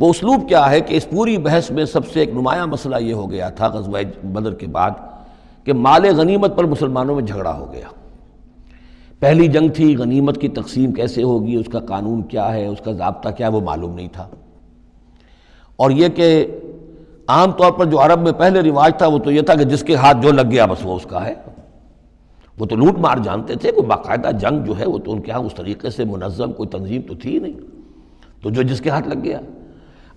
وہ اسلوب کیا ہے کہ اس پوری بحث میں سب سے ایک نمایاں مسئلہ یہ ہو گیا تھا غزوہ بدر کے بعد کہ مال غنیمت پر مسلمانوں میں جھگڑا ہو گیا۔ پہلی جنگ تھی، غنیمت کی تقسیم کیسے ہوگی، اس کا قانون کیا ہے، اس کا ضابطہ کیا ہے، وہ معلوم نہیں تھا۔ اور یہ کہ عام طور پر جو عرب میں پہلے رواج تھا وہ تو یہ تھا کہ جس کے ہاتھ جو لگ گیا بس وہ اس کا ہے۔ وہ تو لوٹ مار جانتے تھے، کوئی باقاعدہ جنگ جو ہے وہ تو ان کے ہاں اس طریقے سے منظم کوئی تنظیم تو تھی ہی نہیں، تو جو جس کے ہاتھ لگ گیا۔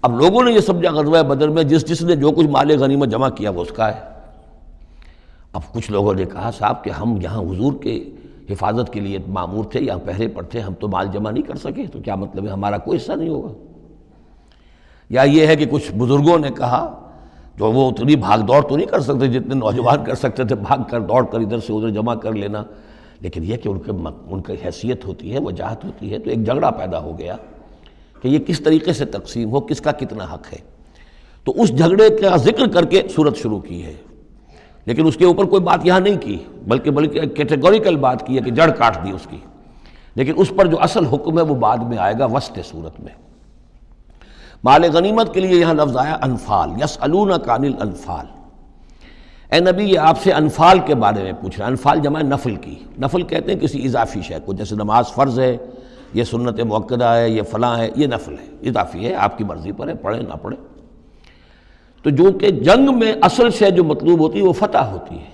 اب لوگوں نے یہ سمجھا غزوہ بدر میں جس نے جو کچھ مال غنیمت جمع کیا وہ اس کا ہے۔ اب کچھ لوگوں نے کہا صاحب کہ ہم یہاں حضور کے حفاظت کے لیے مامور تھے، یہاں پہرے پر تھے، ہم تو مال جمع نہیں کر سکے، تو کیا مطلب ہے ہمارا کوئی حصہ نہیں ہوگا؟ یا یہ ہے کہ کچھ بزرگوں نے کہا جو وہ اتنی بھاگ دوڑ تو نہیں کر سکتے جتنے نوجوان کر سکتے تھے، بھاگ کر دوڑ کر ادھر سے ادھر جمع کر لینا، لیکن یہ کہ ان کی حیثیت ہوتی ہے، وجاہت ہوتی ہے، تو ایک جھگڑا پیدا ہو گیا کہ یہ کس طریقے سے تقسیم ہو، کس کا کتنا حق ہے۔ تو اس جھگڑے کا ذکر کر کے سورت شروع کی ہے، لیکن اس کے اوپر کوئی بات یہاں نہیں کی، بلکہ کیٹیگوریکل بات کی ہے کہ جڑ کاٹ دی اس کی، لیکن اس پر جو اصل حکم ہے وہ بعد میں آئے گا وسط سورت میں۔ مال غنیمت کے لیے یہاں لفظ آیا انفال، یسألونک عن الانفال۔ اے نبی یہ آپ سے انفال کے بارے میں پوچھ رہا ہے۔ انفال جمع نفل کی، نفل کہتے ہیں کسی اضافی شے کو، جیسے نماز فرض ہے، یہ سنت مؤکدہ ہے، یہ فلاں ہے، یہ نفل ہے، اضافی ہے، آپ کی مرضی پر ہے، پڑھیں نہ پڑھیں۔ تو جو کہ جنگ میں اصل شے جو مطلوب ہوتی ہے وہ فتح ہوتی ہے،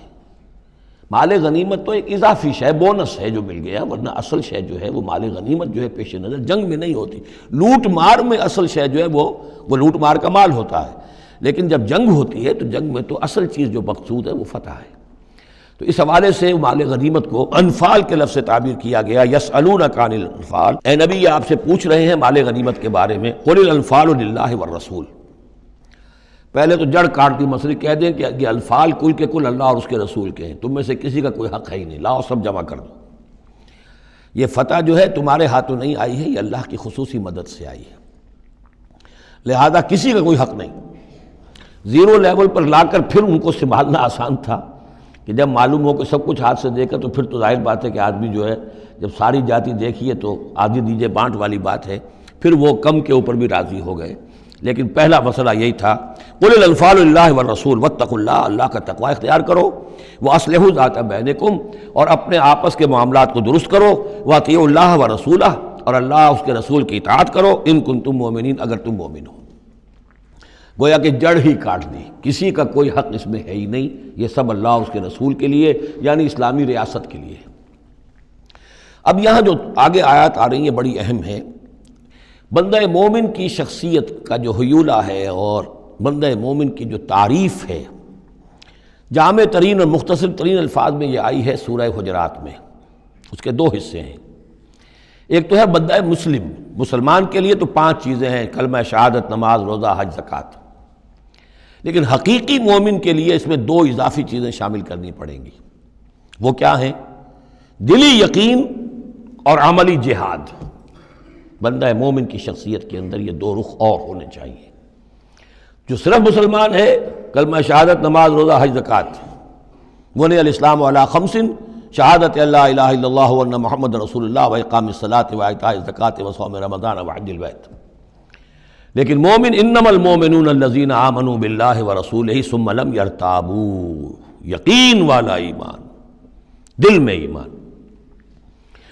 مال غنیمت تو ایک اضافی شے، بونس ہے جو مل گیا، ورنہ اصل شے جو ہے وہ مال غنیمت جو ہے پیش نظر جنگ میں نہیں ہوتی۔ لوٹ مار میں اصل شے جو ہے وہ لوٹ مار کا مال ہوتا ہے، لیکن جب جنگ ہوتی ہے تو جنگ میں تو اصل چیز جو مقصود ہے وہ فتح ہے۔ تو اس حوالے سے مال غنیمت کو انفال کے لفظ سے تعبیر کیا گیا، یسألونک عن الانفال۔ اے نبی یہ آپ سے پوچھ رہے ہیں مال غنیمت کے بارے میں، قل الانفال للہ والرسول۔ پہلے تو جڑ کاٹ دی مسئلے، کہہ دیں کہ یہ انفال کل کے کل اللہ اور اس کے رسول کے ہیں، تم میں سے کسی کا کوئی حق ہے ہی نہیں، لاؤ سب جمع کر دو۔ یہ فتح جو ہے تمہارے ہاتھوں نہیں آئی ہے، یہ اللہ کی خصوصی مدد سے آئی ہے، لہذا کسی کا کوئی حق نہیں۔ زیرو لیول پر لا کر پھر ان کو سنبھالنا آسان تھا کہ جب معلوم ہو کہ سب کچھ ہاتھ سے دے کر، تو پھر تو ظاہر بات ہے کہ آدمی جو ہے جب ساری جاتی دیکھیے تو آدھی دیجے بانٹ والی بات ہے، پھر وہ کم کے اوپر بھی راضی ہو گئے۔ لیکن پہلا مسئلہ یہی تھا، قل الانفال للہ والرسول واتقوا اللہ، اللہ کا تقوی اختیار کرو، واصلحوا ذات بینکم، اور اپنے آپس کے معاملات کو درست کرو، واطیعوا اللہ ورسولہ، اور اللہ اس کے رسول کی اطاعت کرو، ان کنتم مؤمنین، اگر تم مومن ہو۔ گویا کہ جڑ ہی کاٹ دی، کسی کا کوئی حق اس میں ہے ہی نہیں، یہ سب اللہ اس کے رسول کے لیے، یعنی اسلامی ریاست کے لیے۔ اب یہاں جو آگے آیات آ رہی ہیں بڑی اہم ہے۔ بندہ مومن کی شخصیت کا جو حیولہ ہے اور بندہ مومن کی جو تعریف ہے، جامع ترین اور مختصر ترین الفاظ میں یہ آئی ہے سورہ حجرات میں۔ اس کے دو حصے ہیں، ایک تو ہے بندہ مسلم، مسلمان کے لیے تو 5 چیزیں ہیں، کلمہ شہادت، نماز، روزہ، حج، زکوٰۃ، لیکن حقیقی مومن کے لیے اس میں 2 اضافی چیزیں شامل کرنی پڑیں گی۔ وہ کیا ہیں؟ دلی یقین اور عملی جہاد۔ بندہ مومن کی شخصیت کے اندر یہ 2 رخ اور ہونے چاہیے۔ جو صرف مسلمان ہے، کلمہ شہادت، نماز، روزہ، حج، زکوٰۃ، بنی الاسلام علی 5، شہادت اللہ الہ الا اللہ وان محمد رسول اللہ واقام الصلاۃ وایتاء الزکوٰۃ وصوم رمضان وحج البیت۔ لیکن مومن، انما المؤمنون الذین آمنوا باللہ ورسولہ ثم لم یرتابوا، یقین والا ایمان، دل میں ایمان،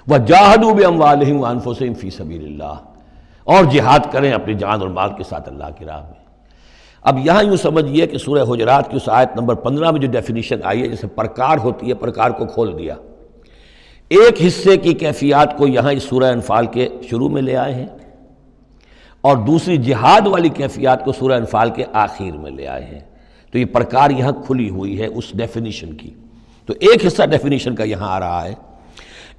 وجاہدوا باموالہم وانفسہم فی سبیل اللہ، اور جہاد کریں اپنی جان اور مال کے ساتھ اللہ کی راہ میں۔ اب یہاں یوں سمجھیے کہ سورہ حجرات کی اس آیت نمبر 15 میں جو ڈیفینیشن آئی ہے، جیسے پرکار ہوتی ہے، پرکار کو کھول دیا۔ ایک حصے کی کیفیات کو یہاں اس سورہ انفال کے شروع میں لے آئے ہیں، اور دوسری جہاد والی کیفیات کو سورہ انفال کے آخر میں لے آئے ہیں۔ تو یہ پرکار یہاں کھلی ہوئی ہے اس ڈیفینیشن کی۔ تو ایک حصہ ڈیفینیشن کا یہاں آ رہا ہے،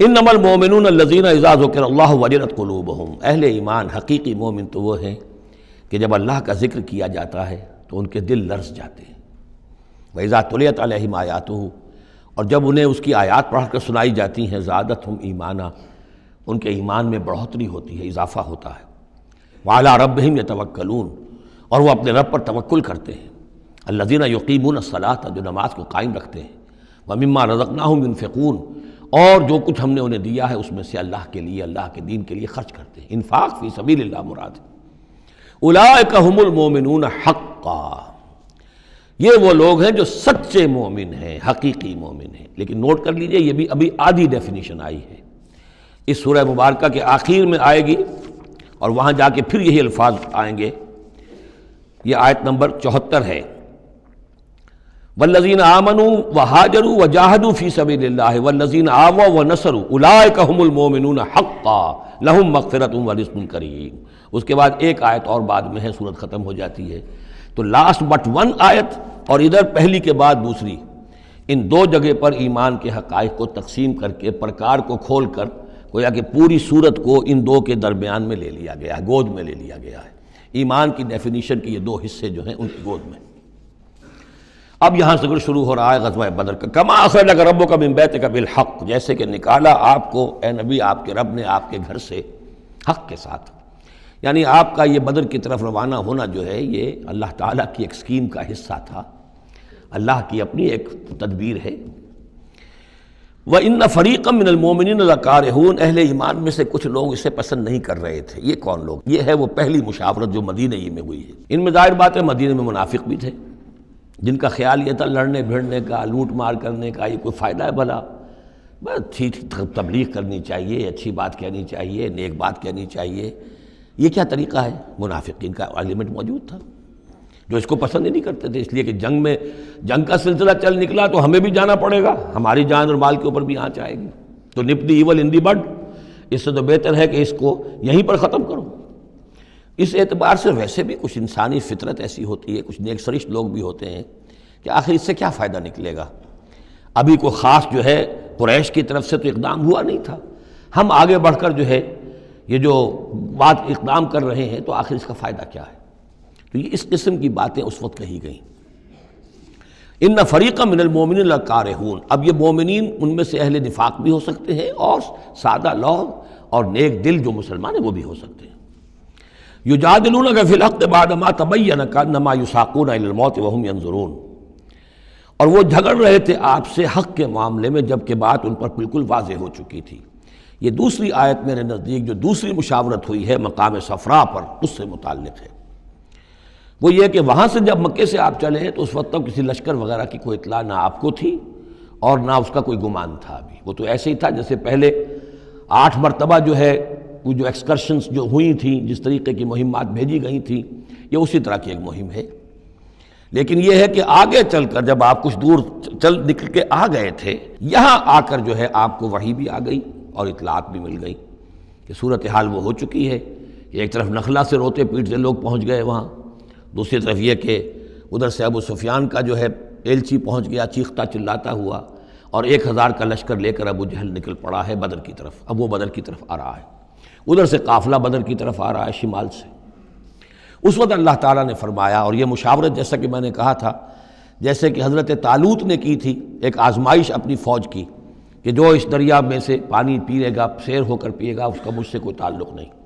انما المؤمنون الذین اذا ذکر اللہ وجلت قلوبہم۔ اہل ایمان، حقیقی مومن تو وہ ہیں کہ جب اللہ کا ذکر کیا جاتا ہے تو ان کے دل لرز جاتے ہیں۔ وَإِذَا تُلِيَتْ عَلَيْهِمْ آیَاتُهُ، اور جب انہیں اس کی آیات پڑھ کر سنائی جاتی ہیں، زادتہم ایمانا، ان کے ایمان میں بڑھوتری ہوتی ہے، اضافہ ہوتا ہے۔ وَعَلَىٰ رَبِّهِمْ يَتَوَكَّلُونَ، اور وہ اپنے رب پر توکل کرتے ہیں۔ الَّذِينَ يُقِيمُونَ الصَّلَاةَ، جو نماز کو قائم رکھتے ہیں۔ وَمِمَّا رَزَقْنَاهُمْ يُنْفِقُونَ، اور جو کچھ ہم نے انہیں دیا ہے اس میں سے اللہ کے لیے، اللہ کے دین کے لیے خرچ کرتے ہیں۔ انفاق فی سبیل اللہ مراد ہے۔ اولئک هم المؤمنون حقا، یہ وہ لوگ ہیں جو سچے مومن ہیں، حقیقی مومن ہیں۔ لیکن نوٹ کر لیجئے یہ بھی ابھی آدھی ڈیفینیشن آئی ہے، اس سورہ مبارکہ کے آخر میں آئے گی اور وہاں جا کے پھر یہی الفاظ آئیں گے۔ یہ آیت نمبر 74 ہے، والذین آمنوا وہاجروا وجاہدوا فی سبیل اللہ والذین آووا ونصروا اولئک هم المؤمنون حقا لہم مغفرۃ ورزق کریم۔ اس کے بعد ایک آیت اور بعد میں ہے، سورت ختم ہو جاتی ہے۔ تو لاسٹ بٹ ون آیت اور ادھر پہلی کے بعد دوسری، ان دو جگہ پر ایمان کے حقائق کو تقسیم کر کے پرکار کو کھول کر گویا کہ پوری صورت کو ان دو کے درمیان میں لے لیا گیا ہے، گود میں لے لیا گیا ہے۔ ایمان کی ڈیفینیشن کے یہ دو حصے جو ہیں ان کی گود میں۔ اب یہاں سے شروع ہو رہا ہے غزوہ بدر کا۔ کما اخرجک ربک من بیتک بالحق، جیسے کہ نکالا آپ کو اے نبی آپ کے رب نے آپ کے گھر سے حق کے ساتھ، یعنی آپ کا یہ بدر کی طرف روانہ ہونا جو ہے یہ اللہ تعالیٰ کی ایک اسکیم کا حصہ تھا، اللہ کی اپنی ایک تدبیر ہے۔ وَإِنَّ فَرِيقًا مِّنَ الْمُؤْمِنِينَ لَكَارِهُونَ، اہل ایمان میں سے کچھ لوگ اسے پسند نہیں کر رہے تھے۔ یہ کون لوگ؟ یہ ہے وہ پہلی مشاورت جو مدینہ ہی میں ہوئی ہے۔ ان میں ظاہر بات ہے مدینہ میں منافق بھی تھے، جن کا خیال یہ تھا لڑنے بھیڑنے کا، لوٹ مار کرنے کا یہ کوئی فائدہ ہے بھلا، بس ٹھیک تبلیغ کرنی چاہیے، اچھی بات کہنی چاہیے، نیک بات کہنی چاہیے، یہ کیا طریقہ ہے؟ منافقین کا ایلیمنٹ موجود تھا جو اس کو پسند ہی نہیں کرتے تھے، اس لیے کہ جنگ کا سلسلہ چل نکلا تو ہمیں بھی جانا پڑے گا، ہماری جان اور مال کے اوپر بھی آنچ آئے گی، تو نپ دی ایول ان دی بڈ، اس سے تو بہتر ہے کہ اس کو یہیں پر ختم کرو۔ اس اعتبار سے ویسے بھی کچھ انسانی فطرت ایسی ہوتی ہے، کچھ نیک سرشت لوگ بھی ہوتے ہیں کہ آخر اس سے کیا فائدہ نکلے گا، ابھی کوئی خاص جو ہے قریش کی طرف سے تو اقدام ہوا نہیں تھا، ہم آگے بڑھ کر جو ہے یہ جو بات اقدام کر رہے ہیں تو آخر اس کا فائدہ کیا ہے؟ تو یہ اس قسم کی باتیں اس وقت کہی گئیں۔ ان فریقا من المؤمنین لکارہون، اب یہ مومنین ان میں سے اہل نفاق بھی ہو سکتے ہیں اور سادہ لوگ اور نیک دل جو مسلمان ہیں وہ بھی ہو سکتے ہیں۔ یجادلونک فی الحق بعد ما تبین کانما یساقون الی الموت وهم ینظرون، اور وہ جھگڑ رہے تھے آپ سے حق کے معاملے میں جبکہ بات ان پر بالکل واضح ہو چکی تھی۔ یہ دوسری آیت میرے نزدیک جو دوسری مشاورت ہوئی ہے مقام صفرا پر، اس سے متعلق ہے۔ وہ یہ کہ وہاں سے جب مکے سے آپ چلے ہیں تو اس وقت تک کسی لشکر وغیرہ کی کوئی اطلاع نہ آپ کو تھی اور نہ اس کا کوئی گمان تھا ابھی، وہ تو ایسے ہی تھا جیسے پہلے 8 مرتبہ جو ہے وہ جو ایکسکرشنز جو ہوئی تھیں، جس طریقے کی مہمات بھیجی گئی تھیں، یہ اسی طرح کی ایک مہم ہے۔ لیکن یہ ہے کہ آگے چل کر جب آپ کچھ دور چل نکل کے آ گئے تھے، یہاں آ کر جو ہے آپ کو وحی بھی آ گئی اور اطلاعات بھی مل گئی کہ صورتحال وہ ہو چکی ہے۔ ایک طرف نخلا سے روتے پیٹتے لوگ پہنچ گئے وہاں، دوسری طرف یہ کہ ادھر سے ابو سفیان کا جو ہے ایلچی پہنچ گیا چیختا چلاتا ہوا، اور 1000 کا لشکر لے کر ابو جہل نکل پڑا ہے بدر کی طرف۔ اب وہ بدر کی طرف آ رہا ہے، ادھر سے قافلہ بدر کی طرف آ رہا ہے شمال سے۔ اس وقت اللہ تعالیٰ نے فرمایا، اور یہ مشاورت جیسا کہ میں نے کہا تھا جیسے کہ حضرت طالوت نے کی تھی، ایک آزمائش اپنی فوج کی کہ جو اس دریا میں سے پانی پیے گا، سیر ہو کر پیے گا، اس کا مجھ سے کوئی تعلق نہیں۔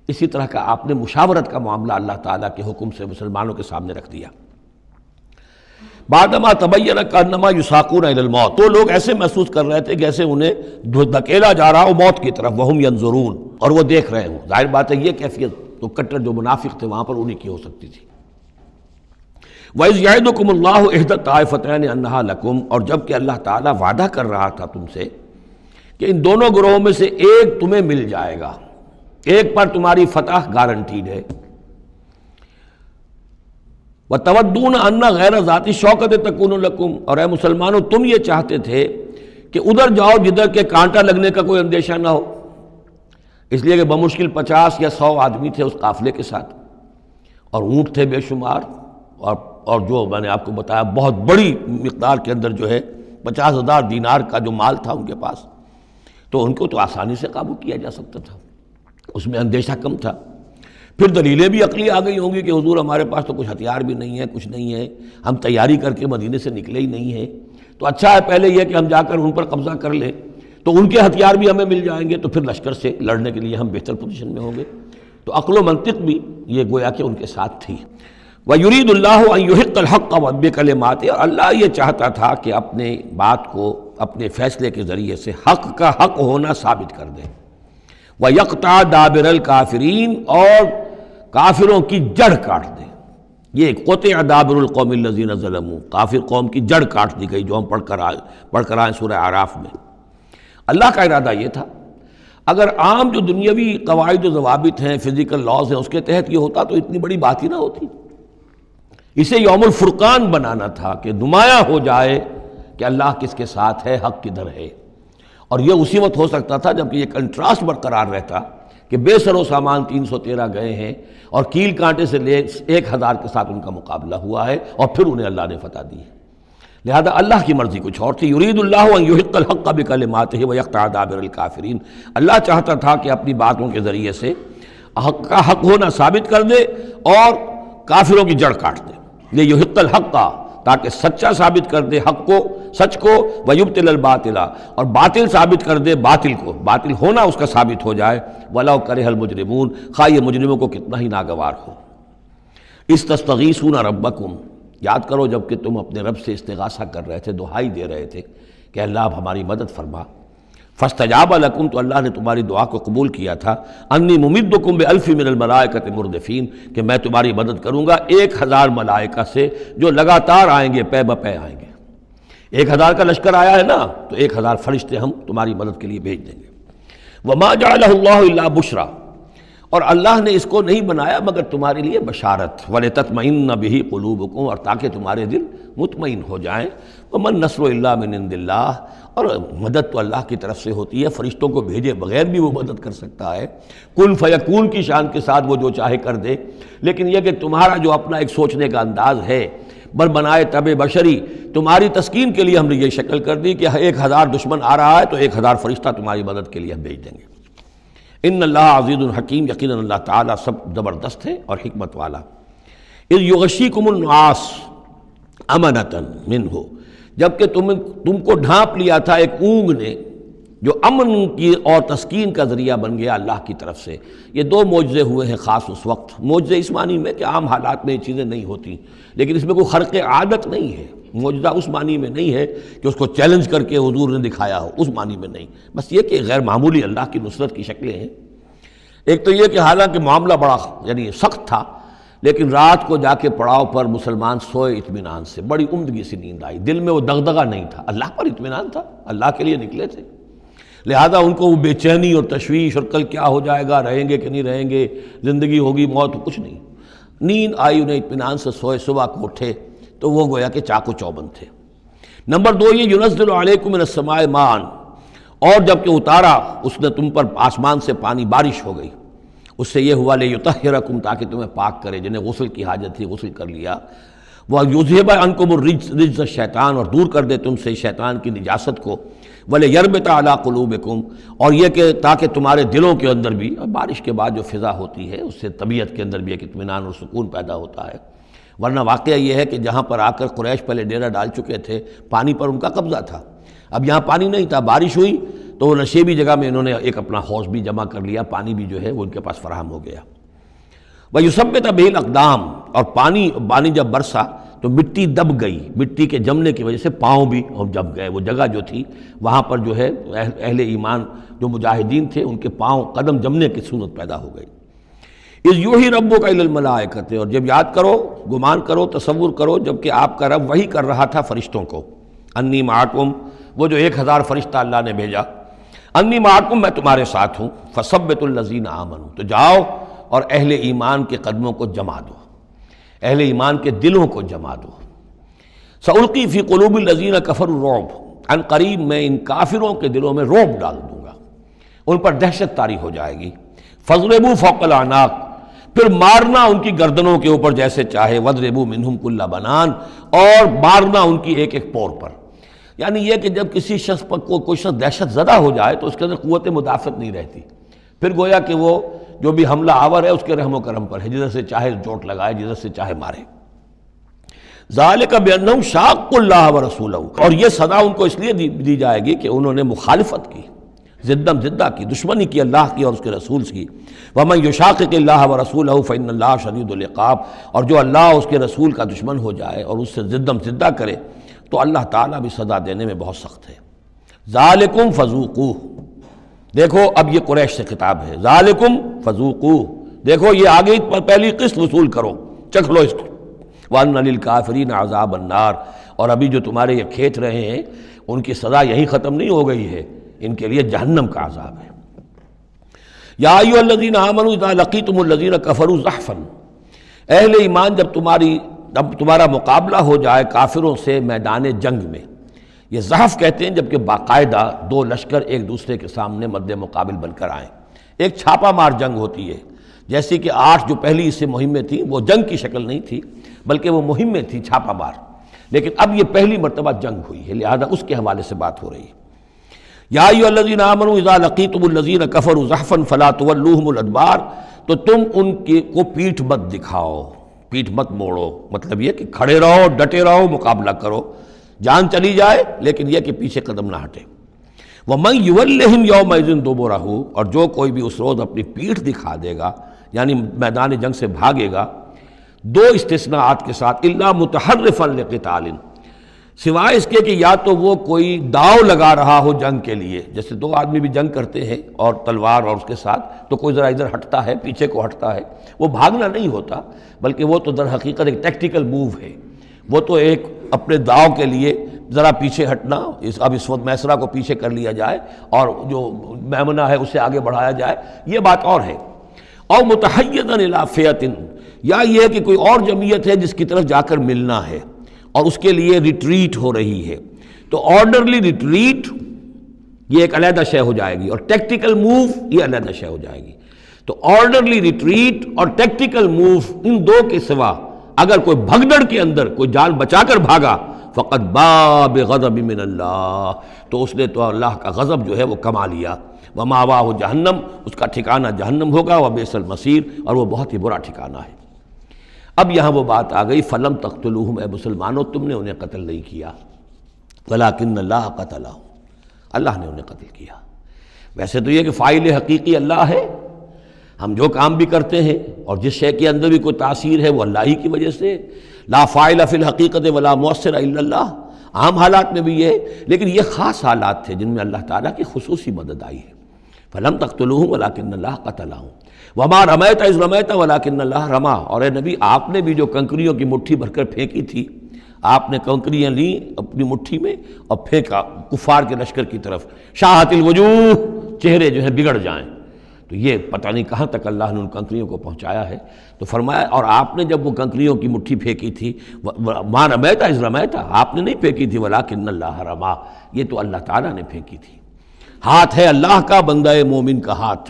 اسی طرح کا آپ نے مشاورت کا معاملہ اللہ تعالیٰ کے حکم سے مسلمانوں کے سامنے رکھ دیا۔ بعدما تبین کانما یساقون الی الموت، تو لوگ ایسے محسوس کر رہے تھے جیسے انہیں دھکیلا جا رہا ہو موت کی طرف، وہم ینظرون، اور وہ دیکھ رہے ہوں۔ ظاہر بات ہے یہ کیفیت تو کٹر جو منافق تھے وہاں پر انہی کی ہو سکتی تھی۔ وَإِذْ يَعِدُكُمُ اللَّهُ إِحْدَى الطَّائِفَتَيْنِ أَنَّهَا لَكُمْ، اور جب کہ اللہ تعالیٰ وعدہ کر رہا تھا تم سے کہ ان دونوں گروہوں میں سے ایک تمہیں مل جائے گا، ایک پر تمہاری فتح گارنٹیڈ ہے۔ وَتَوَدُّونَ أَنَّ غَيْرَ ذَاتِ الشَّوْكَةِ تَكُونُ لَكُمْ، اور اے مسلمانوں تم یہ چاہتے تھے کہ ادھر جاؤ جدھر کے کانٹا لگنے کا کوئی اندیشہ نہ ہو، اس لیے کہ بمشکل 50 یا 100 آدمی تھے اس قافلے کے ساتھ، اور اونٹ تھے بے شمار، اور جو میں نے آپ کو بتایا بہت بڑی مقدار کے اندر جو ہے 50,000 دینار کا جو مال تھا ان کے پاس، تو ان کو تو آسانی سے قابو کیا جا سکتا تھا، اس میں اندیشہ کم تھا۔ پھر دلیلیں بھی عقلی آ گئی ہوں گی کہ حضور ہمارے پاس تو کچھ ہتھیار بھی نہیں ہے، کچھ نہیں ہے، ہم تیاری کر کے مدینے سے نکلے ہی نہیں ہیں، تو اچھا ہے پہلے یہ کہ ہم جا کر ان پر قبضہ کر لیں تو ان کے ہتھیار بھی ہمیں مل جائیں گے، تو پھر لشکر سے لڑنے کے لیے ہم بہتر پوزیشن میں ہوں گے۔ تو عقل و منطق بھی یہ گویا کہ ان کے ساتھ تھی۔ وَيُرِيدُ اللَّهُ أَن يُحِقَّ الْحَقَّ بِكَلِمَاتِهِ، اور اللہ یہ چاہتا تھا کہ اپنے بات کو اپنے فیصلے کے ذریعے سے حق کا حق ہونا ثابت کر دے۔ وَيَقْطَعَ دَابِرَ الْكَافِرِينَ، اور کافروں کی جڑ کاٹ دے. یہ قطع دابر القوم الذین ظلموا، کافر قوم کی جڑ کاٹ دی گئی، جو ہم پڑھ کر آئے سورہ اعراف میں. اللہ کا ارادہ یہ تھا. اگر عام جو دنیاوی قواعد و ضوابط ہیں، فزیکل لاز ہیں، اس کے تحت یہ ہوتا تو اتنی بڑی بات ہی نہ ہوتی. اسے یوم الفرقان بنانا تھا کہ نمایاں ہو جائے کہ اللہ کس کے ساتھ ہے، حق کدھر ہے. اور یہ اسی وقت ہو سکتا تھا جبکہ یہ کنٹراسٹ برقرار رہتا کہ بے سر و سامان 313 گئے ہیں اور کیل کانٹے سے لے 1000 کے ساتھ ان کا مقابلہ ہوا ہے اور پھر انہیں اللہ نے فتح دی ہے. لہذا اللہ کی مرضی کچھ اور تھی. یرید اللہ ان یحق الحق بکلماتہ ویقطع دابر الکافرین. اللہ چاہتا تھا کہ اپنی باتوں کے ذریعے سے حق کا حق ہونا ثابت کر دے اور کافروں کی جڑ کاٹ دے. لیحق الحق، تاکہ سچا ثابت کر دے حق کو، سچ کو، ویبطل الباطل، اور باطل ثابت کر دے باطل کو، باطل ہونا اس کا ثابت ہو جائے. ولو کرہ المجرمون، خواہ یہ مجرموں کو کتنا ہی ناگوار ہو. استستغیثون ربکم، یاد کرو جب کہ تم اپنے رب سے استغاثہ کر رہے تھے، دعائی دے رہے تھے کہ اللہ اب ہماری مدد فرما. فاستجاب لکم، تو اللہ نے تمہاری دعا کو قبول کیا تھا. انی ممدکم بالف من الملائکۃ مردفین، کہ میں تمہاری مدد کروں گا 1000 ملائکہ سے جو لگاتار آئیں گے، پے بپے آئیں گے. 1000 کا لشکر آیا ہے نا، تو 1000 فرشتے ہم تمہاری مدد کے لیے بھیج دیں گے. وما جعلہ اللہ الا بشرا، اور اللہ نے اس کو نہیں بنایا مگر تمہارے لیے بشارت. وَلِتَطْمَئِنَّ بِهِ قُلُوبُكُمْ، اور تاکہ تمہارے دل مطمئن ہو جائیں. وَمَا النَّصْرُ إِلَّا مِنْ عِنْدِ اللَّهِ، اور مدد تو اللہ کی طرف سے ہوتی ہے، فرشتوں کو بھیجے بغیر بھی وہ مدد کر سکتا ہے. کن فیکون کی شان کے ساتھ وہ جو چاہے کر دے. لیکن یہ کہ تمہارا جو اپنا ایک سوچنے کا انداز ہے، بر بنائے طبع بشری، تمہاری تسکین کے لیے ہم نے یہ شکل کر دی کہ 1000 دشمن آ رہا ہے تو 1000 فرشتہ تمہاری مدد کے لیے ہم بھیج دیں گے. ان اللہ عزیز الحکیم، یقیناً اللہ تعالیٰ سب زبردست ہے اور حکمت والا. اذ یغشیکم النعاس امنۃ منہ، جبکہ تم کو ڈھانپ لیا تھا ایک اونگ نے جو امن کی اور تسکین کا ذریعہ بن گیا اللہ کی طرف سے. یہ 2 معجزے ہوئے ہیں خاص اس وقت. معجزے اس معنی میں کہ عام حالات میں یہ چیزیں نہیں ہوتی، لیکن اس میں کوئی خرق عادت نہیں ہے. معجزہ اس معنی میں نہیں ہے کہ اس کو چیلنج کر کے حضور نے دکھایا ہو، اس معنی میں نہیں. بس یہ کہ غیر معمولی اللہ کی نصرت کی شکلیں ہیں. ایک تو یہ کہ حالانکہ معاملہ بڑا یعنی سخت تھا، لیکن رات کو جا کے پڑاؤ پر مسلمان سوئے اطمینان سے، بڑی عمدگی سے نیند آئی. دل میں وہ دغدغہ نہیں تھا، اللہ پر اطمینان تھا، اللہ کے لیے نکلے تھے. لہذا ان کو وہ بے چینی اور تشویش اور کل کیا ہو جائے گا، رہیں گے کہ نہیں رہیں گے، زندگی ہوگی موت، کچھ نہیں. نیند آئی انہیں، اطمینان سے سوئے. صبح کو اٹھے تو وہ گویا کہ چاق و چوبند تھے. نمبر 2 یہ ینزل علیکم من السماء ماء، اور جب کہ اتارا اس نے تم پر آسمان سے پانی، بارش ہو گئی. اس سے یہ ہوا لیطہرکم، تاکہ تمہیں پاک کرے. جنہیں غسل کی حاجت تھی غسل کر لیا. وَیُذْهِبَ عَنْکُمُ الرِّجْسَ الشیطان، اور دور کر دے تم سے شیطان کی نجاست کو. وَلِیَرْبِطَ عَلَىٰ قُلُوبِکُمْ، اور یہ کہ تاکہ تمہارے دلوں کے اندر بھی، بارش کے بعد جو فضا ہوتی ہے اس سے طبیعت کے اندر بھی ایک اطمینان اور سکون پیدا ہوتا ہے. ورنہ واقعہ یہ ہے کہ جہاں پر آ کر قریش پہلے ڈیرہ ڈال چکے تھے، پانی پر ان کا قبضہ تھا. اب یہاں پانی نہیں تھا، بارش ہوئی تو وہ نشیبی جگہ میں انہوں نے ایک اپنا حوض بھی جمع کر لیا، پانی بھی جو ہے وہ ان کے پاس فراہم ہو گیا. وَيُثَبِّتَ بِهِ الْأَقْدَامَ، اور پانی جب برسا تو مٹی دب گئی. مٹی کے جمنے کی وجہ سے پاؤں بھی جب گئے. وہ جگہ جو تھی وہاں پر جو ہے اہل ایمان جو مجاہدین تھے ان کے پاؤں قدم جمنے کی صورت پیدا ہو گئی. اذ یوحی ربک الی الملائکۃ، اور جب یاد کرو، گمان کرو، تصور کرو جب کہ آپ کا رب وحی کر رہا تھا فرشتوں کو. انی معکم، وہ جو 1000 فرشتہ اللہ نے بھیجا. انی معکم، میں تمہارے ساتھ ہوں. فثبتوا الذین آمنوا، تو جاؤ اور اہل ایمان کے قدموں کو جما دو، اہل ایمان کے دلوں کو جما دو. سألقی فی قلوب الذین کفروا الرعب، عن قریب میں ان کافروں کے دلوں میں رعب ڈال دوں گا، ان پر دہشت طاری ہو جائے گی. فاضربوا فوق الاعناق، پھر مارنا ان کی گردنوں کے اوپر جیسے چاہے. واضربوا منہم کل بنان، اور مارنا ان کی ایک ایک پور پر. یعنی یہ کہ جب کسی شخص پر کوئی شخص دہشت زدہ ہو جائے تو اس کے اندر قوت مدافعت نہیں رہتی، پھر گویا کہ وہ جو بھی حملہ آور ہے اس کے رحم و کرم پر ہے، جدھر سے چاہے چوٹ لگائے، جدھر سے چاہے مارے. ذالک بانہم شاقوا اللہ ورسولہ، اور یہ سزا ان کو اس لیے دی جائے گی کہ انہوں نے مخالفت کی، ضدم ضدہ کی، دشمنی کی اللہ کی اور اس کے رسول کی. ومن یشاقق اللہ ورسولہ فإن اللہ شدید العقاب، اور جو اللہ اس کے رسول کا دشمن ہو جائے اور اس سے ضدم ضدہ کرے تو اللہ تعالیٰ بھی سزا دینے میں بہت سخت ہے. ذالکم فذوقوہ، دیکھو اب یہ قریش سے خطاب ہے. ذالکم فذوقوہ، دیکھو یہ آگے پہلی قسط وصول کرو، چکھ لو اس کو۔ وَأَنَّ لِلْكَافِرِينَ عَذَابَ النَّارِ، اور ابھی جو تمہارے یہ کھینچ رہے ہیں ان کی سزا یہی ختم نہیں ہو گئی ہے، ان کے لیے جہنم کا عذاب ہے۔ یا ایھا الذین آمنوا اذا لقیتم الذین کفروا زحفا، اہل ایمان جب تمہارا مقابلہ ہو جائے کافروں سے میدان جنگ میں، یہ زحف کہتے ہیں جبکہ باقاعدہ دو لشکر ایک دوسرے کے سامنے مد مقابل بن کر آئیں۔ ایک چھاپا مار جنگ ہوتی ہے، جیسے کہ 8 جو پہلی اس سے مہمیں تھیں وہ جنگ کی شکل نہیں تھی بلکہ وہ مہمیں تھیں چھاپا مار، لیکن اب یہ پہلی مرتبہ جنگ ہوئی ہے، لہذا اس کے حوالے سے بات ہو رہی ہے۔ یا ایھا الذین آمنوا اذا لقیتم الذین کفروا زحفا فلا تولوہم الادبار، تو تم ان کو پیٹھ مت دکھاؤ، پیٹھ مت موڑو، مطلب یہ کہ کھڑے رہو، ڈٹے رہو، مقابلہ کرو، جان چلی جائے لیکن یہ کہ پیچھے قدم نہ ہٹے۔ وَمَن يُوَلِّهِمْ يَوْمَئِذٍ دُبُرَهُ، اور جو کوئی بھی اس روز اپنی پیٹھ دکھا دے گا یعنی میدان جنگ سے بھاگے گا، دو استثناءات کے ساتھ، الا متحرفا لقتال، سوائے اس کے کہ یا تو وہ کوئی داؤ لگا رہا ہو جنگ کے لیے، جیسے دو آدمی بھی جنگ کرتے ہیں اور تلوار اور اس کے ساتھ، تو کوئی ذرا ادھر ہٹتا ہے، پیچھے کو ہٹتا ہے، وہ بھاگنا نہیں ہوتا بلکہ وہ تو در حقیقت ایک ٹیکٹیکل موو ہے، وہ تو ایک اپنے داؤ کے لیے ذرا پیچھے ہٹنا، اب اس وقت میسرہ کو پیچھے کر لیا جائے اور جو میمنہ ہے اسے آگے بڑھایا جائے، یہ بات اور ہے۔ اور متحیزا الی فئۃ، یا یہ ہے کہ کوئی اور جمعیت ہے جس کی طرف جا کر ملنا ہے اور اس کے لیے ریٹریٹ ہو رہی ہے، تو آرڈرلی ریٹریٹ یہ ایک علیحدہ شے ہو جائے گی اور ٹیکٹیکل موو یہ علیحدہ شے ہو جائے گی۔ تو آرڈرلی ریٹریٹ اور ٹیکٹیکل موو، ان دو کے سوا اگر کوئی بھگدڑ کے اندر کوئی جان بچا کر بھاگا فقط باء بغضب من اللہ، تو اس نے تو اللہ کا غضب جو ہے وہ کما لیا۔ ومأواہ جہنم، اس کا ٹھکانہ جہنم ہوگا، وبئس المصیر، اور وہ بہت ہی برا ٹھکانہ ہے۔ اب یہاں وہ بات آ گئی، فلم تقتلوہم، اے مسلمانوں تم نے انہیں قتل نہیں کیا، ولکن اللہ قتلہم، اللہ نے انہیں قتل کیا۔ ویسے تو یہ کہ فاعل حقیقی اللہ ہے، ہم جو کام بھی کرتے ہیں اور جس شے کے اندر بھی کوئی تاثیر ہے وہ اللہ ہی کی وجہ سے، لا فاعل فی الحقیقت ولا مؤثر الا اللہ، عام حالات میں بھی یہ ہے، لیکن یہ خاص حالات تھے جن میں اللہ تعالیٰ کی خصوصی مدد آئی ہے۔ فلم تقتلوہم ولکن اللہ قتلہم وما رمیت اذ رمیت ولکن اللہ رما، اور اے نبی آپ نے بھی جو کنکریوں کی مٹھی بھر کر پھینکی تھی، آپ نے کنکریاں لیں اپنی مٹھی میں اور پھینکا کفار کے لشکر کی طرف، شاہت الوجوہ، چہرے جو ہیں بگڑ جائیں، تو یہ پتہ نہیں کہاں تک اللہ نے ان کنکریوں کو پہنچایا ہے۔ تو فرمایا اور آپ نے جب وہ کنکریوں کی مٹھی پھینکی تھی، ما رمیت اذ رمیت، آپ نے نہیں پھینکی تھی، ولکن اللہ رما، یہ تو اللہ تعالیٰ نے پھینکی تھی۔ ہاتھ ہے اللہ کا، بندہ مومن کا ہاتھ۔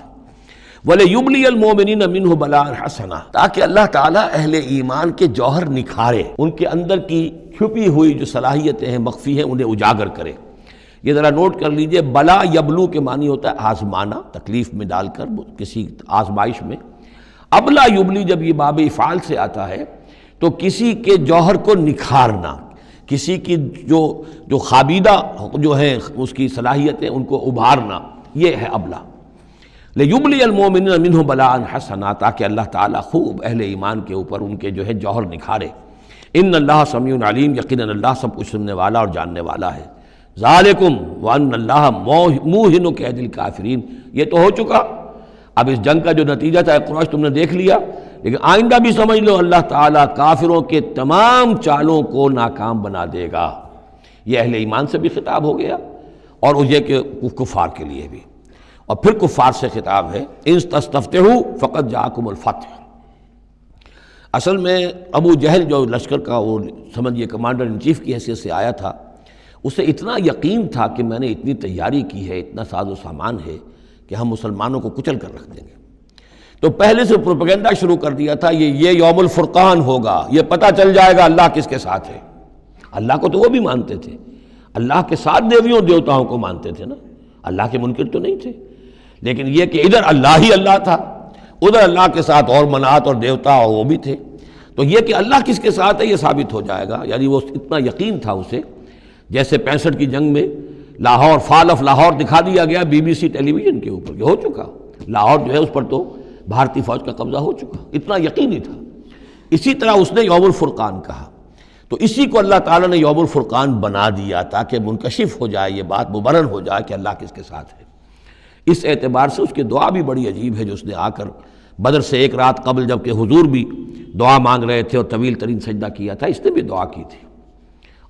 وَلِيُبْلِيَ الْمُؤْمِنِينَ مِنْهُ بَلَاءً حَسَنًا، تاکہ اللہ تعالیٰ اہل ایمان کے جوہر نکھارے، ان کے اندر کی چھپی ہوئی جو صلاحیتیں ہیں مخفی ہیں انہیں اجاگر کرے۔ یہ ذرا نوٹ کر لیجئے، بلا یبلو کے معنی ہوتا ہے آزمانا، تکلیف میں ڈال کر کسی آزمائش میں۔ ابلا یبلی جب یہ باب افعال سے آتا ہے تو کسی کے جوہر کو نکھارنا، کسی کی جو خابیدہ جو ہیں اس کی صلاحیتیں ان کو ابھارنا، یہ ہے ابلا۔ لیبلی المؤمنین منہ بلاء حسنا، تاکہ اللہ تعالیٰ خوب اہل ایمان کے اوپر ان کے جو ہے جوہر نکھارے۔ ان اللہ سمیع علیم، یقیناً اللہ سب کچھ سننے والا اور جاننے والا ہے۔ ذالکم وان اللہ موہن کید الکافرین، یہ تو ہو چکا، اب اس جنگ کا جو نتیجہ تھا قریش تم نے دیکھ لیا، لیکن آئندہ بھی سمجھ لو اللہ تعالیٰ کافروں کے تمام چالوں کو ناکام بنا دے گا۔ یہ اہل ایمان سے بھی خطاب ہو گیا اور یہ کہ کفار کے لیے بھی، اور پھر کفار سے خطاب ہے، ان تستفتحوا فقد جاءکم الفتح۔ اصل میں ابو جہل جو لشکر کا وہ سمجھیے کمانڈر ان چیف کی حیثیت سے آیا تھا، اسے اتنا یقین تھا کہ میں نے اتنی تیاری کی ہے، اتنا ساز و سامان ہے کہ ہم مسلمانوں کو کچل کر رکھ دیں گے، تو پہلے سے پروپیگنڈا شروع کر دیا تھا، یہ یوم الفرقان ہوگا، یہ پتہ چل جائے گا اللہ کس کے ساتھ ہے۔ اللہ کو تو وہ بھی مانتے تھے، اللہ کے ساتھ دیویوں دیوتاؤں کو مانتے تھے نا، اللہ کے منکر تو نہیں تھے، لیکن یہ کہ ادھر اللہ ہی اللہ تھا، ادھر اللہ کے ساتھ اور منات اور دیوتا اور وہ بھی تھے، تو یہ کہ اللہ کس کے ساتھ ہے یہ ثابت ہو جائے گا، یعنی وہ اتنا یقین تھا اسے، جیسے 65 کی جنگ میں لاہور، فال آف لاہور دکھا دیا گیا BBC ٹیلی ویژن کے اوپر، یہ ہو چکا، لاہور جو ہے اس پر تو بھارتی فوج کا قبضہ ہو چکا، اتنا یقینی تھا۔ اسی طرح اس نے یوم الفرقان کہا، تو اسی کو اللہ تعالیٰ نے یوم الفرقان بنا دیا تاکہ منکشف ہو جائے، یہ بات مبرہن ہو جائے کہ اللہ کس کے ساتھ ہے۔ اس اعتبار سے اس کی دعا بھی بڑی عجیب ہے جو اس نے آ کر بدر سے ایک رات قبل جب کہ حضور بھی دعا مانگ رہے تھے اور طویل ترین سجدہ کیا تھا، اس نے بھی دعا کی تھی،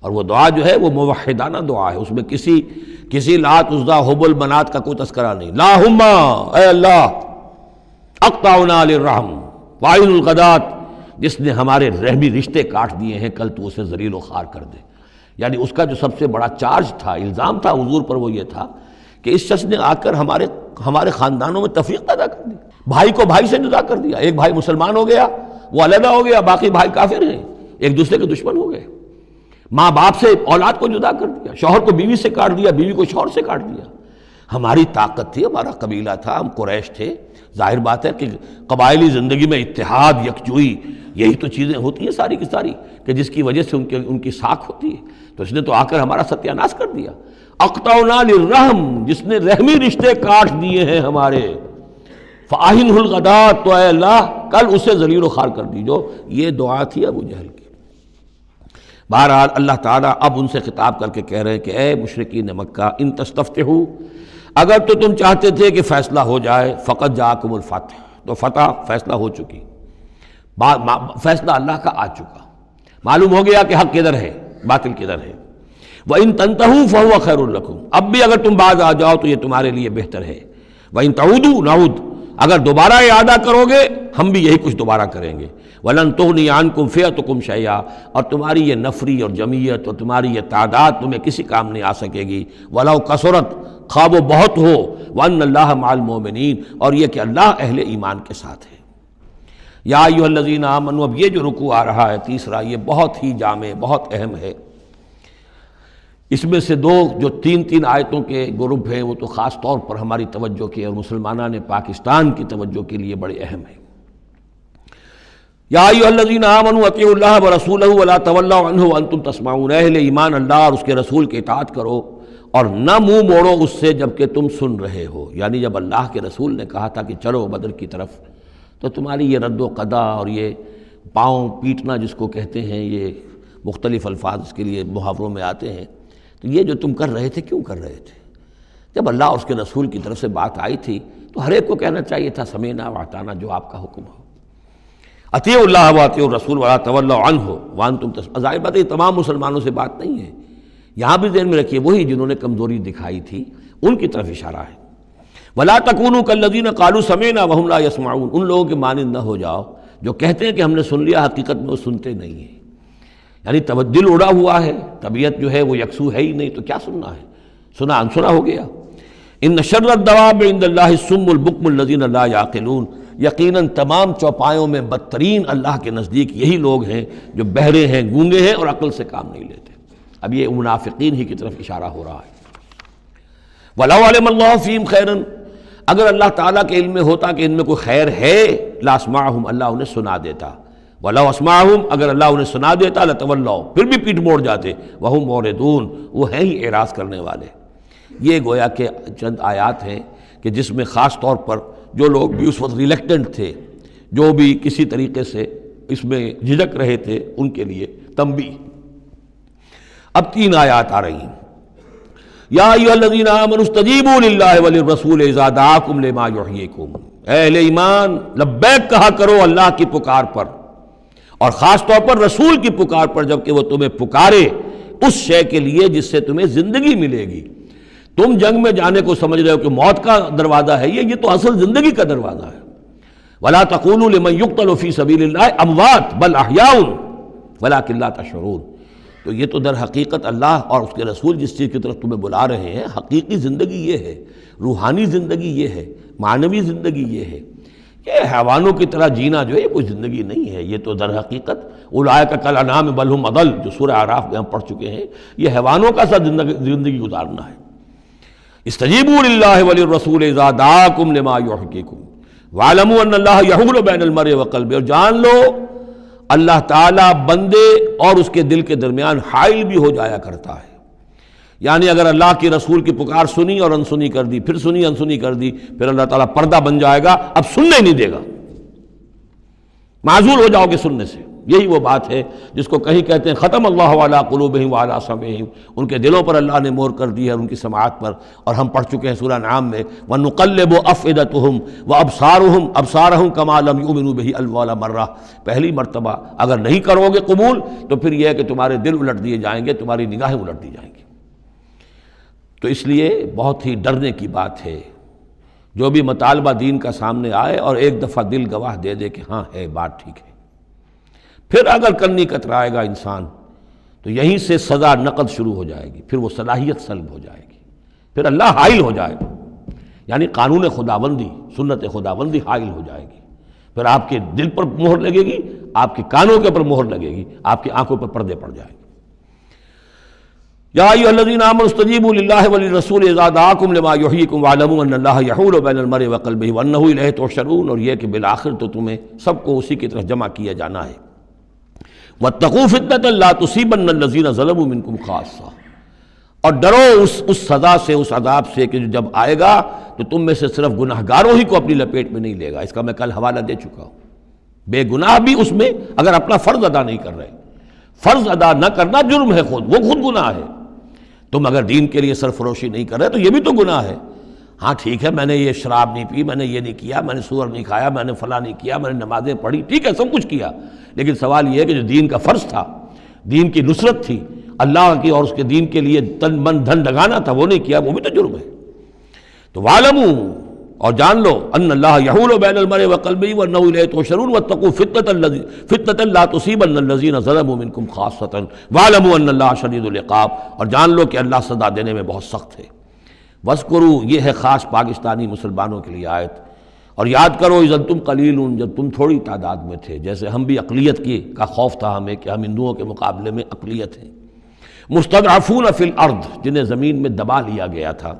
اور وہ دعا جو ہے وہ موحدانہ دعا ہے، اس میں کسی لات عزا حبل منات کا کوئی تذکرہ نہیں۔ اللہم، اے اللہ، اقطعنا للرحم وعین الغدات، جس نے ہمارے رحمی رشتے کاٹ دیے ہیں، کل تو اسے ذلیل و خوار کر دے۔ یعنی اس کا جو سب سے بڑا چارج تھا، الزام تھا حضور پر، وہ یہ تھا کہ اس شخص نے آ کر ہمارے خاندانوں میں تفریق پیدا کر دی، بھائی کو بھائی سے جدا کر دیا، ایک بھائی مسلمان ہو گیا وہ علیحدہ ہو گیا، باقی بھائی کافر ہیں، ایک دوسرے کے دشمن ہو گئے، ماں باپ سے اولاد کو جدا کر دیا، شوہر کو بیوی سے کاٹ دیا، بیوی کو شوہر سے کاٹ دیا۔ ہماری طاقت تھی، ہمارا قبیلہ تھا، ہم قریش تھے، ظاہر بات ہے کہ قبائلی زندگی میں اتحاد، یکجوئی، یہی تو چیزیں ہوتی ہیں ساری کی ساری، کہ جس کی وجہ سے ان کی ساکھ ہوتی ہے۔ تو اس نے تو آ کر ہمارا ستیہ ناش کر دیا۔ اقطعنا للرحم، جس نے رحمی رشتے کاٹ دیے ہیں ہمارے، فاہنہ الغدات، تو اے اللہ کل اسے ذلیل و خوار کر دیجو۔ یہ دعا تھی ابو جہل کی۔ بہرحال اللہ تعالیٰ اب ان سے خطاب کر کے کہہ رہے ہیں کہ اے مشرکین مکہ، ان تستفتحوا، اگر تو تم چاہتے تھے کہ فیصلہ ہو جائے، فقد جاءکم الفتح، تو فتح فیصلہ ہو چکی، فیصلہ اللہ کا آ چکا، معلوم ہو گیا کہ حق کدھر ہے، باطل کدھر ہے۔ وَإِن تَنْتَهُوا فَهُوَ خَيْرٌ لَكُمْ، اب بھی اگر تم باز آ جاؤ تو یہ تمہارے لیے بہتر ہے۔ وَإِن تَعُودُوا نَعُودْ، اگر دوبارہ اعادہ کرو گے ہم بھی یہی کچھ دوبارہ کریں گے۔ وَلَن تُغْنِيَ عَنْكُمْ فِئَتُكُمْ شَيْئًا، اور تمہاری یہ نفری اور جمعیت اور تمہاری یہ تعداد تمہیں کسی کام نہیں آ سکے گی۔ وَلَوْ كَثُرَتْ، خواہ وہ بہت ہو، وَأَنَّ اللَّهَ مَعَ الْمُؤْمِنِينَ، اور یہ کہ اللہ اہل ایمان کے ساتھ ہے۔ یا ایھا الذین آمنوا، اب یہ جو رکوع آ رہا ہے تیسرا، یہ بہت ہی جامع، بہت اہم ہے۔ اس میں سے دو جو تین آیتوں کے گروپ ہیں وہ تو خاص طور پر ہماری توجہ کے اور مسلمانان پاکستان کی توجہ کے لیے بڑے اہم ہیں۔ یا ایھا الذین آمنوا اطیعوا اللہ ورسولہ ولا تولوا عنہ وانتم تسمعون، اہل ایمان اللہ اور اس کے رسول کی اطاعت کرو اور نہ منہ موڑو اس سے جب کہ تم سن رہے ہو۔ یعنی جب اللہ کے رسول نے کہا تھا کہ چلو بدر کی طرف، تو تمہاری یہ رد و قدا اور یہ پاؤں پیٹنا جس کو کہتے ہیں، یہ مختلف الفاظ اس کے لیے محاوروں میں آتے ہیں، تو یہ جو تم کر رہے تھے کیوں کر رہے تھے؟ جب اللہ اور اس کے رسول کی طرف سے بات آئی تھی تو ہر ایک کو کہنا چاہیے تھا سمعنا واطعنا، جو آپ کا حکم ہو۔ اطیعوا اللہ واطیعوا الرسول ولا تولوا عنہ وانتم تسمعون، ظاہر بات ہے یہ تمام مسلمانوں سے بات نہیں ہے، یہاں بھی ذہن میں رکھیے وہی جنہوں نے کمزوری دکھائی تھی ان کی طرف اشارہ ہے۔ ولا تکونوا کالذین قالوا سمعنا وهم لا يسمعون، ان لوگوں کے مانند نہ ہو جاؤ جو کہتے ہیں کہ ہم نے سن لیا، حقیقت میں وہ سنتے نہیں ہیں۔ یعنی دل اڑا ہوا ہے، طبیعت جو ہے وہ یکسو ہے ہی نہیں، تو کیا سننا ہے، سنا انسنا ہو گیا۔ ان شر الدواب عند اللہ الصم البکم الذین لا یعقلون، یقیناً تمام چوپایوں میں بدترین اللہ کے نزدیک یہی لوگ ہیں جو بہرے ہیں، گونگے ہیں اور عقل سے کام نہیں لیتے۔ اب یہ منافقین ہی کی طرف اشارہ ہو رہا ہے۔ وَلَوْ عَلِمَ اللَّهُ فِيهِمْ خَيْرًا، اگر اللہ تعالیٰ کے علم میں ہوتا کہ ان میں کوئی خیر ہے، لَأَسْمَعَهُمْ، اللہ انہیں سنا دیتا۔ وَلَوْ أَسْمَعَهُمْ، اگر اللہ انہیں سنا دیتا، لَتَوَلَّوْا، پھر بھی پیٹ موڑ جاتے، وَهُمْ مُعْرِضُونَ، وہ ہیں ہی اعراض کرنے والے۔ یہ گویا کہ چند آیات ہیں کہ جس میں خاص طور پر جو لوگ بھی اس وقت ریلیکٹنٹ تھے، جو بھی کسی طریقے سے اس میں جھجک رہے تھے، ان کے لیے تنبیہ۔ اب تین آیات آ رہی ہیں۔ یا ایھا الذین آمنوا استجیبوا للہ وللرسول اذا دعاکم لما یحییکم، اہل ایمان لبیک کہا کرو اللہ کی پکار پر، اور خاص طور پر رسول کی پکار پر جب کہ وہ تمہیں پکارے اس شے کے لیے جس سے تمہیں زندگی ملے گی۔ تم جنگ میں جانے کو سمجھ رہے ہو کہ موت کا دروازہ ہے، یہ تو اصل زندگی کا دروازہ ہے۔ ولا تقولوا لمن يقتل في سبيل الله اموات بل احياء ولكن لا تشعرون، تو یہ تو در حقیقت اللہ اور اس کے رسول جس چیز کی طرف تمہیں بلا رہے ہیں، حقیقی زندگی یہ ہے، روحانی زندگی یہ ہے، معنوی زندگی یہ ہے۔ یہ حیوانوں کی طرح جینا جو ہے یہ کوئی زندگی نہیں ہے، یہ تو در حقیقت اولئک کالانعام بل هم اضل، جو سورہ اعراف میں ہم پڑھ چکے ہیں، یہ حیوانوں کا سا زندگی گزارنا ہے۔ استجیبوا للہ وللرسول اذا دعاکم لما یحییکم وَاعْلَمُوا أَنَّ اللَّهَ يَحُولُ بَيْنَ الْمَرْءِ وَقَلْبِهِ، اور جان لو اللہ تعالیٰ بندے اور اس کے دل کے درمیان حائل بھی ہو جایا کرتا ہے۔ یعنی اگر اللہ کی رسول کی پکار سنی اور انسنی کر دی، پھر سنی انسنی کر دی، پھر اللہ تعالیٰ پردہ بن جائے گا، اب سننے نہیں دے گا، معذور ہو جاؤ گے سننے سے، یہی وہ بات ہے جس کو کہیں کہتے ہیں ختم اللہ علی قلوبہم وعلی سمعہم، ان کے دلوں پر اللہ نے مہر کر دی ہے، ان کی سماعت پر. اور ہم پڑھ چکے ہیں سورہ انعام میں وَنُقَلِّبُ أَفْئِدَتَهُمْ وَأَبْصَارَهُمْ كَمَا لَمْ يُؤْمِنُوا بِهِ أَوَّلَ مَرَّةٍ. پہلی مرتبہ اگر نہیں کرو گے قبول تو پھر یہ ہے کہ تمہارے دل الٹ دیے جائیں گے، تمہاری نگاہیں الٹ دی جائیں گی. تو اس لیے بہت ہی ڈرنے کی بات ہے جو بھی مطالبہ دین کا سامنے آئے اور ایک دفعہ دل گواہ دے دے کہ ہاں ہے بات ٹھیک ہے. پھر اگر کرنی کترائے گا انسان تو یہیں سے سزا نقد شروع ہو جائے گی، پھر وہ صلاحیت سلب ہو جائے گی، پھر اللہ حائل ہو جائے گا، یعنی قانون خداوندی، سنت خداوندی حائل ہو جائے گی. پھر آپ کے دل پر مہر لگے گی، آپ کے کانوں کے پر مہر لگے گی، آپ کی آنکھوں پر پردے پڑ جائیں گے. یا ایھا الذین آمنوا استجیبوا للہ وللرسول اذا دعاکم لما یحییکم واعلموا ان اللہ یحول بین المرء وقلبہ وانہ الیہ تحشرون. اور یہ کہ بالآخر تو تمہیں سب کو اسی کی طرف جمع کیا جانا ہے. واتقوا فتنة لا تصیبن الذین ظلموا منکم خاصہ. اور ڈرو اس سزا سے، اس عذاب سے کہ جو جب آئے گا تو تم میں سے صرف گناہگاروں ہی کو اپنی لپیٹ میں نہیں لے گا. اس کا میں کل حوالہ دے چکا ہوں. بے گناہ بھی اس میں اگر اپنا فرض ادا نہیں کر رہے، فرض ادا نہ کرنا جرم ہے، وہ خود گناہ ہے. تم اگر دین کے لیے سرفروشی نہیں کر رہے تو یہ بھی تو گناہ ہے. ہاں ٹھیک ہے، میں نے یہ شراب نہیں پی، میں نے یہ نہیں کیا، میں نے سور نہیں کھایا، میں نے فلاں نہیں کیا، میں نے نمازیں پڑھی، ٹھیک ہے سب کچھ کیا، لیکن سوال یہ ہے کہ جو دین کا فرض تھا، دین کی نصرت تھی، اللہ کی اور اس کے دین کے لیے تن من دھن لگانا تھا، وہ نہیں کیا، وہ بھی تو جرم ہے. تو وَاعْلَمُوا، اور جان لو، ان اللہ یحول بین المرء وقلبہ وانہ الیہ تحشرون واتقوا فتنة لا تصیبن الذین ظلموا منکم خاصۃ واعلموا ان اللہ شدید العقاب. اور جان لو کہ اللہ سزا دینے میں بہت سخت ہے. وَاذْكُرُوا، یہ ہے خاص پاکستانی مسلمانوں کے لیے آیت. اور یاد کرو اذ انتم قلیل، جب تم تھوڑی تعداد میں تھے، جیسے ہم بھی اقلیت کا خوف تھا ہمیں کہ ہم ہندوؤں کے مقابلے میں اقلیت ہیں. مستضعفون فی الارض، جنہیں زمین میں دبا لیا گیا تھا.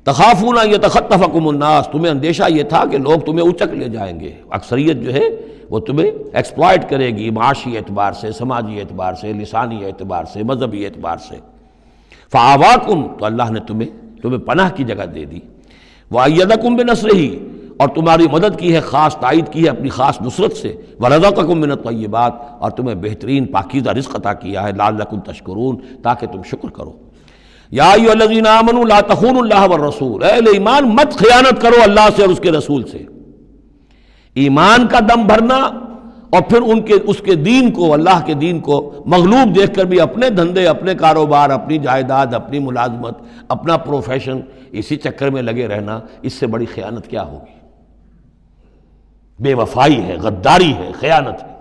تخافون ان یتخطفکم الناس، تمہیں اندیشہ یہ تھا کہ لوگ تمہیں اچک لے جائیں گے، اکثریت جو ہے وہ تمہیں ایکسپلائٹ کرے گی معاشی اعتبار سے، سماجی اعتبار سے، لسانی اعتبار سے، مذہبی اعتبار سے. فآواکم، تو اللہ نے تمہیں پناہ کی جگہ دے دی. وأیدکم بنصرہ، اور تمہاری مدد کی ہے، خاص تائید کی ہے اپنی خاص نصرت سے. ورزقکم من الطیبات، اور تمہیں بہترین پاکیزہ رزق عطا کیا ہے. لعلکم تشکرون، تاکہ تم شکر کرو. یا ایھا الذین آمنوا لا تخونوا اللہ والرسول، اے اہل ایمان مت خیانت کرو اللہ سے اور اس کے رسول سے. ایمان کا دم بھرنا اور پھر اس کے دین کو، اللہ کے دین کو مغلوب دیکھ کر بھی اپنے دھندے، اپنے کاروبار، اپنی جائیداد، اپنی ملازمت، اپنا پروفیشن، اسی چکر میں لگے رہنا، اس سے بڑی خیانت کیا ہوگی؟ بے وفائی ہے، غداری ہے، خیانت ہے.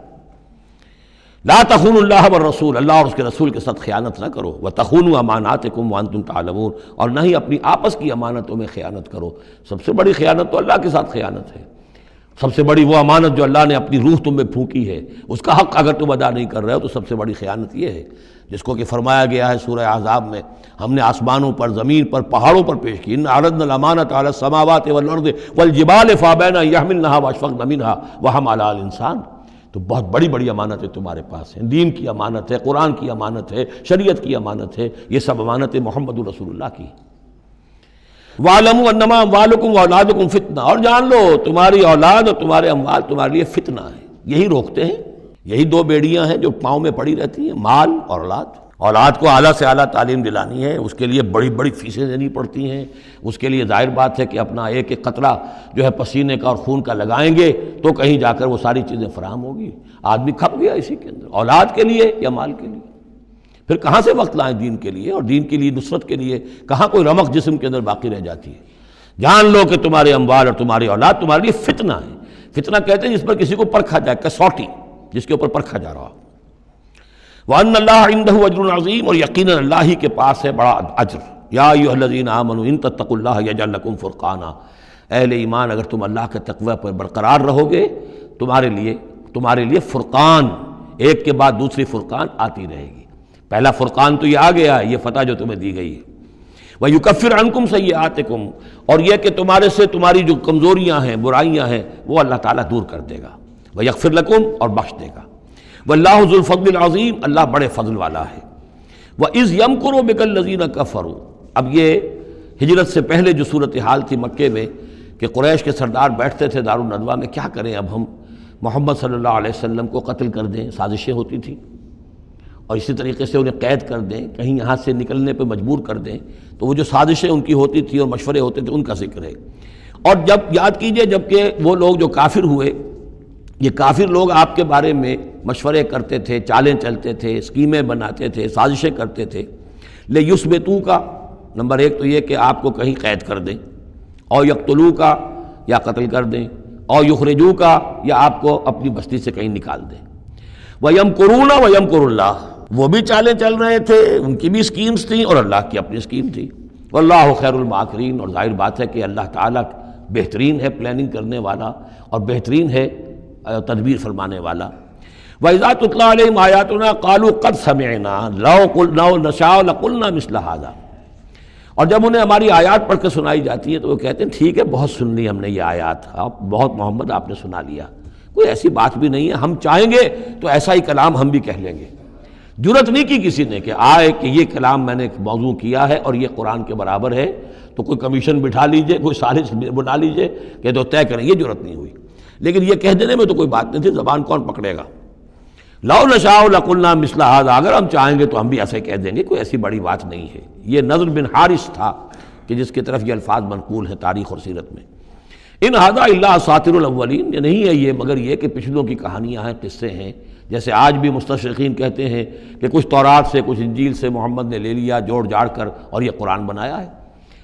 لا تخونوا اللہ والرسول، اللہ اور اس کے رسول کے ساتھ خیانت نہ کرو. وتخونوا اماناتکم وانتم تعلمون، اور نہ ہی اپنی آپس کی امانتوں میں خیانت کرو. سب سے بڑی خیانت تو اللہ کے ساتھ خیانت ہے. سب سے بڑی وہ امانت جو اللہ نے اپنی روح تم میں پھونکی ہے، اس کا حق اگر تم ادا نہیں کر رہے ہو تو سب سے بڑی خیانت یہ ہے، جس کو کہ فرمایا گیا ہے سورہ احزاب میں، ہم نے آسمانوں پر، زمین پر، پہاڑوں پر پیش کی. اِنَّا عَرَضْنَا الْأَمَانَةَ عَلَى السَّمَاوَاتِ وَالْأَرْضِ وَالْجِبَالِ فَأَبَيْنَ أَن يَحْمِلْنَهَا وَأَشْفَقْنَ مِنْهَا وَحَمَلَهَا الْإِنسَانُ. تو بہت بڑی بڑی امانتیں تمہارے پاس ہیں. دین کی امانت ہے، قرآن کی امانت ہے، شریعت کی امانت ہے، یہ سب امانتیں محمد رسول اللہ کی. وَاعْلَمُوا أَنَّمَا أَمْوَالُكُمْ وَأَوْلَادُكُمْ فِتْنَةٌ، اور جان لو تمہاری اولاد اور تمہارے اموال تمہارے لیے فتنہ ہے. یہی روکتے ہیں، یہی دو بیڑیاں ہیں جو پاؤں میں پڑی رہتی ہیں، مال اور اولاد. اولاد کو اعلیٰ سے اعلیٰ تعلیم دلانی ہے، اس کے لیے بڑی بڑی فیسیں دینی پڑتی ہیں. اس کے لیے ظاہر بات ہے کہ اپنا ایک ایک قطرہ جو ہے پسینے کا اور خون کا لگائیں گے تو کہیں جا کر وہ ساری چیزیں فراہم ہوگی. آدمی کھپ گیا اسی کے اندر، اولاد کے لیے یا مال کے لیے. پھر کہاں سے وقت لائیں دین کے لیے اور دین کے لیے نصرت کے لیے؟ کہاں کوئی رمق جسم کے اندر باقی رہ جاتی ہے. جان لو کہ تمہارے اموال اور تمہاری اولاد تمہارے لیے فتنہ ہے. فتنہ کہتے ہیں جس پر کسی کو پرکھا جائے، کسوٹی جس کے اوپر پرکھا جا رہا. وَأَنَّ اللَّهَ عِندَهُ أَجْرٌ عَظِيمٌ، اور یقیناً اللہ ہی کے پاس ہے بڑا اجر. یا ایھا الذین آمنوا ان تتقوا اللہ یجعل لکم فرقانا، اہل ایمان اگر تم اللہ کے تقوی پر برقرار رہو گے تمہارے لیے فرقان، ایک کے بعد دوسری فرقان آتی رہے گی. پہلا فرقان تو یہ آ گیا ہے، یہ فتح جو تمہیں دی گئی ہے. وَيُكَفِّرْ عَنْكُمْ سَيِّئَاتِكُمْ، اور یہ کہ تمہارے سے تمہاری جو کمزوریاں ہیں، برائیاں ہیں، وہ اللہ تعالیٰ دور کر دے گا. وَيَغْفِرْ لَكُمْ، اور بخش دے گا. وَاللَّهُ ذُو الْفَضْلِ الْعَظِيمِ، اللہ بڑے فضل والا ہے. وَإِذْ يَمْكُرُ بِكَ الَّذِينَ كَفَرُوا، اب یہ ہجرت سے پہلے جو صورتحال تھی مکے میں کہ قریش کے سردار بیٹھتے تھے دارالندوہ میں، کیا کریں اب ہم محمد صلی اللہ علیہ وسلم کو قتل کر دیں، سازشیں ہوتی تھیں، اور اسی طریقے سے انہیں قید کر دیں، کہیں یہاں سے نکلنے پہ مجبور کر دیں، تو وہ جو سازشیں ان کی ہوتی تھیں اور مشورے ہوتے تھے ان کا ذکر ہے۔ اور جب یاد کیجئے جب کہ وہ لوگ جو کافر ہوئے، یہ کافر لوگ آپ کے بارے میں مشورے کرتے تھے، چالیں چلتے تھے، اسکیمیں بناتے تھے، سازشیں کرتے تھے، لیسبتو کا نمبر ایک تو یہ کہ آپ کو کہیں قید کر دیں، اور یقتلو کا یا قتل کر دیں، اور یخرجو کا یا آپ کو اپنی بستی سے کہیں نکال دیں۔ وَيَمْكُرُونَ وَيَمْكُرُ اللَّهُ، وہ بھی چالیں چل رہے تھے، ان کی بھی اسکیمز تھیں اور اللہ کی اپنی اسکیم تھی۔ وَاللَّهُ خَيْرُ الْمَاكِرِينَ، اور ظاہر بات ہے کہ اللہ تعالیٰ بہترین ہے پلاننگ کرنے والا اور بہترین ہے تدبیر فرمانے والا۔ وَإِذَا تُتْلَىٰ عَلَيْهِمْ آيَاتُنَا قَالُوا قَدْ سَمِعْنَا لَوْ نَشَاءُ لَقُلْنَا مِثْلَ هَٰذَا، اور جب انہیں ہماری آیات پڑھ کے سنائی جاتی ہے تو وہ کہتے ہیں ٹھیک ہے، بہت سن لی ہم نے یہ آیات، بہت محمد آپ نے سنا لیا، کوئی ایسی بات بھی نہیں ہے، ہم چاہیں گے تو ایسا ہی کلام ہم بھی کہہ لیں گے۔ جرت نہیں کی کسی نے کہ آئے کہ یہ کلام میں نے موضوع کیا ہے اور یہ قرآن کے برابر ہے، تو کوئی کمیشن بٹھا لیجئے، کوئی سازش بنا لیجئے کہ تو طے کریں، یہ جرت نہیں ہوئی۔ لیکن یہ کہہ دینے میں تو کوئی بات نہیں تھی، زبان کون پکڑے گا؟ لو نشاء لقلنا مثل هذا، اگر ہم چاہیں گے تو ہم بھی ایسے کہہ دیں گے، کوئی ایسی بڑی بات نہیں ہے۔ یہ نضر بن حارث تھا کہ جس کی طرف یہ الفاظ منقول ہیں تاریخ اور سیرت میں۔ ان هذا الا اساطیر الاولین، یہ نہیں ہے یہ مگر یہ کہ پچھلوں کی کہانیاں ہیں، قصے ہیں، جیسے آج بھی مستشرقین کہتے ہیں کہ کچھ تورات سے کچھ انجیل سے محمد نے لے لیا جوڑ جاڑ کر اور یہ قرآن بنایا ہے۔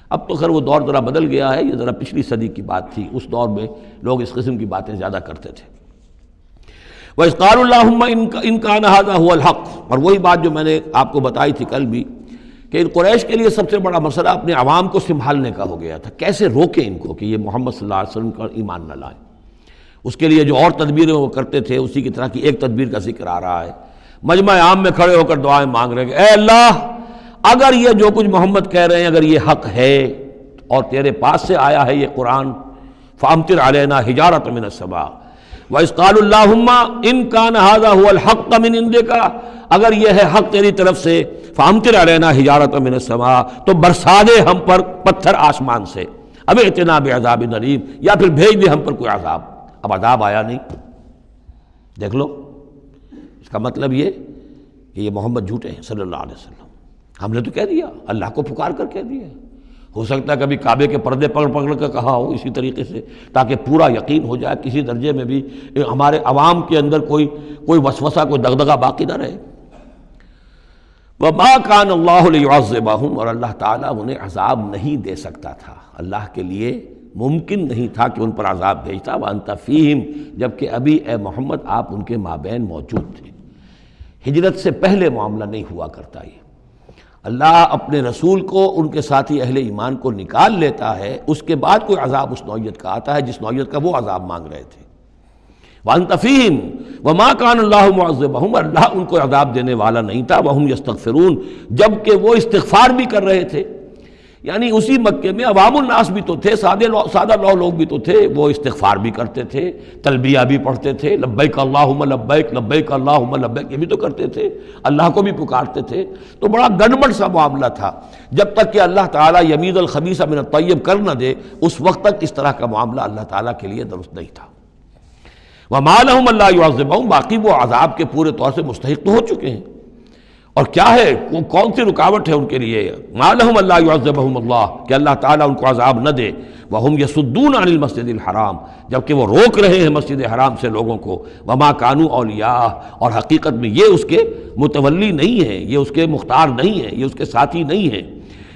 اب تو خیر وہ دور ذرا بدل گیا ہے، یہ ذرا پچھلی صدی کی بات تھی، اس دور میں لوگ اس قسم کی باتیں زیادہ کرتے تھے۔ وَإِذْ قَالُوا اللَّهُمَّ إِنْ كَانَ هَذَا هُوَ الْحَقُّ، اور وہی بات جو میں نے آپ کو بتائی تھی کل بھی کہ قریش کے لیے سب سے بڑا مسئلہ اپنے عوام کو سنبھالنے کا ہو گیا تھا، کیسے روکیں ان کو کہ یہ محمد صلی اللہ علیہ وسلم کا ایمان نہ لائیں۔ اس کے لیے جو اور تدبیریں وہ کرتے تھے اسی کی طرح کی ایک تدبیر کا ذکر آ رہا ہے۔ مجمع عام میں کھڑے ہو کر دعائیں مانگ رہے ہیں کہ اے اللہ، اگر یہ جو کچھ محمد کہہ رہے ہیں اگر یہ حق ہے اور تیرے پاس سے آیا ہے یہ قرآن، فَأَمْطِرْ عَلَيْنَا حِجَارَةً مِّنَ السَّمَاءِ وَإِذْ قَالُوا اللَّهُمَّ إِنْ كَانَ هَذَا هُوَ الْحَقُّ مِنْ عِنْدِكَ، اگر یہ ہے حق تیری طرف سے، فَأَمْطِرْ عَلَيْنَا حِجَارَةً مِّنَ السَّمَاءِ، تو برسا دے ہم پر پتھر آسمان سے، اب ائتنا بعذاب الیم، یا پھر بھیج دے ہم پر کوئی عذاب۔ اب عذاب آیا نہیں، دیکھ لو، اس کا مطلب یہ کہ یہ محمد جھوٹے ہیں صلی اللہ علیہ وسلم۔ ہم نے تو کہہ دیا، اللہ کو پکار کر کہہ دیا، ہو سکتا ہے کبھی کعبے کے پردے پکڑ پکڑ کر کہا ہو اسی طریقے سے، تاکہ پورا یقین ہو جائے، کسی درجے میں بھی ہمارے عوام کے اندر کوئی وسوسہ، کوئی دغدغہ باقی نہ رہے۔ وَمَا كَانَ اللَّهُ لِيُعَذِّبَهُمْ، اور اللہ تعالیٰ انہیں عذاب نہیں دے سکتا تھا، اللہ کے لیے ممکن نہیں تھا کہ ان پر عذاب بھیجتا، وَأَنْتَ فِيهِمْ، جبکہ ابھی اے محمد آپ ان کے مابین موجود تھے۔ ہجرت سے پہلے معاملہ نہیں ہوا کرتا یہ، اللہ اپنے رسول کو ان کے ساتھی اہل ایمان کو نکال لیتا ہے، اس کے بعد کوئی عذاب اس نوعیت کا آتا ہے جس نوعیت کا وہ عذاب مانگ رہے تھے۔ وَأَنْتَ فِيهِمْ وَمَا كَانَ اللَّهُ مُعَذِّبَهُمْ، اللہ ان کو عذاب دینے والا نہیں تھا، وَهُمْ يَسْتَغْفِرُونَ، جبکہ وہ استغفار بھی کر رہے تھے۔ یعنی اسی مکے میں عوام الناس بھی تو تھے، سادہ لوگ بھی تو تھے، وہ استغفار بھی کرتے تھے، تلبیہ بھی پڑھتے تھے، لبیک اللہم لبیک لبیک اللہم لبیک، یہ بھی تو کرتے تھے، اللہ کو بھی پکارتے تھے۔ تو بڑا گڑبڑ سا معاملہ تھا، جب تک کہ اللہ تعالیٰ یمیز الخبیث من الطیب کر نہ دے، اس وقت تک اس طرح کا معاملہ اللہ تعالیٰ کے لیے درست نہیں تھا۔ وَمَا لَهُمْ أَلَّا يُعَذِّبَهُمْ، باقی وہ عذاب کے پورے طور سے مستحق تو ہو چکے ہیں، اور کیا ہے وہ کون سی رکاوٹ ہے ان کے لیے؟ مَا لَهُمْ أَلَّا يُعَذِّبَهُمُ اللَّهُ، کہ اللہ تعالیٰ ان کو عذاب نہ دے۔ وَهُمْ يَصُدُّونَ عَنِ الْمَسْجِدِ الْحَرَامِ، جبکہ وہ روک رہے ہیں مسجد حرام سے لوگوں کو۔ وَمَا كَانُوا أَوْلِيَاءَهُ، اور حقیقت میں یہ اس کے متولی نہیں ہیں، یہ اس کے مختار نہیں ہیں، یہ اس کے ساتھی نہیں ہیں۔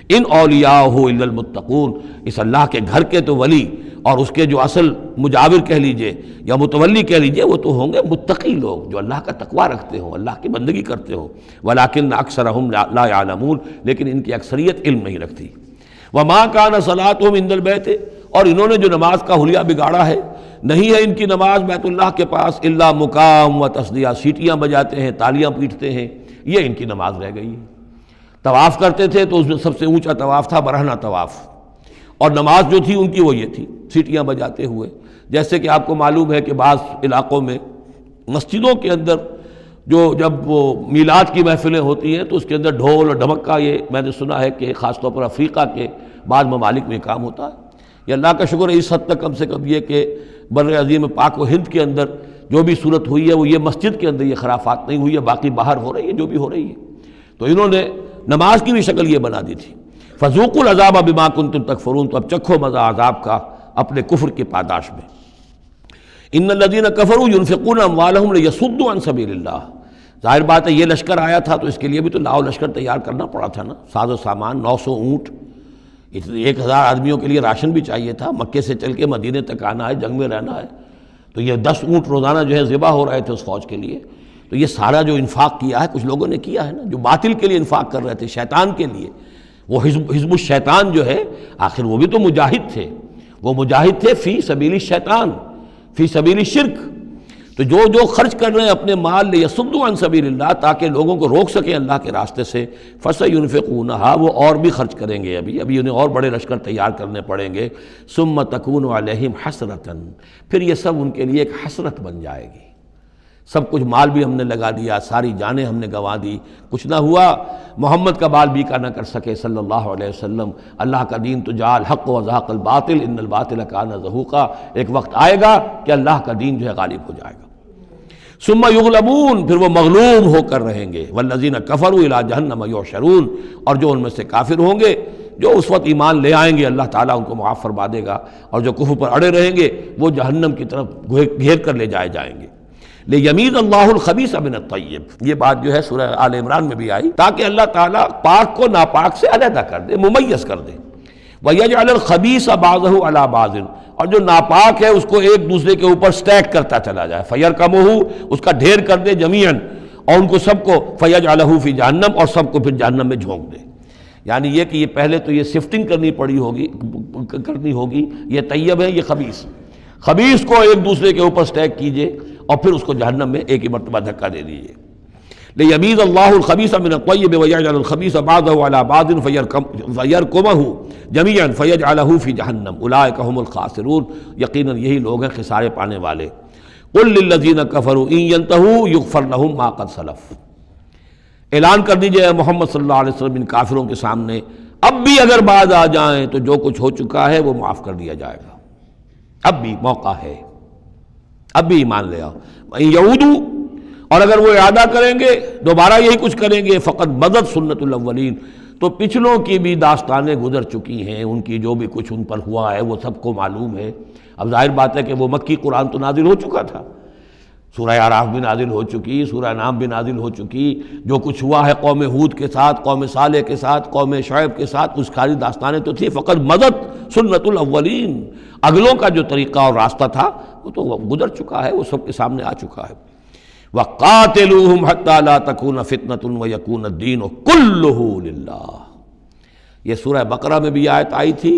ان اولیاءہ الا المتقون، اس اللہ کے گھر کے تو ولی اور اس کے جو اصل مجاور کہہ لیجئے یا متولی کہہ لیجئے، وہ تو ہوں گے متقی لوگ جو اللہ کا تقوی رکھتے ہوں، اللہ کی بندگی کرتے ہوں۔ ولکن اکثرہم لا یعلمون، لیکن ان کی اکثریت علم نہیں رکھتی۔ وما کان صلاتہم عند البیت، اور انہوں نے جو نماز کا حلیہ بگاڑا ہے، نہیں ہے ان کی نماز بیت اللہ کے پاس الا مقام و تصدیہ، سیٹیاں بجاتے ہیں، تالیاں پیٹتے ہیں، یہ ان کی نماز رہ گئی ہے۔ طواف کرتے تھے تو اس میں سب سے اونچا طواف تھا برہنہ طواف، اور نماز جو تھی ان کی وہ یہ تھی، سیٹیاں بجاتے ہوئے۔ جیسے کہ آپ کو معلوم ہے کہ بعض علاقوں میں مسجدوں کے اندر جب وہ میلاد کی محفلیں ہوتی ہیں تو اس کے اندر ڈھول اور ڈھمک کا، یہ میں نے سنا ہے کہ خاص طور پر افریقہ کے بعض ممالک میں کام ہوتا ہے۔ یہ اللہ کا شکر ہے اس حد تک کم سے کم یہ کہ بر عظیم پاک و ہند کے اندر جو بھی صورت ہوئی ہے وہ یہ مسجد کے اندر یہ خرافات نہیں ہوئی ہے، باقی باہر ہو رہی ہے جو بھی ہو رہی ہے۔ تو انہوں نے نماز کی بھی شکل یہ بنا دی تھی، فذوقوا العذاب بما کنتم تکفرون، تو اب چکھو مزہ عذاب کا اپنے کفر کی پاداش میں۔ ان الذین کفروا ينفقون اموالهم لیصدوا عن سبیل اللہ، ظاہر بات ہے یہ لشکر آیا تھا تو اس کے لیے بھی تو لاؤ لشکر تیار کرنا پڑا تھا نا، ساز و سامان، 900 اونٹ، 1000 آدمیوں کے لیے راشن بھی چاہیے تھا، مکے سے چل کے مدینے تک آنا ہے، جنگ میں رہنا ہے، تو یہ 10 اونٹ روزانہ جو ہے ذبح ہو رہے تھے اس فوج کے لیے۔ تو یہ سارا جو انفاق کیا ہے کچھ لوگوں نے کیا ہے نا، جو باطل کے لیے انفاق کر رہے تھے، شیطان کے لیے، وہ حزب الشیطان جو ہے، آخر وہ بھی تو مجاہد تھے، وہ مجاہد تھے فی سبیل الشیطان، فی سبیل الشرک۔ تو جو خرچ کر رہے ہیں اپنے مال لیصدوا عن سبیل اللہ، تاکہ لوگوں کو روک سکیں اللہ کے راستے سے، فسینفقونھا، وہ اور بھی خرچ کریں گے، ابھی انہیں اور بڑے لشکر تیار کرنے پڑیں گے، ثم تکون علیہم حسرۃ، پھر یہ سب ان کے لیے ایک حسرت بن جائے گی۔ سب کچھ مال بھی ہم نے لگا دیا، ساری جانیں ہم نے گنوا دی، کچھ نہ ہوا، محمد کا بال بیکا نہ کر سکے صلی اللہ علیہ وسلم، اللہ کا دین تو جاء الحق وزهق الباطل ان الباطل کان زہوقا، ایک وقت آئے گا کہ اللہ کا دین جو ہے غالب ہو جائے گا۔ ثم یغلبون، پھر وہ مغلوب ہو کر رہیں گے، والذین کفروا الی جہنم یحشرون، اور جو ان میں سے کافر ہوں گے، جو اس وقت ایمان لے آئیں گے اللہ تعالیٰ ان کو معاف فرما دے گا، اور جو کفر پر اڑے رہیں گے وہ جہنم کی طرف گھیر کر لے جائے جائیں گے۔ لیمیز اللہ الخبیث من الطیب، یہ بات جو ہے سورہ آل عمران میں بھی آئی، تاکہ اللہ تعالیٰ پاک کو ناپاک سے علیحدہ کر دے، ممیز کر دے۔ وَيَجْعَلَ الْخَبِيثَ بَعْضَهُ عَلَى بَعْضٍ، اور جو ناپاک ہے اس کو ایک دوسرے کے اوپر سٹیک کرتا چلا جائے، فَيَرْكَمُهُ، اس کا ڈھیر کر دے، جَمِيعًا، اور ان کو سب کو فَيَجْعَلَهُ فِي جَهَنَّمَ، اور سب کو پھر جہنم میں جھونک دے۔ یعنی یہ کہ یہ پہلے تو یہ سفٹنگ کرنی ہوگی، یہ طیب ہے، یہ خبیث، خبیث کو ایک دوسرے کے اوپر سٹیک کیجئے اور پھر اس کو جہنم میں ایک ہی مرتبہ دھکا دے دیجئے۔ لیمیز اللہ الخبیث من الطیب ویجعل الخبیث بعضه علی بعض فیرکمہ جمیعا فیجعلہ فی جہنم اولئک هم الخاسرون، یقیناً یہی لوگ ہیں خسارے پانے والے۔ قل للذین کفروا ان ینتہوا یغفر لهم ما قد سلف، اعلان کر دیجئے محمد صلی اللہ علیہ وسلم ان کافروں کے سامنے، اب بھی اگر باز آ جائیں تو جو کچھ ہو چکا ہے وہ معاف کر دیا جائے گا، اب بھی موقع ہے، اب بھی ایمان لے آؤ۔ یعودو، اور اگر وہ ارادہ کریں گے دوبارہ یہی کچھ کریں گے، فقط مدد سنت الاولین، تو پچھلوں کی بھی داستانیں گزر چکی ہیں، ان کی جو بھی کچھ ان پر ہوا ہے وہ سب کو معلوم ہے۔ اب ظاہر بات ہے کہ وہ مکی قرآن تو نازل ہو چکا تھا، سورہ اعراف بھی نازل ہو چکی، سورہ انعام بھی نازل ہو چکی، جو کچھ ہوا ہے قوم ہود کے ساتھ، قوم صالح کے ساتھ، قوم شعیب کے ساتھ، اس ساری داستانیں تو تھی، فقط مدد سنت الاولین، اگلوں کا جو طریقہ اور راستہ تھا وہ تو گزر چکا ہے، وہ سب کے سامنے آ چکا ہے۔ وَقَاتِلُوهُمْ حَتَّى لَا تَكُونَ فِتْنَةٌ وَيَكُونَ الدِّينُ كُلُّهُ لِلَّهِ، یہ سورہ بقرہ میں بھی آیت آئی تھی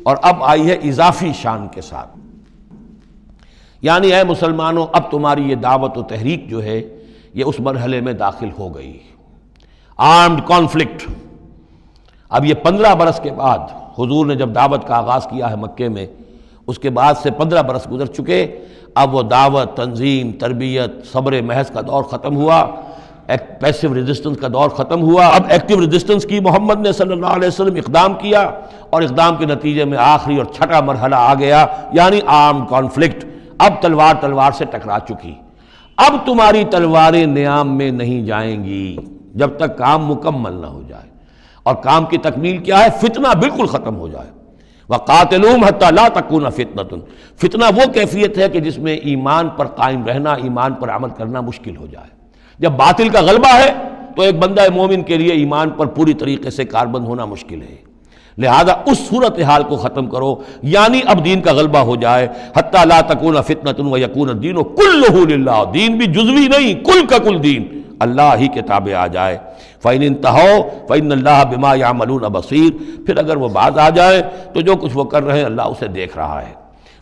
اور اب آئی ہے اضافی شان کے ساتھ، یعنی اے مسلمانوں اب تمہاری یہ دعوت و تحریک جو ہے یہ اس مرحلے میں داخل ہو گئی، آرمڈ کانفلکٹ۔ اب یہ 15 برس کے بعد حضور نے جب دعوت کا آغاز کیا ہے مکے میں، اس کے بعد سے 15 برس گزر چکے، اب وہ دعوت، تنظیم، تربیت، صبر محض کا دور ختم ہوا، پیسو ریزسٹنس کا دور ختم ہوا، اب ایکٹیو ریزسٹنس کی محمد نے صلی اللہ علیہ وسلم اقدام کیا، اور اقدام کے نتیجے میں آخری اور چھٹا مرحلہ آ گیا، یعنی آرمڈ کانفلکٹ۔ اب تلوار سے ٹکرا چکی، اب تمہاری تلواریں نیام میں نہیں جائیں گی جب تک کام مکمل نہ ہو جائے، اور کام کی تکمیل کیا ہے؟ فتنہ بالکل ختم ہو جائے۔ وَقَاتِلُوهُمْ حَتَّى لَا تَكُونَ فِتْنَةٌ، فتنہ وہ کیفیت ہے کہ جس میں ایمان پر قائم رہنا، ایمان پر عمل کرنا مشکل ہو جائے۔ جب باطل کا غلبہ ہے تو ایک بندہ مومن کے لیے ایمان پر پوری طریقے سے کاربند ہونا مشکل ہے، لہذا اس صورتحال کو ختم کرو، یعنی اب دین کا غلبہ ہو جائے۔ حَتَّى لَا تَكُونَ فِتْنَةٌ وَيَكُونَ الدِّينُ كُلُّهُ لِلَّهِ، دین بھی جزوی نہیں، کل کا کل دین اللہ ہی کے تابع آ جائے۔ فَإِنِ انْتَهَوْا فَإِنَّ اللَّهَ بِمَا يَعْمَلُونَ بَصِيرٌ، پھر اگر وہ باز آ جائے تو جو کچھ وہ کر رہے ہیں اللہ اسے دیکھ رہا ہے۔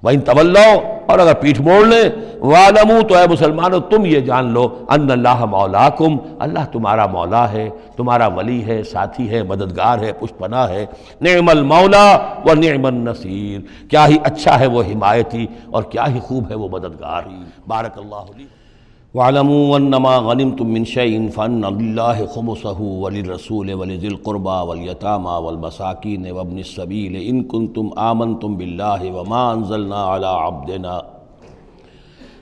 وَإِن تَوَلَّوْا، اور اگر پیٹھ موڑ لیں، وَاعْلَمُوا، تو اے مسلمانوں تم یہ جان لو، أَنَّ اللَّهَ مَوْلَاكُمْ، اللہ تمہارا مولا ہے، تمہارا ولی ہے، ساتھی ہے، مددگار ہے، پشت پناہ ہے۔ نعم المولا ونعم النصیر، کیا ہی اچھا ہے وہ حمایتی اور کیا ہی خوب ہے وہ مددگار۔ بارک اللہ لی۔ وَاعْلَمُوا أَنَّمَا غَنِمْتُم مِّن شَيْءٍ فَأَنَّ لِلَّهِ خُمُسَهُ وَلِلرَّسُولِ وَلِذِي الْقُرْبَى وَالْيَتَامَى وَالْمَسَاكِينِ وَابْنِ السَّبِيلِ إِن كُنتُمْ آمَنتُم بِاللَّهِ وَمَا أَنزَلْنَا عَلَىٰ عَبْدِنَا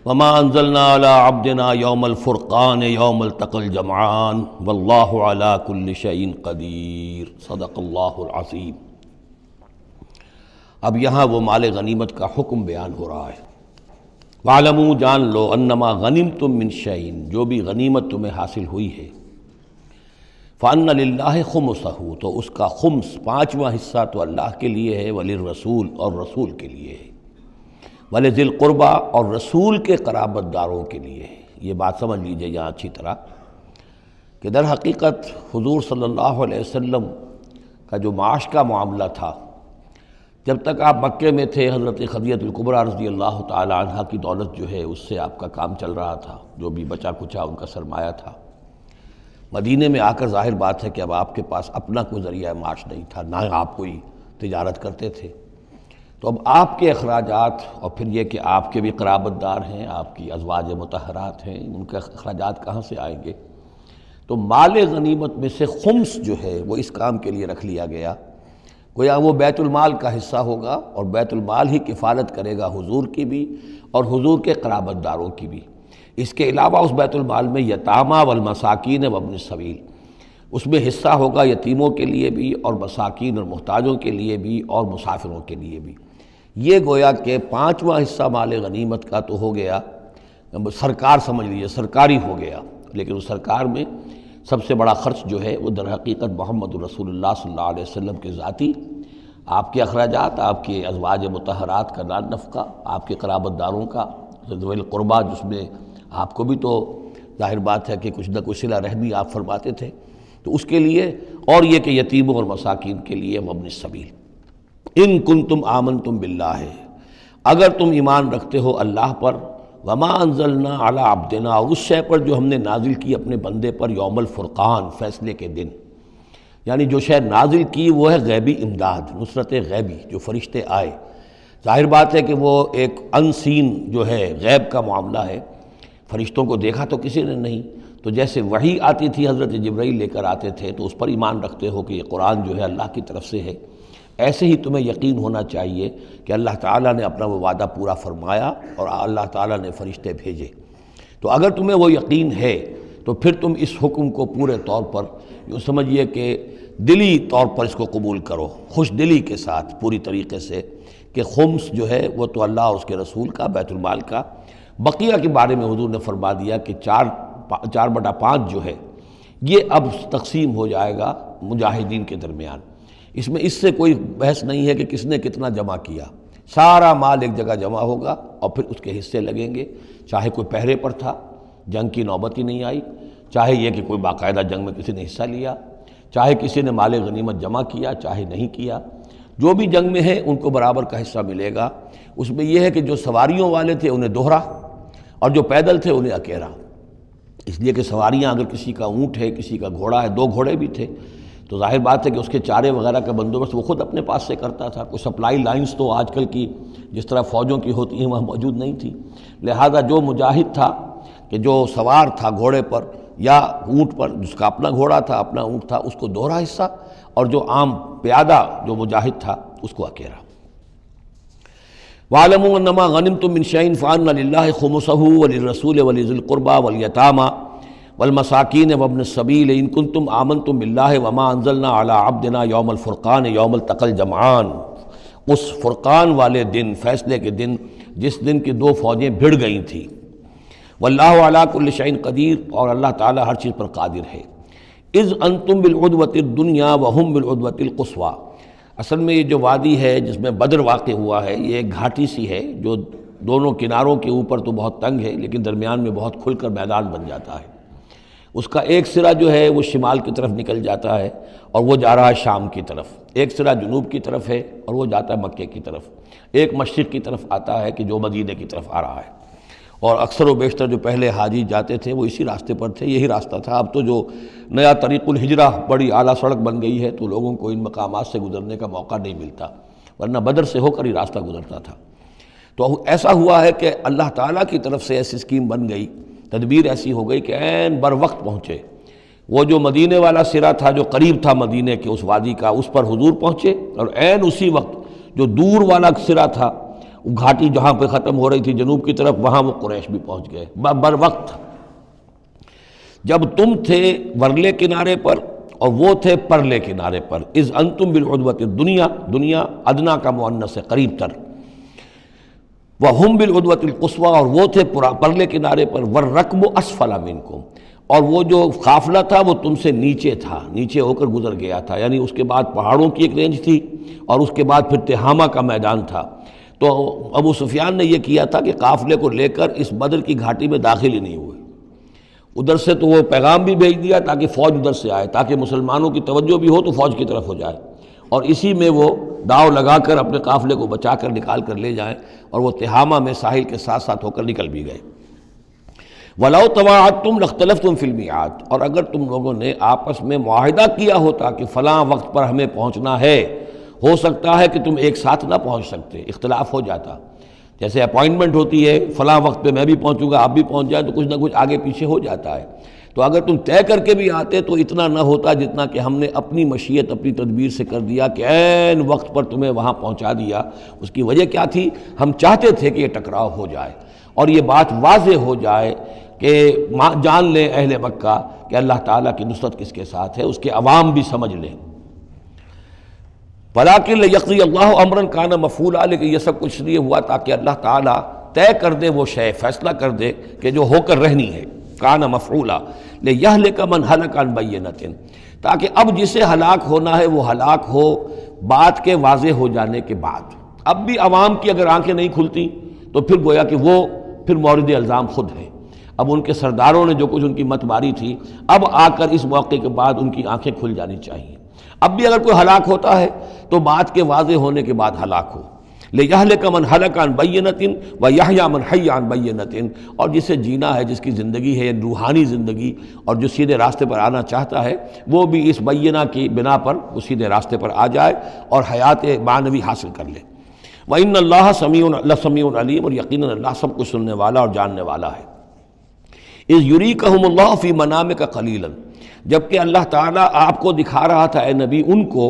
وما انزلنا على عبدنا يوم الفرقان يوم التقى الجمعان واللہ على كل شيء قدیر صدق اللہ العظیم۔ اب یہاں وہ مال غنیمت کا حکم بیان ہو رہا ہے۔ وَاعْلَمُوا جان لو انما غنمتم من شيء، جو بھی غنیمت تمہیں حاصل ہوئی ہے، فَأَنَّ لِلَّهِ خُمُسَهُ، تو اس کا خمس پانچواں حصہ تو اللہ کے لیے ہے، وَلِلرَّسُولِ اور رسول کے لیے ہے، وَلِذِي الْقُرْبَى اور رسول کے قرابت داروں کے لیے ہے۔ یہ بات سمجھ لیجئے یہاں اچھی طرح کہ در حقیقت حضور صلی اللہ علیہ وسلم کا جو معاش کا معاملہ تھا، جب تک آپ مکے میں تھے حضرت خدیجہ الکبریٰ رضی اللہ تعالی عنہ کی دولت جو ہے اس سے آپ کا کام چل رہا تھا، جو بھی بچا کچا ان کا سرمایہ تھا۔ مدینے میں آ کر ظاہر بات ہے کہ اب آپ کے پاس اپنا کوئی ذریعہ معاش نہیں تھا، نہ آپ کوئی تجارت کرتے تھے، تو اب آپ کے اخراجات اور پھر یہ کہ آپ کے بھی قرابت دار ہیں، آپ کی ازواج مطہرات ہیں، ان کے اخراجات کہاں سے آئیں گے؟ تو مال غنیمت میں سے خمس جو ہے وہ اس کام کے لیے رکھ لیا گیا، گویا وہ بیت المال کا حصہ ہوگا، اور بیت المال ہی کفالت کرے گا حضور کی بھی اور حضور کے قرابت داروں کی بھی۔ اس کے علاوہ اس بیت المال میں یتامى والمساکین وابن السبیل، اس میں حصہ ہوگا یتیموں کے لیے بھی اور مساکین اور محتاجوں کے لیے بھی اور مسافروں کے لیے بھی۔ یہ گویا کہ پانچواں حصہ مال غنیمت کا تو ہو گیا، سرکار سمجھ لیجیے سرکاری ہو گیا، لیکن اس سرکار میں سب سے بڑا خرچ جو ہے وہ در حقیقت محمد رسول اللہ صلی اللہ علیہ وسلم کے ذاتی آپ کے اخراجات، آپ کے ازواج مطہرات کا نان نفقہ، آپ کے قرابت داروں کا ذوی القربیٰ، جس میں آپ کو بھی تو ظاہر بات ہے کہ کچھ نہ کچھ صلہ رحمی آپ فرماتے تھے، تو اس کے لیے، اور یہ کہ یتیموں اور مساکین کے لیے وابن السبیل۔ ان کنتم آمنتم باللہ، اگر تم ایمان رکھتے ہو اللہ پر، وما انزلنا علی عبدنا، اور اس شے پر جو ہم نے نازل کی اپنے بندے پر، یوم الفرقان، فیصلے کے دن، یعنی جو شے نازل کی وہ ہے غیبی امداد، نصرت غیبی، جو فرشتے آئے۔ ظاہر بات ہے کہ وہ ایک انسین جو ہے غیب کا معاملہ ہے، فرشتوں کو دیکھا تو کسی نے نہیں، تو جیسے وحی آتی تھی حضرت جبرائیل لے کر آتے تھے تو اس پر ایمان رکھتے ہو کہ یہ قرآن جو ہے اللہ کی طرف سے ہے، ایسے ہی تمہیں یقین ہونا چاہیے کہ اللہ تعالیٰ نے اپنا وہ وعدہ پورا فرمایا اور اللہ تعالیٰ نے فرشتے بھیجے۔ تو اگر تمہیں وہ یقین ہے تو پھر تم اس حکم کو پورے طور پر یوں سمجھیے کہ دلی طور پر اس کو قبول کرو، خوش دلی کے ساتھ پوری طریقے سے، کہ خمس جو ہے وہ تو اللہ اور اس کے رسول کا، بیت المال کا۔ بقیہ کے بارے میں حضور نے فرما دیا کہ 4/5 جو ہے یہ اب تقسیم ہو جائے گا مجاہدین کے درمیان۔ اس میں اس سے کوئی بحث نہیں ہے کہ کس نے کتنا جمع کیا، سارا مال ایک جگہ جمع ہوگا اور پھر اس کے حصے لگیں گے، چاہے کوئی پہرے پر تھا، جنگ کی نوبت ہی نہیں آئی، چاہے یہ کہ کوئی باقاعدہ جنگ میں کسی نے حصہ لیا، چاہے کسی نے مال غنیمت جمع کیا، چاہے نہیں کیا، جو بھی جنگ میں ہے ان کو برابر کا حصہ ملے گا۔ اس میں یہ ہے کہ جو سواریوں والے تھے انہیں دوہرا، اور جو پیدل تھے انہیں اکیرا، اس لیے کہ سواریاں اگر کسی کا اونٹ ہے، کسی کا گھوڑا ہے، 2 گھوڑے بھی تھے، تو ظاہر بات ہے کہ اس کے چارے وغیرہ کا بندوبست وہ خود اپنے پاس سے کرتا تھا، کوئی سپلائی لائنز تو آج کل کی جس طرح فوجوں کی ہوتی ہیں وہاں موجود نہیں تھی، لہذا جو مجاہد تھا کہ جو سوار تھا گھوڑے پر یا اونٹ پر، جس کا اپنا گھوڑا تھا، اپنا اونٹ تھا، اس کو دوہرا حصہ، اور جو عام پیادہ جو مجاہد تھا اس کو اکیرا۔ وَاعْلَمُوا أَنَّمَا غَنِمْتُم مِّن شَيْءٍ فَأَنَّ لِلَّهِ خُمُسَهُ وَلِلرَّسُولِ وَلِذِي الْقُرْبَى وَالْيَتَامَى وَالْمَسَاكِينِ وَابْنِ السَّبِيلِ إِن كُنتُمْ آمَنتُم بِاللَّهِ وَمَا أَنزَلْنَا عَلَىٰ عَبْدِنَا يَوْمَ الْفُرْقَانِ يَوْمَ الْتَقَى الْجَمْعَانِ، اس فرقان والے دن، فیصلے کے دن، جس دن کی 2 فوجیں بھڑ گئی تھیں۔ وَاللَّهُ عَلَىٰ كُلِّ شَيْءٍ قَدِيرٌ، اور اللہ تعالیٰ ہر چیز پر قادر ہے۔ اِذْ أَنتُم بِالْعُدْوَةِ الدُّنْيَا وَهُمْ بِالْعُدْوَةِ الْقُصْوَىٰ، اصل میں یہ جو وادی ہے جس میں بدر واقع ہوا ہے، یہ ایک گھاٹی سی ہے جو دونوں کناروں کے اوپر تو بہت تنگ ہے لیکن درمیان میں بہت کھل کر میدان بن جاتا ہے۔ اس کا ایک سرا جو ہے وہ شمال کی طرف نکل جاتا ہے اور وہ جا رہا ہے شام کی طرف، ایک سرا جنوب کی طرف ہے اور وہ جاتا ہے مکے کی طرف، ایک مشرق کی طرف آتا ہے کہ جو مدینے کی طرف آ رہا ہے، اور اکثر و بیشتر جو پہلے حاجی جاتے تھے وہ اسی راستے پر تھے، یہی راستہ تھا۔ اب تو جو نیا طریق الہجرہ بڑی اعلیٰ سڑک بن گئی ہے تو لوگوں کو ان مقامات سے گزرنے کا موقع نہیں ملتا، ورنہ بدر سے ہو کر ہی راستہ گزرتا تھا۔ تو ایسا ہوا ہے کہ اللہ تعالیٰ کی طرف سے ایسی اسکیم بن گئی، تدبیر ایسی ہو گئی کہ عین بر وقت پہنچے، وہ جو مدینے والا سرا تھا جو قریب تھا مدینے کے اس وادی کا، اس پر حضور پہنچے، اور عین اسی وقت جو دور والا سرا تھا گھاٹی جہاں پہ ختم ہو رہی تھی جنوب کی طرف، وہاں وہ قریش بھی پہنچ گئے بر وقت، جب تم تھے ورلے کنارے پر اور وہ تھے پرلے کنارے پر۔ اذ انتم بالعدوۃ الدنیا، دنیا ادنا کا مؤنث ہے قریب تر، وہم بالعدوۃ القصویٰ، اور وہ تھے پرلے کنارے پر، والرکب اسفل منکم، اور وہ جو قافلہ تھا وہ تم سے نیچے تھا، نیچے ہو کر گزر گیا تھا، یعنی اس کے بعد پہاڑوں کی ایک رینج تھی اور اس کے بعد پھر تہامہ کا میدان تھا۔ تو ابو سفیان نے یہ کیا تھا کہ قافلے کو لے کر اس بدر کی گھاٹی میں داخل ہی نہیں ہوئے، ادھر سے تو وہ پیغام بھی بھیج دیا تاکہ فوج ادھر سے آئے، تاکہ مسلمانوں کی توجہ بھی ہو تو فوج کی طرف ہو جائے، اور اسی میں وہ داؤ لگا کر اپنے قافلے کو بچا کر نکال کر لے جائیں، اور وہ تہامہ میں ساحل کے ساتھ ساتھ ہو کر نکل بھی گئے۔ وَلَوْ تَوَاعَدْتُمْ لَاخْتَلَفْتُمْ فِي الْمِيعَادِ، اور اگر تم لوگوں نے آپس میں معاہدہ کیا ہوتا کہ فلاں وقت پر ہمیں پہنچنا ہے، ہو سکتا ہے کہ تم ایک ساتھ نہ پہنچ سکتے، اختلاف ہو جاتا، جیسے اپوائنٹمنٹ ہوتی ہے فلاں وقت پہ میں بھی پہنچوں گا آپ بھی پہنچ جائیں تو کچھ نہ کچھ آگے پیچھے ہو جاتا ہے، تو اگر تم طے کر کے بھی آتے تو اتنا نہ ہوتا جتنا کہ ہم نے اپنی مشیت اپنی تدبیر سے کر دیا کہ عین وقت پر تمہیں وہاں پہنچا دیا۔ اس کی وجہ کیا تھی؟ ہم چاہتے تھے کہ یہ ٹکراؤ ہو جائے اور یہ بات واضح ہو جائے کہ جان لیں اہل مکہ کہ اللہ تعالیٰ کی نصرت کس کے ساتھ ہے، اس کے عوام بھی سمجھ لیں۔ وَلَٰكِن لِيَقْضِيَ اللَّهُ أَمْرًا كَانَ مَفْعُولًا، لیکن یہ سب کچھ لیے ہوا تاکہ اللہ تعالیٰ طے کر دے وہ شے، فیصلہ کر دے کہ جو ہو کر رہنی ہے، كَانَ مَفْعُولًا لِيَهْلِكَ مَنْ هَلَكَ عَنْ بَيِّنَةٍ، تاکہ اب جسے ہلاک ہونا ہے وہ ہلاک ہو بات کے واضح ہو جانے کے بعد۔ اب بھی عوام کی اگر آنکھیں نہیں کھلتی تو پھر گویا کہ وہ پھر مورد الزام خود ہے، اب ان کے سرداروں نے جو کچھ ان کی مت ماری تھی، اب آ کر اس موقع کے بعد ان کی آنکھیں کھل جانی چاہیے۔ اب بھی اگر کوئی ہلاک ہوتا ہے تو بات کے واضح ہونے کے بعد ہلاک ہو، لِيَهْلِكَ مَنْ هَلَكَ عَنْ بَيِّنَةٍ وَيَحْيَىٰ مَنْ حَيَّ عَنْ بَيِّنَةٍ، اور جسے جینا ہے، جس کی زندگی ہے روحانی زندگی، اور جو سیدھے راستے پر آنا چاہتا ہے وہ بھی اس بینہ کی بنا پر وہ سیدھے راستے پر آ جائے اور حیات معنوی حاصل کر لے۔ وَإِنَّ اللَّهَ سَمِيعٌ عَلِيمٌ، اور یقیناً اللہ سب کچھ سننے والا اور جاننے والا ہے۔ اِذْ يُرِيكَهُمُ اللَّهُ فِي مَنَامِكَ قَلِيلًا، جبکہ اللہ تعالیٰ آپ کو دکھا رہا تھا اے نبی ان کو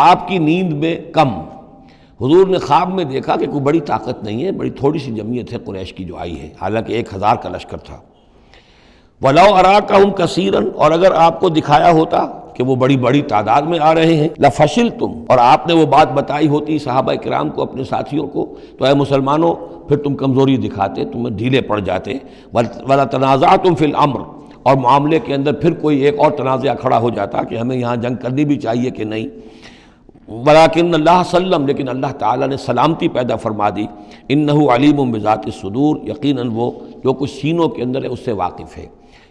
آپ کی نیند میں کم۔ حضور نے خواب میں دیکھا کہ کوئی بڑی طاقت نہیں ہے، بڑی تھوڑی سی جمعیت ہے قریش کی جو آئی ہے، حالانکہ 1000 کا لشکر تھا۔ وَلَوْ أَرَاكَهُمْ كَثِيرًا، اور اگر آپ کو دکھایا ہوتا کہ وہ بڑی بڑی تعداد میں آ رہے ہیں، لَفَشِلْتُمْ، اور آپ نے وہ بات بتائی ہوتی صحابہ کرام کو، اپنے ساتھیوں کو، تو اے مسلمانوں پھر تم کمزوری دکھاتے، تم ڈھیلے پڑ جاتے۔ وَلَا تَنَازَعْتُمْ فِي الْأَمْرِ، اور معاملے کے اندر پھر کوئی ایک اور تنازع کھڑا ہو جاتا کہ ہمیں یہاں جنگ کرنی بھی چاہیے کہ نہیں۔ وَلَٰكِنَّ اللَّهَ سَلَّمَ، لیکن اللہ تعالیٰ نے سلامتی پیدا فرما دی۔ إِنَّهُ عَلِيمٌ بِذَاتِ الصُّدُورِ، یقیناً وہ جو کچھ سینوں کے اندر ہے اس سے واقف ہے۔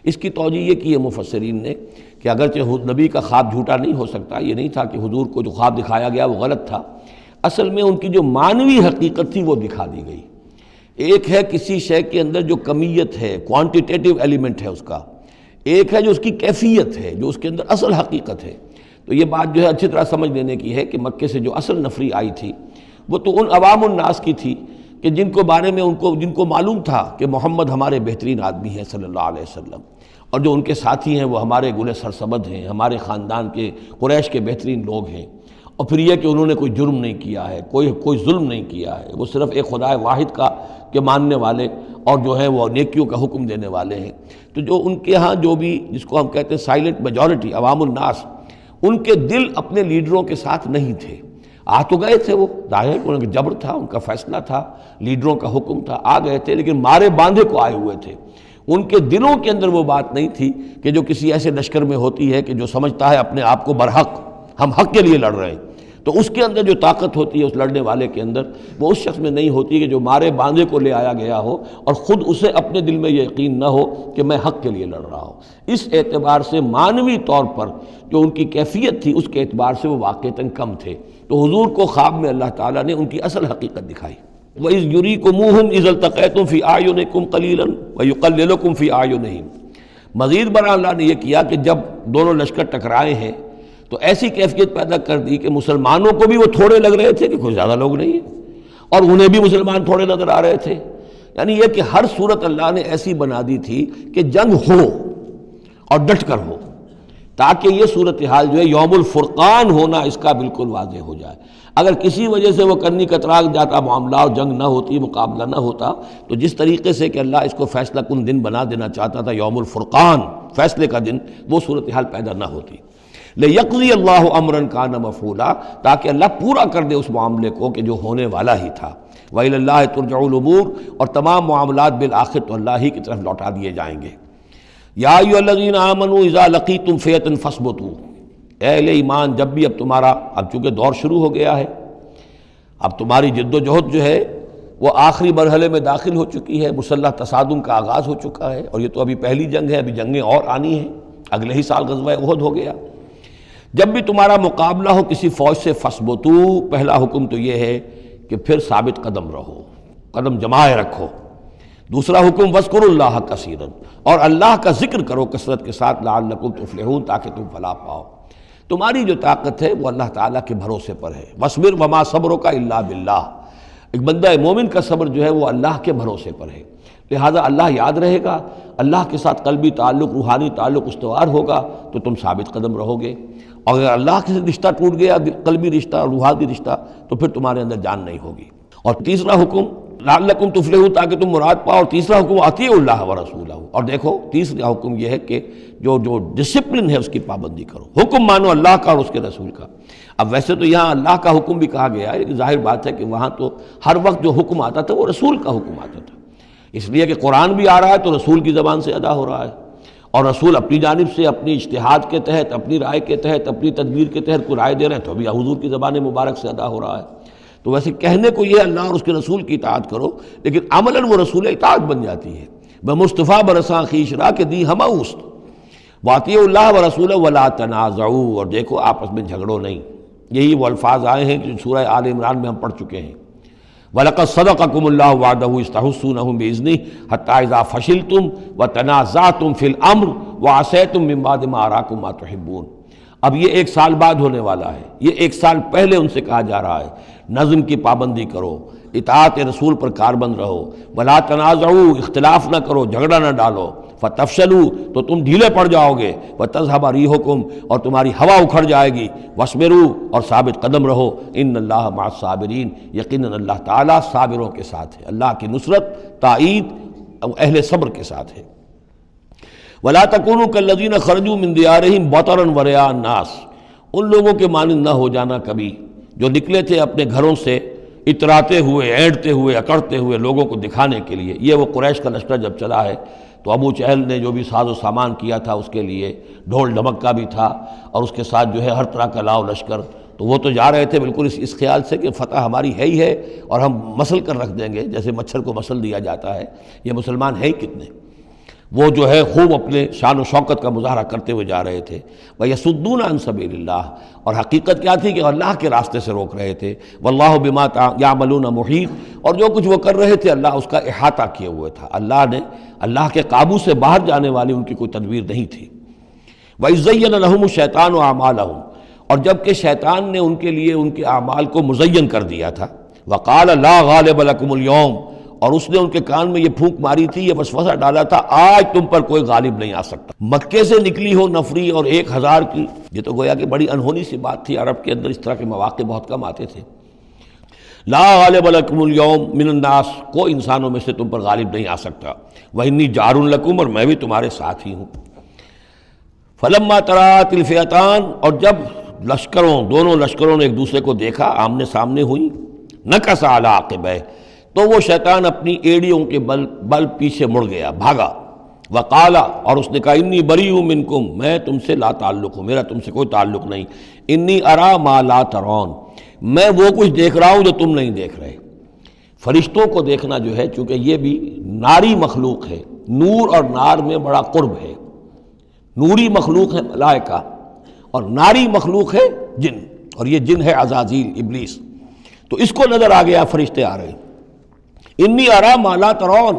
اس کی توجیہ یہ کی ہے مفسرین نے کہ اگرچہ نبی کا خواب جھوٹا نہیں ہو سکتا، یہ نہیں تھا کہ حضور کو جو خواب دکھایا گیا وہ غلط تھا، اصل میں ان کی جو معنوی حقیقت تھی وہ دکھا دی گئی۔ ایک ہے کسی شے کے اندر جو کمیت ہے، کوانٹیٹیو ایلیمنٹ ہے اس کا، ایک ہے جو اس کی کیفیت ہے، جو اس کے اندر اصل حقیقت ہے۔ تو یہ بات جو ہے اچھی طرح سمجھ لینے کی ہے کہ مکے سے جو اصل نفری آئی تھی وہ تو ان عوام الناس کی تھی کہ جن کو بارے میں جن کو معلوم تھا کہ محمد ہمارے بہترین آدمی ہیں صلی اللہ علیہ وسلم، اور جو ان کے ساتھی ہیں وہ ہمارے گل سرسبد ہیں، ہمارے خاندان کے قریش کے بہترین لوگ ہیں، اور پھر یہ کہ انہوں نے کوئی جرم نہیں کیا ہے، کوئی ظلم نہیں کیا ہے، وہ صرف ایک خدا واحد کا کے ماننے والے اور جو ہیں وہ نیکیوں کا حکم دینے والے ہیں۔ تو جو ان کے ہاں جو بھی جس کو ہم کہتے ہیں سائلنٹ میجورٹی، عوام الناس، ان کے دل اپنے لیڈروں کے ساتھ نہیں تھے۔ آ تو گئے تھے، وہ ظاہر ہے کہ ان کا جبر تھا، ان کا فیصلہ تھا، لیڈروں کا حکم تھا، آ گئے تھے، لیکن مارے باندھے کو آئے ہوئے تھے۔ ان کے دلوں کے اندر وہ بات نہیں تھی کہ جو کسی ایسے لشکر میں ہوتی ہے کہ جو سمجھتا ہے اپنے آپ کو برحق، ہم حق کے لیے لڑ رہے ہیں، تو اس کے اندر جو طاقت ہوتی ہے اس لڑنے والے کے اندر، وہ اس شخص میں نہیں ہوتی کہ جو مارے باندھے کو لے آیا گیا ہو اور خود اسے اپنے دل میں یہ یقین نہ ہو کہ میں حق کے لیے لڑ رہا ہوں۔ اس اعتبار سے معنوی طور پر جو ان کی کیفیت تھی اس کے اعتبار سے وہ واقعتاً کم تھے۔ تو حضور کو خواب میں اللہ تعالیٰ نے ان کی اصل حقیقت دکھائی۔ وَإِذْ يُرِيكُمُوهُمْ إِذْ الْتَقَيْتُمْ فِي أَعْيُنِكُمْ قَلِيلًا وَيُقَلِّلُكُمْ فِي أَعْيُنِهِمْ، مزید برآں اللہ نے یہ کیا کہ جب دونوں لشکر ٹکرائے ہیں تو ایسی کیفیت پیدا کر دی کہ مسلمانوں کو بھی وہ تھوڑے لگ رہے تھے کہ کوئی زیادہ لوگ نہیں ہیں، اور انہیں بھی مسلمان تھوڑے نظر آ رہے تھے۔ یعنی یہ کہ ہر صورت اللہ نے ایسی بنا دی تھی کہ جنگ ہو اور ڈٹ کر ہو، تاکہ یہ صورتحال جو ہے یوم الفرقان ہونا اس کا بالکل واضح ہو جائے۔ اگر کسی وجہ سے وہ کنی کترا جاتا معاملہ اور جنگ نہ ہوتی، مقابلہ نہ ہوتا، تو جس طریقے سے کہ اللہ اس کو فیصلہ کن دن بنا دینا چاہتا تھا، یوم الفرقان فیصلے کا دن، وہ صورتحال پیدا نہ ہوتی۔ لِيَقْضِيَ اللَّهُ أَمْرًا كَانَ مَفْعُولًا، تاکہ اللہ پورا کر دے اس معاملے کو کہ جو ہونے والا ہی تھا۔ وَإِلَى اللَّهِ تُرْجَعُ الْأُمُورُ، اور تمام معاملات بالآخر تو اللہ ہی کی طرف لوٹا دیے جائیں گے۔ یا ایھا الذین آمنوا اذا لقیتم فئۃ فاثبتوا، اے اہل ایمان جب بھی اب تمہارا، اب چونکہ دور شروع ہو گیا ہے، اب تمہاری جد و جہد جو ہے وہ آخری مرحلے میں داخل ہو چکی ہے، مسلح تصادم کا آغاز ہو چکا ہے، اور یہ تو ابھی پہلی جنگ ہے، ابھی جنگیں اور آنی ہیں، اگلے ہی سال غزوہ احد ہو گیا۔ جب بھی تمہارا مقابلہ ہو کسی فوج سے فاثبتوا، پہلا حکم تو یہ ہے کہ پھر ثابت قدم رہو، قدم جمائے رکھو۔ دوسرا حکم وَاذْكُرُوا اللَّهَ كَثِيرًا، اور اللہ کا ذکر کرو کثرت کے ساتھ، لعلکم تفلحون، تاکہ تم فلاح پاؤ۔ تمہاری جو طاقت ہے وہ اللہ تعالیٰ کے بھروسے پر ہے۔ وَاصْبِرْ وَمَا صَبْرُكَ إِلَّا بِاللَّهِ، ایک بندہ مومن کا صبر جو ہے وہ اللہ کے بھروسے پر ہے، لہٰذا اللہ یاد رہے گا، اللہ کے ساتھ قلبی تعلق، روحانی تعلق استوار ہوگا تو تم ثابت قدم رہو گے، اور اگر اللہ کے رشتہ ٹوٹ گیا، قلبی رشتہ، روحانی رشتہ، تو پھر تمہارے اندر جان نہیں ہوگی۔ اور تیسرا حکم لعلکم تفلحون، تاکہ تم مراد پاؤ، اور تیسرا حکم اطیعوا اللہ ورسولہ، اور دیکھو تیسرا حکم یہ ہے کہ جو ڈسپلن ہے اس کی پابندی کرو، حکم مانو اللہ کا اور اس کے رسول کا۔ اب ویسے تو یہاں اللہ کا حکم بھی کہا گیا ہے، لیکن ظاہر بات ہے کہ وہاں تو ہر وقت جو حکم آتا تھا وہ رسول کا حکم آتا تھا، اس لیے کہ قرآن بھی آ رہا ہے تو رسول کی زبان سے ادا ہو رہا ہے، اور رسول اپنی جانب سے اپنی اجتہاد کے تحت، اپنی رائے کے تحت، اپنی تدبیر کے تحت کوئی رائے دے رہے ہیں تو بھی حضور کی زبان مبارک سے ادا ہو رہا ہے۔ تو ویسے کہنے کو یہ اللہ اور اس کے رسول کی اطاعت کرو، لیکن عملاً وہ رسول اطاعت بن جاتی ہے۔ بمصطفیٰ برساں خویش را کہ دی ہمہ اوست، واطیعوا اللہ ورسولہ ولا تنازعوا، اور دیکھو آپس میں جھگڑو نہیں۔ یہی وہ الفاظ آئے ہیں جو سورہ آل عمران میں ہم پڑھ چکے ہیں۔ وَلَقَدْ صَدَقَكُمُ اللَّهُ وَعْدَهُ إِذْ تَحُسُّونَهُمْ بِإِذْنِهِ حَتَّىٰ إِذَا فَشِلْتُمْ وَتَنَازَعْتُمْ فِي الْأَمْرِ وَعَصَيْتُمْ مِن بَعْدِ مَا أَرَاكُمْ مَا تُحِبُّونَ۔ اب یہ ایک سال بعد ہونے والا ہے، یہ ایک سال پہلے ان سے کہا جا رہا ہے نظم کی پابندی کرو، اطاعت رسول پر کاربند رہو، ولا تنازعوا، اختلاف نہ کرو، جھگڑا نہ ڈالو، فتفشلوا، تو تم ڈھیلے پڑ جاؤ گے، وتذهب ريحكم، اور تمہاری ہوا اکھڑ جائے گی، واصبروا، اور ثابت قدم رہو، ان اللہ مع الصابرین، یقیناً اللہ تعالیٰ صابروں کے ساتھ ہے، اللہ کی نصرت، تائید اہل صبر کے ساتھ ہے۔ ولا تکونوا کالذین خرجوا من دیارہم بطرا ورئاء الناس، ان لوگوں کے مانند نہ ہو جانا کبھی جو نکلے تھے اپنے گھروں سے اتراتے ہوئے، اینٹتے ہوئے، اکڑتے ہوئے لوگوں کو دکھانے کے لیے۔ یہ وہ قریش کا لشکر جب چلا ہے تو ابو جہل نے جو بھی ساز و سامان کیا تھا اس کے لیے ڈھول ڈھمک کا بھی تھا، اور اس کے ساتھ جو ہے ہر طرح کا لاؤ لشکر، تو وہ تو جا رہے تھے بالکل اس خیال سے کہ فتح ہماری ہے ہی ہے، اور ہم مسل کر رکھ دیں گے، جیسے مچھر کو مسل دیا جاتا ہے، یہ مسلمان ہیں ہی کتنے۔ وہ جو ہے خوب اپنے شان و شوکت کا مظاہرہ کرتے ہوئے جا رہے تھے۔ وَيَصُدُّونَ عَن سَبِيلِ اللَّهِ، اور حقیقت کیا تھی کہ اللہ کے راستے سے روک رہے تھے۔ وَاللَّهُ بِمَا يَعْمَلُونَ مُحِيطٌ، اور جو کچھ وہ کر رہے تھے اللہ اس کا احاطہ کیے ہوئے تھا، اللہ کے قابو سے باہر جانے والی ان کی کوئی تدبیر نہیں تھی۔ وَإِذْ زَيَّنَ لَهُمُ الشَّيْطَانُ أَعْمَالَهُمْ، اور جب کہ شیطان نے ان کے لیے ان کے اعمال کو مزین کر دیا تھا، وَقَالَ لَا غَالِبَ لَكُمُ الْيَوْمَ، اور اس نے ان کے کان میں یہ پھونک ماری تھی، یہ وسوسہ ڈالا تھا، آج تم پر کوئی غالب نہیں آ سکتا۔ مکے سے نکلی ہو نفری اور 1000 کی، یہ تو گویا کہ بڑی انہونی سی بات تھی، عرب کے اندر اس طرح کے مواقع بہت کم آتے تھے۔ لا غالب لکم اليوم من الناس، کوئی انسانوں میں سے تم پر غالب نہیں آ سکتا، وانی جار لکم، اور میں بھی تمہارے ساتھ ہی ہوں۔ فلما تراءت الفئتان، اور جب دونوں لشکروں نے ایک دوسرے کو دیکھا، آمنے سامنے ہوئی، نکص علی عقبیہ، تو وہ شیطان اپنی ایڑیوں کے بل پیچھے مڑ گیا، بھاگا۔ وقال، اور اس نے کہا انی بریء منکم، میں تم سے لا تعلق ہوں، میرا تم سے کوئی تعلق نہیں۔ انی ارا ما لا ترون، میں وہ کچھ دیکھ رہا ہوں جو تم نہیں دیکھ رہے۔ فرشتوں کو دیکھنا جو ہے، چونکہ یہ بھی ناری مخلوق ہے، نور اور نار میں بڑا قرب ہے، نوری مخلوق ہے ملائکہ، اور ناری مخلوق ہے جن، اور یہ جن ہے عزازیل، ابلیس، تو اس کو نظر آ گیا فرشتے آ رہے ہیں۔ انی ارا ما لا ترون،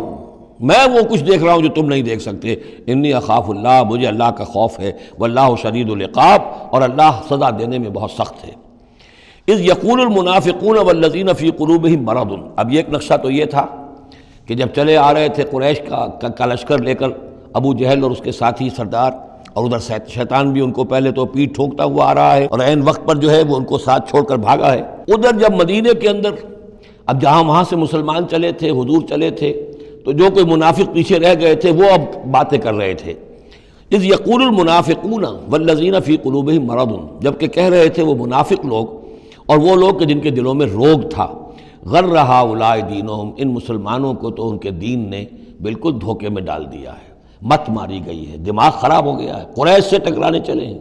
میں وہ کچھ دیکھ رہا ہوں جو تم نہیں دیکھ سکتے۔ انی اخاف اللہ، مجھے اللہ کا خوف ہے، واللہ شدید العقاب، اور اللہ سزا دینے میں بہت سخت ہے۔ اذ یقول المنافقون والذین فی قلوبہم مرض، اب یہ ایک نقشہ تو یہ تھا کہ جب چلے آ رہے تھے قریش کا لشکر لے کر ابو جہل اور اس کے ساتھی سردار، اور ادھر شیطان بھی ان کو پہلے تو پیٹھ ٹھوکتا ہوا آ رہا ہے اور عین وقت پر جو ہے وہ ان کو ساتھ چھوڑ کر بھاگا ہے۔ ادھر جب مدینے کے اندر اب جہاں وہاں سے مسلمان چلے تھے، حضور چلے تھے، تو جو کوئی منافق پیچھے رہ گئے تھے وہ اب باتیں کر رہے تھے۔ اذ یقول المنافقون والذین فی قلوبہم مرض، جبکہ کہہ رہے تھے وہ منافق لوگ اور وہ لوگ کہ جن کے دلوں میں روگ تھا، غر ہؤلاء دینہم، ان مسلمانوں کو تو ان کے دین نے بالکل دھوکے میں ڈال دیا ہے، مت ماری گئی ہے، دماغ خراب ہو گیا ہے، قریش سے ٹکرانے چلے ہیں،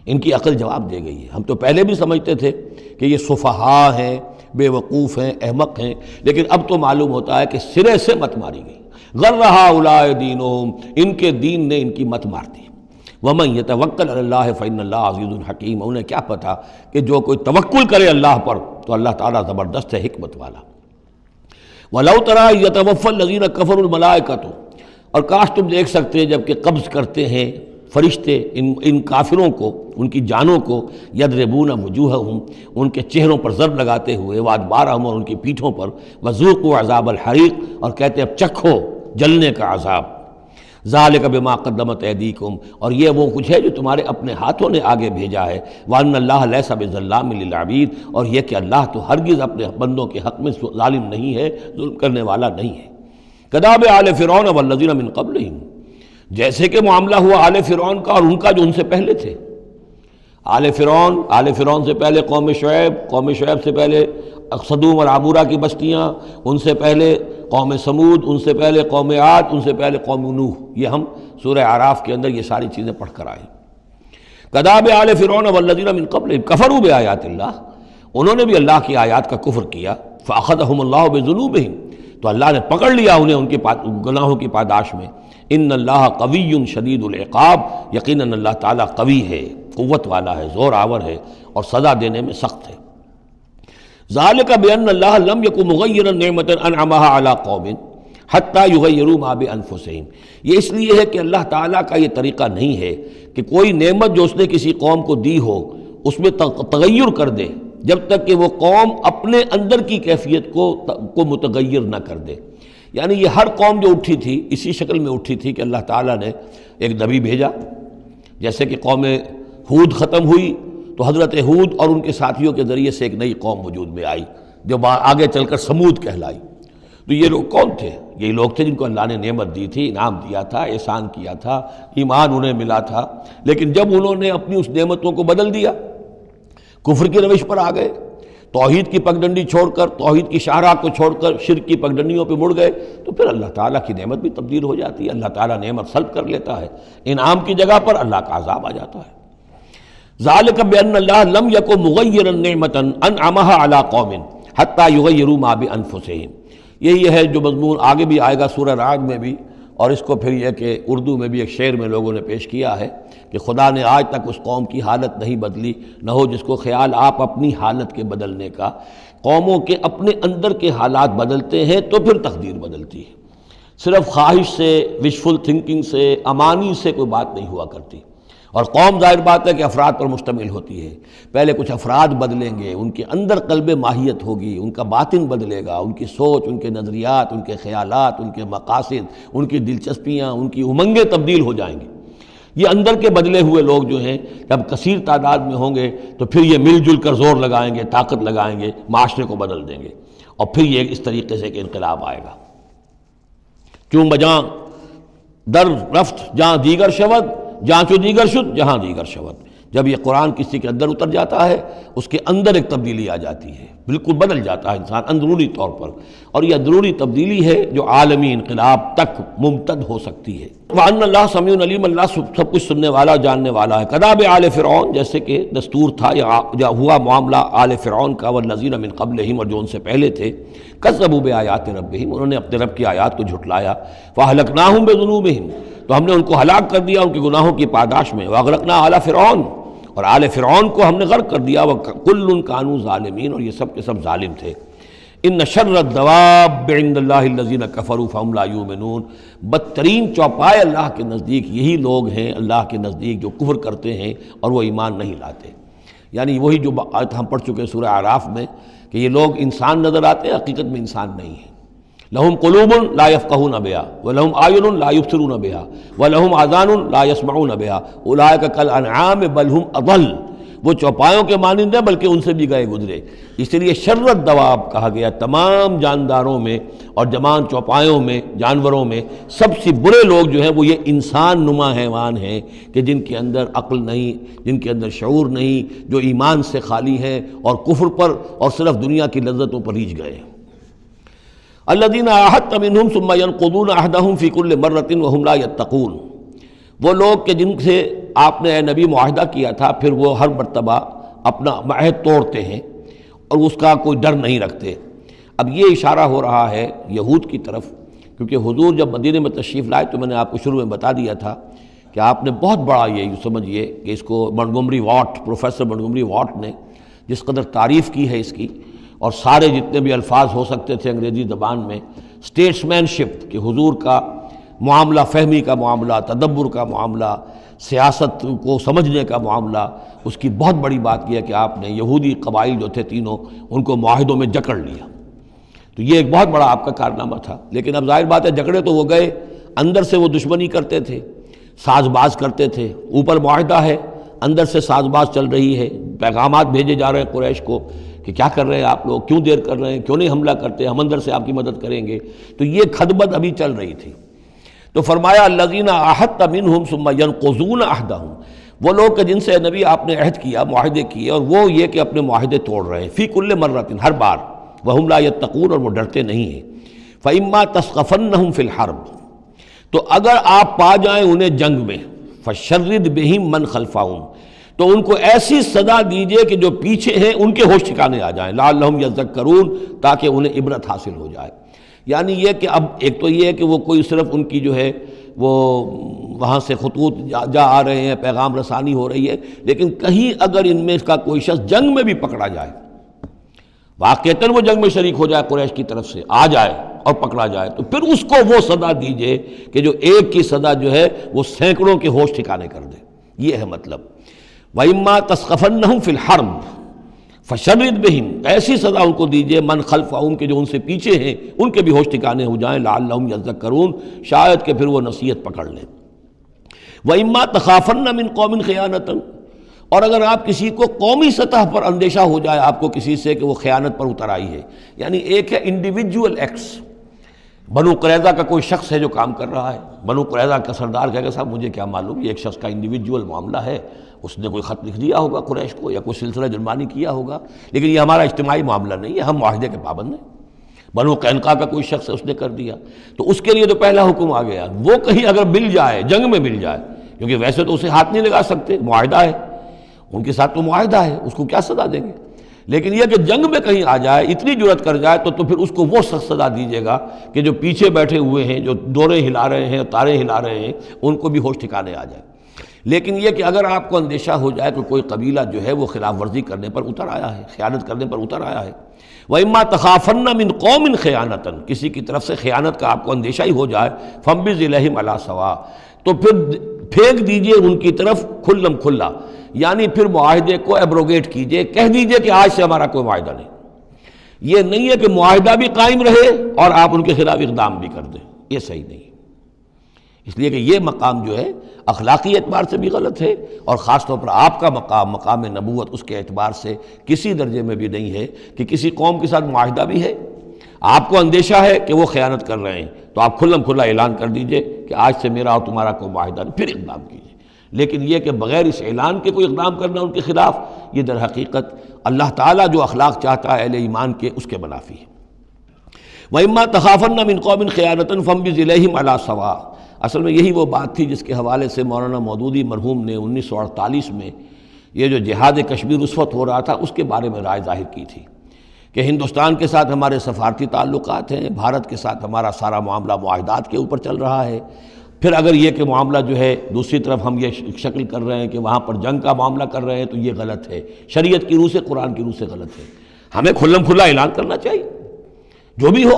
ان کی عقل جواب دے گئی ہے۔ ہم تو پہلے بھی سمجھتے تھے کہ یہ سفہاء ہیں، بے وقوف ہیں، احمق ہیں، لیکن اب تو معلوم ہوتا ہے کہ سرے سے مت ماری گئی۔ غر ہؤلاء دینہم، ان کے دین نے ان کی مت مار دی۔ ومن یتوکل علی اللہ فإن اللہ عزیز حکیم، انہیں کیا پتہ کہ جو کوئی توکل کرے اللہ پر تو اللہ تعالیٰ زبردست ہے، حکمت والا۔ وَلَوْ تَرَىٰ إِذْ يَتَوَفَّى الَّذِينَ كَفَرُوا الْمَلَائِكَةُ، اور کاش تم دیکھ سکتے ہیں جب کہ قبض کرتے ہیں فرشتے ان کافروں کو، ان کی جانوں کو، یضربون وجوہہم، ان کے چہروں پر ضرب لگاتے ہوئے، وادبارہم، اور ان کی پیٹھوں پر، وذوقوا عذاب الحریق، اور کہتے ہیں اب چکھو جلنے کا عذاب، ذالک بما قدمت ایدیکم، اور یہ وہ کچھ ہے جو تمہارے اپنے ہاتھوں نے آگے بھیجا ہے، وان اللہ لیس بظلام للعبید، اور یہ کہ اللہ تو ہرگز اپنے بندوں کے حق میں ظالم نہیں ہے، ظلم کرنے والا نہیں ہے۔ کداب آل فرعون والذین من قبلہم، جیسے کہ معاملہ ہوا آل فرعون کا اور ان کا جو ان سے پہلے تھے۔ آل فرعون سے پہلے قوم شعیب سے پہلے صدوم اور عمورہ کی بستیاں، ان سے پہلے قوم سمود، ان سے پہلے قوم عاد، ان سے پہلے قوم نوح، یہ ہم سورہ اعراف کے اندر یہ ساری چیزیں پڑھ کر آئے۔ کذاب آل فرعون والذین من قبلہم کفروا بآیات اللہ، انہوں نے بھی اللہ کی آیات کا کفر کیا، فأخذہم اللہ بذنوبہم، تو اللہ نے پکڑ لیا انہیں ان کے گناہوں کی پاداش میں۔ ان اللہ قوی شدید العقاب، یقیناً اللہ تعالیٰ قوی ہے، قوت والا ہے، زور آور ہے، اور سزا دینے میں سخت ہے۔ ذالک بان اللہ لم یکن مغیرا نعمۃ انعمھا علی قوم حتی یغیروا ما بانفسہم، یہ اس لیے ہے کہ اللہ تعالیٰ کا یہ طریقہ نہیں ہے کہ کوئی نعمت جو اس نے کسی قوم کو دی ہو اس میں تغیر کر دے جب تک کہ وہ قوم اپنے اندر کی کیفیت کو متغیر نہ کر دے۔ یعنی یہ ہر قوم جو اٹھی تھی اسی شکل میں اٹھی تھی کہ اللہ تعالیٰ نے ایک نبی بھیجا، جیسے کہ قوم ہود ختم ہوئی تو حضرت ہود اور ان کے ساتھیوں کے ذریعے سے ایک نئی قوم وجود میں آئی جو آگے چل کر سمود کہلائی۔ تو یہ لوگ کون تھے؟ یہی لوگ تھے جن کو اللہ نے نعمت دی تھی، انعام دیا تھا، احسان کیا تھا، ایمان انہیں ملا تھا، لیکن جب انہوں نے اپنی اس نعمتوں کو بدل دیا، کفر کی روش پر آ گئے، توحید کی پگڈنڈی چھوڑ کر، توحید کی شاہراہ کو چھوڑ کر شرک کی پگڈنڈیوں پہ مڑ گئے، تو پھر اللہ تعالیٰ کی نعمت بھی تبدیل ہو جاتی ہے، اللہ تعالیٰ نعمت سلب کر لیتا ہے، انعام کی جگہ پر اللہ کا عذاب آ جاتا ہے۔ ذالک بان اللہ لم یکن مغیرا نعمۃ انعمھا علی قوم حتی یغیروا ما بانفسہم، یہی ہے جو مضمون آگے بھی آئے گا سورہ رعد میں بھی، اور اس کو پھر یہ کہ اردو میں بھی ایک شعر میں لوگوں نے پیش کیا ہے کہ خدا نے آج تک اس قوم کی حالت نہیں بدلی، نہ ہو جس کو خیال آپ اپنی حالت کے بدلنے کا۔ قوموں کے اپنے اندر کے حالات بدلتے ہیں تو پھر تقدیر بدلتی ہے، صرف خواہش سے، وشفل تھنکنگ سے، امانی سے کوئی بات نہیں ہوا کرتی۔ اور قوم ظاہر بات ہے کہ افراد پر مشتمل ہوتی ہے، پہلے کچھ افراد بدلیں گے، ان کے اندر قلب ماہیت ہوگی، ان کا باطن بدلے گا، ان کی سوچ، ان کے نظریات، ان کے خیالات، ان کے مقاصد، ان کی دلچسپیاں، ان کی امنگیں تبدیل ہو جائیں گی۔ یہ اندر کے بدلے ہوئے لوگ جو ہیں جب کثیر تعداد میں ہوں گے تو پھر یہ مل جل کر زور لگائیں گے، طاقت لگائیں گے، معاشرے کو بدل دیں گے، اور پھر یہ اس طریقے سے کہ انقلاب آئے گا۔ چون بجاں در رفت جہاں دیگر شود، جہاں چو دیگر شد جہاں دیگر شود، جب یہ قرآن کسی کے اندر اتر جاتا ہے اس کے اندر ایک تبدیلی آ جاتی ہے، بالکل بدل جاتا ہے انسان اندرونی طور پر، اور یہ اندرونی تبدیلی ہے جو عالمی انقلاب تک ممتد ہو سکتی ہے۔ وَأَنَّ اللَّهَ سَمِيعٌ عَلِيمٌ، اللہ سب کچھ سننے والا، جاننے والا ہے۔ کداب آل فرعون، جیسے کہ دستور تھا یا ہوا معاملہ آل فرعون کا، والذین من قبلہم، اور جو ان سے پہلے تھے، کذبوا بآیات ربہم، انہوں نے اپنے رب کی آیات کو جھٹلایا، فأہلکناہم بذنوبہم، تو ہم نے ان کو ہلاک کر دیا ان کے گناہوں کی پاداش میں، وأغرقنا آل فرعون، اور آل فرعون کو ہم نے غرق کر دیا، وَكُلٌّ كَانُوا ظَالِمِينَ، اور یہ سب کے سب ظالم تھے۔ ان شر الدواب عند اللہ الذین کفروا فہم لا یؤمنون، بدترین چوپائے اللہ کے نزدیک یہی لوگ ہیں، اللہ کے نزدیک جو کفر کرتے ہیں اور وہ ایمان نہیں لاتے۔ یعنی وہی جو آیت ہم پڑھ چکے سورہ اعراف میں کہ یہ لوگ انسان نظر آتے ہیں، حقیقت میں انسان نہیں ہیں، لہم قلوب لا یفقہون بہا ولہم اعین لا یبصرون بہا ولہم آذان لا یسمعون بہا اولئک کالانعام بل ہم اضل، وہ چوپایوں کے مانند ہیں بلکہ ان سے بھی گئے گزرے۔ اس لیے شرت دواب کہا گیا تمام جانداروں میں اور جمان چوپایوں میں، جانوروں میں سب سے برے لوگ جو ہیں وہ یہ انسان نما حیوان ہیں کہ جن کے اندر عقل نہیں، جن کے اندر شعور نہیں، جو ایمان سے خالی ہیں اور کفر پر اور صرف دنیا کی لذتوں پر ریجھ گئے ہیں۔ الذین عاہدت منہم ثم ینقضون عہدہم فی کل مرۃ وہم لا یتقون، وہ لوگ کہ جن سے آپ نے اے نبی معاہدہ کیا تھا پھر وہ ہر مرتبہ اپنا عہد توڑتے ہیں اور اس کا کوئی ڈر نہیں رکھتے۔ اب یہ اشارہ ہو رہا ہے یہود کی طرف، کیونکہ حضور جب مدینے میں تشریف لائے تو میں نے آپ کو شروع میں بتا دیا تھا کہ آپ نے بہت بڑا یہ سمجھیے کہ اس کو Montgomery what, professor Montgomery what نے جس قدر تعریف کی ہے اس کی، اور سارے جتنے بھی الفاظ ہو سکتے تھے انگریزی زبان میں، اسٹیٹس مین شپ کہ حضور کا معاملہ، فہمی کا معاملہ، تدبر کا معاملہ، سیاست کو سمجھنے کا معاملہ، اس کی بہت بڑی بات یہ ہے کہ آپ نے یہودی قبائل جو تھے تینوں ان کو معاہدوں میں جکڑ لیا۔ تو یہ ایک بہت بڑا آپ کا کارنامہ تھا، لیکن اب ظاہر بات ہے جکڑے تو وہ گئے، اندر سے وہ دشمنی کرتے تھے، ساز باز کرتے تھے۔ اوپر معاہدہ ہے، اندر سے ساز باز چل رہی ہے، پیغامات بھیجے جا رہے ہیں قریش کو کہ کیا کر رہے ہیں آپ لوگ، کیوں دیر کر رہے ہیں، کیوں نہیں حملہ کرتے، ہم اندر سے آپ کی مدد کریں گے۔ تو یہ کھدبد ابھی چل رہی تھی۔ تو فرمایا الذین عاہدت منہم ثم ینقضون عہدہم، وہ لوگ کہ جن سے نبی آپ نے عہد کیا، معاہدے کیے، اور وہ یہ کہ اپنے معاہدے توڑ رہے ہیں، فی کل مرۃ، ہر بار، وہم لا یتقون، اور وہ ڈرتے نہیں ہیں۔ فإما تثقفنہم فی الحرب، تو اگر آپ پا جائیں انہیں جنگ میں، فشرد بہم من خلفہم، تو ان کو ایسی سزا دیجئے کہ جو پیچھے ہیں ان کے ہوش ٹھکانے آ جائیں، لعلہم یذکرون، تاکہ انہیں عبرت حاصل ہو جائے۔ یعنی یہ کہ اب ایک تو یہ ہے کہ وہ کوئی صرف ان کی جو ہے وہ وہاں سے خطوط جا آ رہے ہیں، پیغام رسانی ہو رہی ہے، لیکن کہیں اگر ان میں کا کوئی شخص جنگ میں بھی پکڑا جائے، واقعتاً وہ جنگ میں شریک ہو جائے، قریش کی طرف سے آ جائے اور پکڑا جائے، تو پھر اس کو وہ سزا دیجئے کہ جو ایک کی سزا جو ہے وہ سینکڑوں کے ہوش ٹھکانے کر دے۔ یہ ہے مطلب۔ وَإِمَّا تَثْقَفَنَّهُمْ فِي الْحَرْبِ فَشَرِّدْ بِهِمْ، ایسی سزا ان کو دیجئے من خلفہم کے جو ان سے پیچھے ہیں ان کے بھی ہوش ٹھکانے ہو جائیں، لعلہم یذکرون، شاید کہ پھر وہ نصیحت پکڑ لیں۔ وَإِمَّا تَخَافَنَّ مِنْ قَوْمٍ خِيَانَةً، اور اگر آپ کسی کو قومی سطح پر اندیشہ ہو جائے آپ کو کسی سے کہ وہ خیانت پر اتر آئی ہے، یعنی ایک ہے انڈیویجول ایکٹس، بنو قریظہ کا کوئی شخص ہے جو کام کر رہا ہے، بنو قریظہ کا سردار کہے گا صاحب مجھے کیا معلوم، یہ ایک شخص کا انڈیویجول معاملہ ہے، اس نے کوئی خط لکھ دیا ہوگا قریش کو یا کوئی سلسلہ جرمانی کیا ہوگا، لیکن یہ ہمارا اجتماعی معاملہ نہیں ہے، ہم معاہدے کے پابند ہیں۔ بنو قینقاع کا کوئی شخص ہے اس نے کر دیا، تو اس کے لیے تو پہلا حکم آ گیا، وہ کہیں اگر مل جائے، جنگ میں مل جائے، کیونکہ ویسے تو اسے ہاتھ نہیں لگا سکتے، معاہدہ ہے ان کے ساتھ، تو معاہدہ ہے، اس کو کیا سزا دیں گے، لیکن یہ کہ جنگ میں کہیں آ جائے، اتنی جرأت کر جائے تو پھر اس کو وہ سخت سزا دیجیے گا کہ جو پیچھے بیٹھے ہوئے ہیں، جو ڈورے ہلا رہے ہیں، تارے ہلا رہے ہیں، ان کو بھی ہوش ٹھکانے آ جائے۔ لیکن یہ کہ اگر آپ کو اندیشہ ہو جائے کہ کوئی قبیلہ جو ہے وہ خلاف ورزی کرنے پر اتر آیا ہے، خیانت کرنے پر اتر آیا ہے، وَإِمَّا تَخَافَنَّ مِنْ قَوْمٍ خِيَانَةً، کسی کی طرف سے خیانت کا آپ کو اندیشہ ہی ہو جائے، فَانبِذْ إِلَيْهِمْ عَلَىٰ سَوَاءٍ، تو پھر پھینک دیجئے ان کی طرف کھلم کھلا، یعنی پھر معاہدے کو ایبروگیٹ کیجئے، کہہ دیجئے کہ آج سے ہمارا کوئی معاہدہ نہیں۔ یہ نہیں ہے کہ معاہدہ بھی قائم رہے اور آپ ان کے خلاف اقدام بھی کر دیں، یہ صحیح نہیں، اس لیے کہ یہ مقام جو ہے اخلاقی اعتبار سے بھی غلط ہے، اور خاص طور پر آپ کا مقام، مقام نبوت، اس کے اعتبار سے کسی درجے میں بھی نہیں ہے کہ کسی قوم کے ساتھ معاہدہ بھی ہے، آپ کو اندیشہ ہے کہ وہ خیانت کر رہے ہیں، تو آپ کھلم کھلا اعلان کر دیجئے کہ آج سے میرا اور تمہارا کوئی معاہدہ نہیں، پھر اقدام کیجئے۔ لیکن یہ کہ بغیر اس اعلان کے کوئی اقدام کرنا ان کے خلاف، یہ در حقیقت اللہ تعالیٰ جو اخلاق چاہتا ہے اہل ایمان کے، اس کے منافی ہے۔ وَإِمَّا تَخَافَنَّ مِنْ قَوْمٍ خِيَانَةً فَانبِذْ إِلَيْهِمْ عَلَىٰ سَوَاءٍ، اصل میں یہی وہ بات تھی جس کے حوالے سے مولانا مودودی مرحوم نے 1948 میں یہ جو جہاد کشمیر اس وقت ہو رہا تھا اس کے بارے میں رائے ظاہر کی تھی کہ ہندوستان کے ساتھ ہمارے سفارتی تعلقات ہیں، بھارت کے ساتھ ہمارا سارا معاملہ معاہدات کے اوپر چل رہا ہے، پھر اگر یہ کہ معاملہ جو ہے دوسری طرف ہم یہ شکل کر رہے ہیں کہ وہاں پر جنگ کا معاملہ کر رہے ہیں تو یہ غلط ہے، شریعت کی روح سے، قرآن کی روح سے غلط ہے۔ ہمیں کھلم کھلا اعلان کرنا چاہیے، جو بھی ہو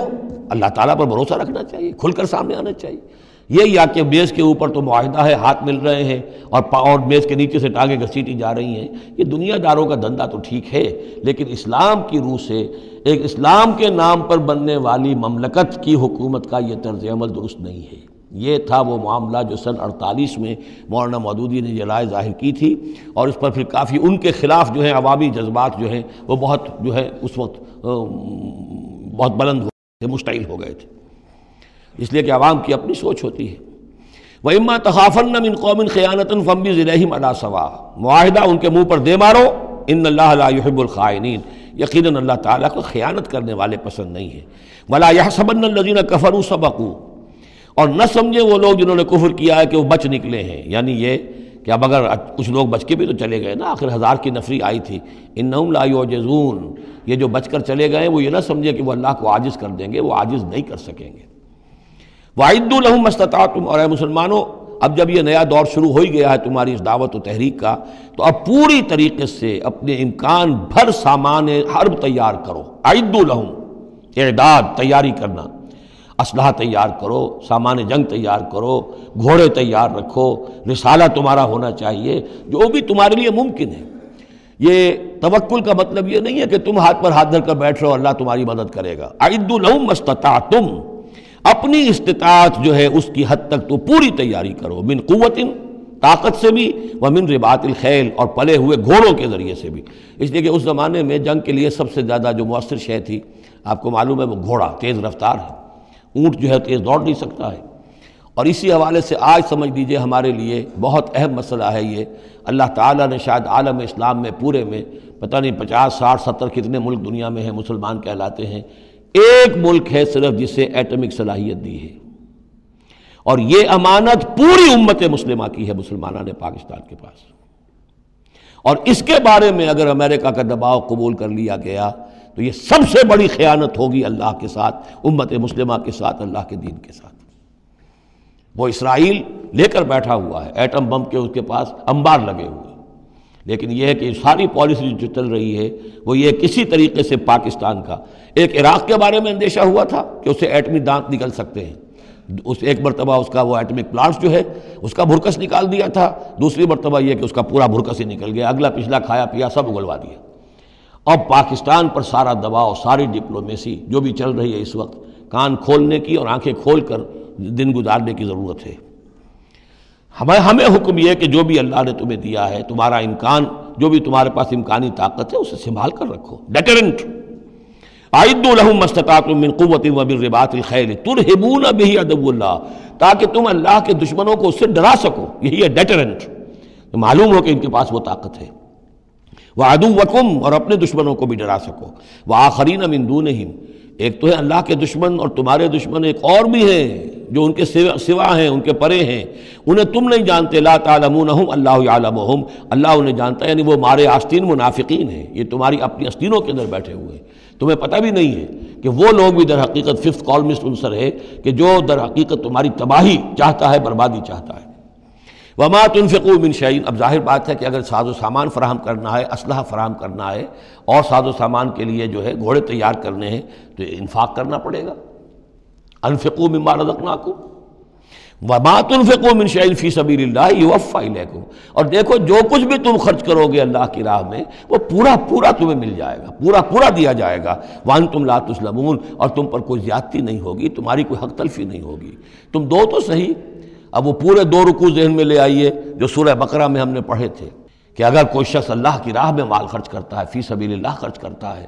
اللہ تعالیٰ پر بھروسہ رکھنا چاہیے، کھل کر سامنے آنا چاہیے۔ یہ یا کہ میز کے اوپر تو معاہدہ ہے، ہاتھ مل رہے ہیں اور میز کے نیچے سے ٹانگیں گھسیٹی جا رہی ہیں، یہ دنیا داروں کا دھندا تو ٹھیک ہے، لیکن اسلام کی روح سے ایک اسلام کے نام پر بننے والی مملکت کی حکومت کا یہ طرز عمل درست نہیں ہے۔ یہ تھا وہ معاملہ جو سن 48 میں مولانا مودودی نے یہ رائے ظاہر کی تھی، اور اس پر پھر کافی ان کے خلاف جو ہیں عوامی جذبات جو ہیں وہ بہت جو ہے اس وقت بہت بلند ہو گئے تھے، مشتعل ہو گئے تھے، اس لیے کہ عوام کی اپنی سوچ ہوتی ہے۔ وَإِمَّا تَخَافَنَّ مِن قَوْمٍ خِيَانَةً فَانبِذْ إِلَيْهِمْ عَلَىٰ سَوَاءٍ، معاہدہ ان کے منہ پر دے مارو، ان اللہ لا يحب الخائنین، یقیناً اللہ تعالیٰ کو خیانت کرنے والے پسند نہیں ہیں۔ وَلَا يَحْسَبَنَّ الَّذِينَ كَفَرُوا سَبَقُوا، اور نہ سمجھے وہ لوگ جنہوں نے کفر کیا ہے کہ وہ بچ نکلے ہیں، یعنی یہ کہ اب اگر کچھ لوگ بچ کے بھی تو چلے گئے نا، آخر 1000 کی نفری آئی تھی، انہم لا یعجزون، یہ جو بچ کر چلے گئے وہ یہ نہ سمجھے کہ وہ اللہ کو عاجز کر دیں گے، وہ عاجز نہیں کر سکیں گے۔ وَأَعِدُّوا لَهُم مَّا اسْتَطَعْتُمْ، اور اے مسلمانوں اب جب یہ نیا دور شروع ہو ہی گیا ہے تمہاری اس دعوت و تحریک کا، تو اب پوری طریقے سے اپنے امکان بھر سامان حرب تیار کرو۔ اعدوا لہم، اعداد تیاری کرنا، اسلحہ تیار کرو، سامان جنگ تیار کرو، گھوڑے تیار رکھو، رسالہ تمہارا ہونا چاہیے، جو بھی تمہارے لیے ممکن ہے۔ یہ توکل کا مطلب یہ نہیں ہے کہ تم ہاتھ پر ہاتھ دھر کر بیٹھ رہو اللہ تمہاری مدد کرے گا۔ اعدوا لہم ما استطعتم، اپنی استطاعت جو ہے اس کی حد تک تو پوری تیاری کرو، من قوت، طاقت سے بھی، ومن رباط الخیل، اور پلے ہوئے گھوڑوں کے ذریعے سے بھی، اس لیے کہ اس زمانے میں جنگ کے لیے سب سے زیادہ جو مؤثر شے تھی آپ کو معلوم ہے وہ گھوڑا، تیز رفتار ہے، اونٹ جو ہے تیز دوڑ نہیں سکتا ہے۔ اور اسی حوالے سے آج سمجھ لیجئے ہمارے لیے بہت اہم مسئلہ ہے یہ، اللہ تعالیٰ نے شاید عالم اسلام میں پورے میں پتہ نہیں 50 60 70 کتنے ملک دنیا میں ہیں مسلمان کہلاتے ہیں، ایک ملک ہے صرف جسے ایٹمک صلاحیت دی ہے، اور یہ امانت پوری امت مسلمہ کی ہے، مسلمانان پاکستان کے پاس، اور اس کے بارے میں اگر امریکہ کا دباؤ قبول کر لیا گیا تو یہ سب سے بڑی خیانت ہوگی اللہ کے ساتھ، امت مسلمہ کے ساتھ، اللہ کے دین کے ساتھ۔ وہ اسرائیل لے کر بیٹھا ہوا ہے ایٹم بم کے، اس کے پاس انبار لگے ہوئے، لیکن یہ ہے کہ ساری پالیسی جو چل رہی ہے وہ یہ کسی طریقے سے پاکستان کا، ایک عراق کے بارے میں اندیشہ ہوا تھا کہ اسے ایٹمی دانت نکل سکتے ہیں، اس ایک مرتبہ اس کا وہ ایٹمک پلانٹ جو ہے اس کا بھرکس نکال دیا تھا، دوسری مرتبہ یہ کہ اس کا پورا بھرکس ہی نکل گیا، اگلا پچھلا کھایا پیا سب اگلوا دیا۔ اب پاکستان پر سارا دباؤ، ساری ڈپلومیسی جو بھی چل رہی ہے اس وقت، کان کھولنے کی اور آنکھیں کھول کر دن گزارنے کی ضرورت ہے۔ ہمیں حکم یہ ہے کہ جو بھی اللہ نے تمہیں دیا ہے، تمہارا امکان، جو بھی تمہارے پاس امکانی طاقت ہے اسے سنبھال کر رکھو، ڈیٹرنٹ۔ اعدوا لہم ما استطعتم من قوت ومن رباط الخیل ترہبون بہ عدو اللہ، تاکہ تم اللہ کے دشمنوں کو اس سے ڈرا سکو، یہی ہے ڈیٹرنٹ، تو معلوم ہو کہ ان کے پاس وہ طاقت ہے۔ وعدوکم، اور اپنے دشمنوں کو بھی ڈرا سکو، وآخرین من دونہم، ایک تو ہے اللہ کے دشمن اور تمہارے دشمن ایک اور بھی ہیں جو ان کے سوا ہیں، ان کے پرے ہیں، انہیں تم نہیں جانتے، لا تعلمونہم اللہ یعلمہم، اللہ انہیں جانتا ہے، یعنی وہ مارے آستین منافقین ہیں، یہ تمہاری اپنی آستینوں کے اندر بیٹھے ہوئے ہیں، تمہیں پتہ بھی نہیں ہے کہ وہ لوگ بھی در حقیقت ففتھ کالمسٹ عنصر ہے کہ جو در حقیقت تمہاری تباہی چاہتا ہے، بربادی چاہتا ہے۔ وما تنفقوا من شیء، اب ظاہر بات ہے کہ اگر ساز و سامان فراہم کرنا ہے، اسلحہ فراہم کرنا ہے، اور ساز و سامان کے لیے جو ہے گھوڑے تیار کرنے ہیں تو انفاق کرنا پڑے گا۔ انفقوا مما رزقناکم وما تنفقوا من شیء فی سبیل اللہ یوفی الیکم، اور دیکھو جو کچھ بھی تم خرچ کرو گے اللہ کی راہ میں وہ پورا پورا تمہیں مل جائے گا، پورا پورا دیا جائے گا۔ وانتم لا تظلمون، اور تم پر کوئی زیادتی نہیں ہوگی، تمہاری کوئی حق تلفی نہیں ہوگی۔ تم دو تو صحیح، اب وہ پورے 2 رکوع ذہن میں لے آئیے جو سورہ بقرہ میں ہم نے پڑھے تھے کہ اگر کوئی شخص اللہ کی راہ میں مال خرچ کرتا ہے، فی سبیل اللہ خرچ کرتا ہے،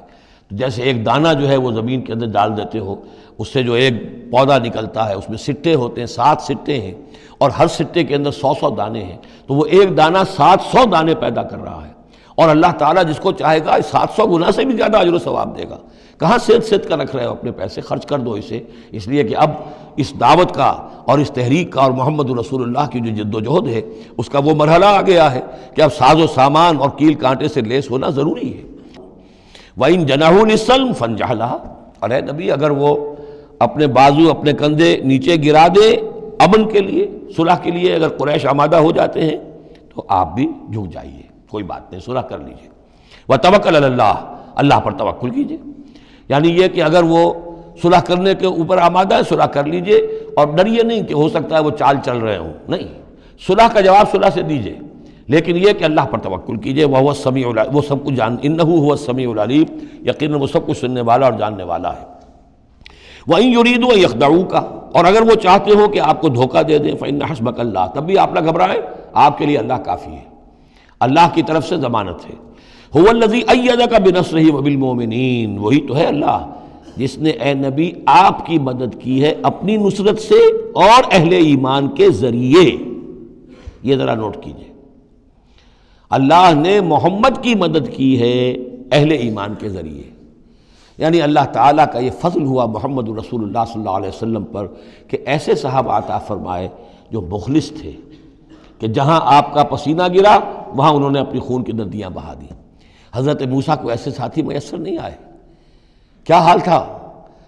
تو جیسے ایک دانہ جو ہے وہ زمین کے اندر ڈال دیتے ہو، اس سے جو ایک پودا نکلتا ہے اس میں سٹے ہوتے ہیں، 7 سٹے ہیں، اور ہر سٹے کے اندر 100 دانے ہیں، تو وہ ایک دانہ 700 دانے پیدا کر رہا ہے، اور اللہ تعالیٰ جس کو چاہے گا 700 گنا سے بھی زیادہ اجر و ثواب دے گا۔ کہاں سیدھ کر رکھ رہے ہو اپنے پیسے، خرچ کر دو اسے، اس لیے کہ اب اس دعوت کا اور اس تحریک کا اور محمد رسول اللہ کی جو جد و جہد ہے اس کا وہ مرحلہ آ گیا ہے کہ اب ساز و سامان اور کیل کانٹے سے لیس ہونا ضروری ہے۔ وَإِن جَنَحُوا لِلسَّلْمِ فَانْجَحْ لَهَا، اور اے نبی اگر وہ اپنے بازو اپنے کندھے نیچے گرا دے امن کے لیے، صلح کے لیے، اگر قریش آمادہ ہو جاتے ہیں تو آپ بھی جھک جائیے، کوئی بات نہیں، صلح کر لیجیے۔ وَتَوَكَّلْ عَلَى اللَّهِ، اللہ پر توکل کیجیے، یعنی یہ کہ اگر وہ صلح کرنے کے اوپر آمادہ ہے صلح کر لیجئے، اور ڈریے نہیں کہ ہو سکتا ہے وہ چال چل رہے ہوں، نہیں، صلح کا جواب صلح سے دیجئے، لیکن یہ کہ اللہ پر توکل کیجئے، وہ السمیع العلیم، وہ سب کچھ انہ هو السمیع العلیم، یقیناً وہ سب کچھ سننے والا اور جاننے والا ہے۔ وَإِن يُرِيدُوا أَن يَخْدَعُوكَ، اور اگر وہ چاہتے ہو کہ آپ کو دھوکہ دے دیں، فَإِنَّ حَسْبَكَ اللَّهُ، تب بھی آپ نہ گھبرائیں، آپ کے لیے اللہ کافی ہے، اللہ کی طرف سے ضمانت ہے۔ هُوَ الَّذِي أَيَّدَكَ بِنَصْرِهِ وَبِالْمُؤْمِنِينَ، وہی تو ہے اللہ جس نے اے نبی آپ کی مدد کی ہے اپنی نصرت سے اور اہل ایمان کے ذریعے۔ یہ ذرا نوٹ کیجئے، اللہ نے محمد کی مدد کی ہے اہل ایمان کے ذریعے، یعنی اللہ تعالیٰ کا یہ فضل ہوا محمد رسول اللہ صلی اللہ علیہ وسلم پر کہ ایسے صحابہ عطا فرمائے جو مخلص تھے، کہ جہاں آپ کا پسینہ گرا وہاں انہوں نے اپنی خون کی ندیاں بہا دیں۔ حضرت موسیٰ کو ایسے ساتھی میسر نہیں آئے، کیا حال تھا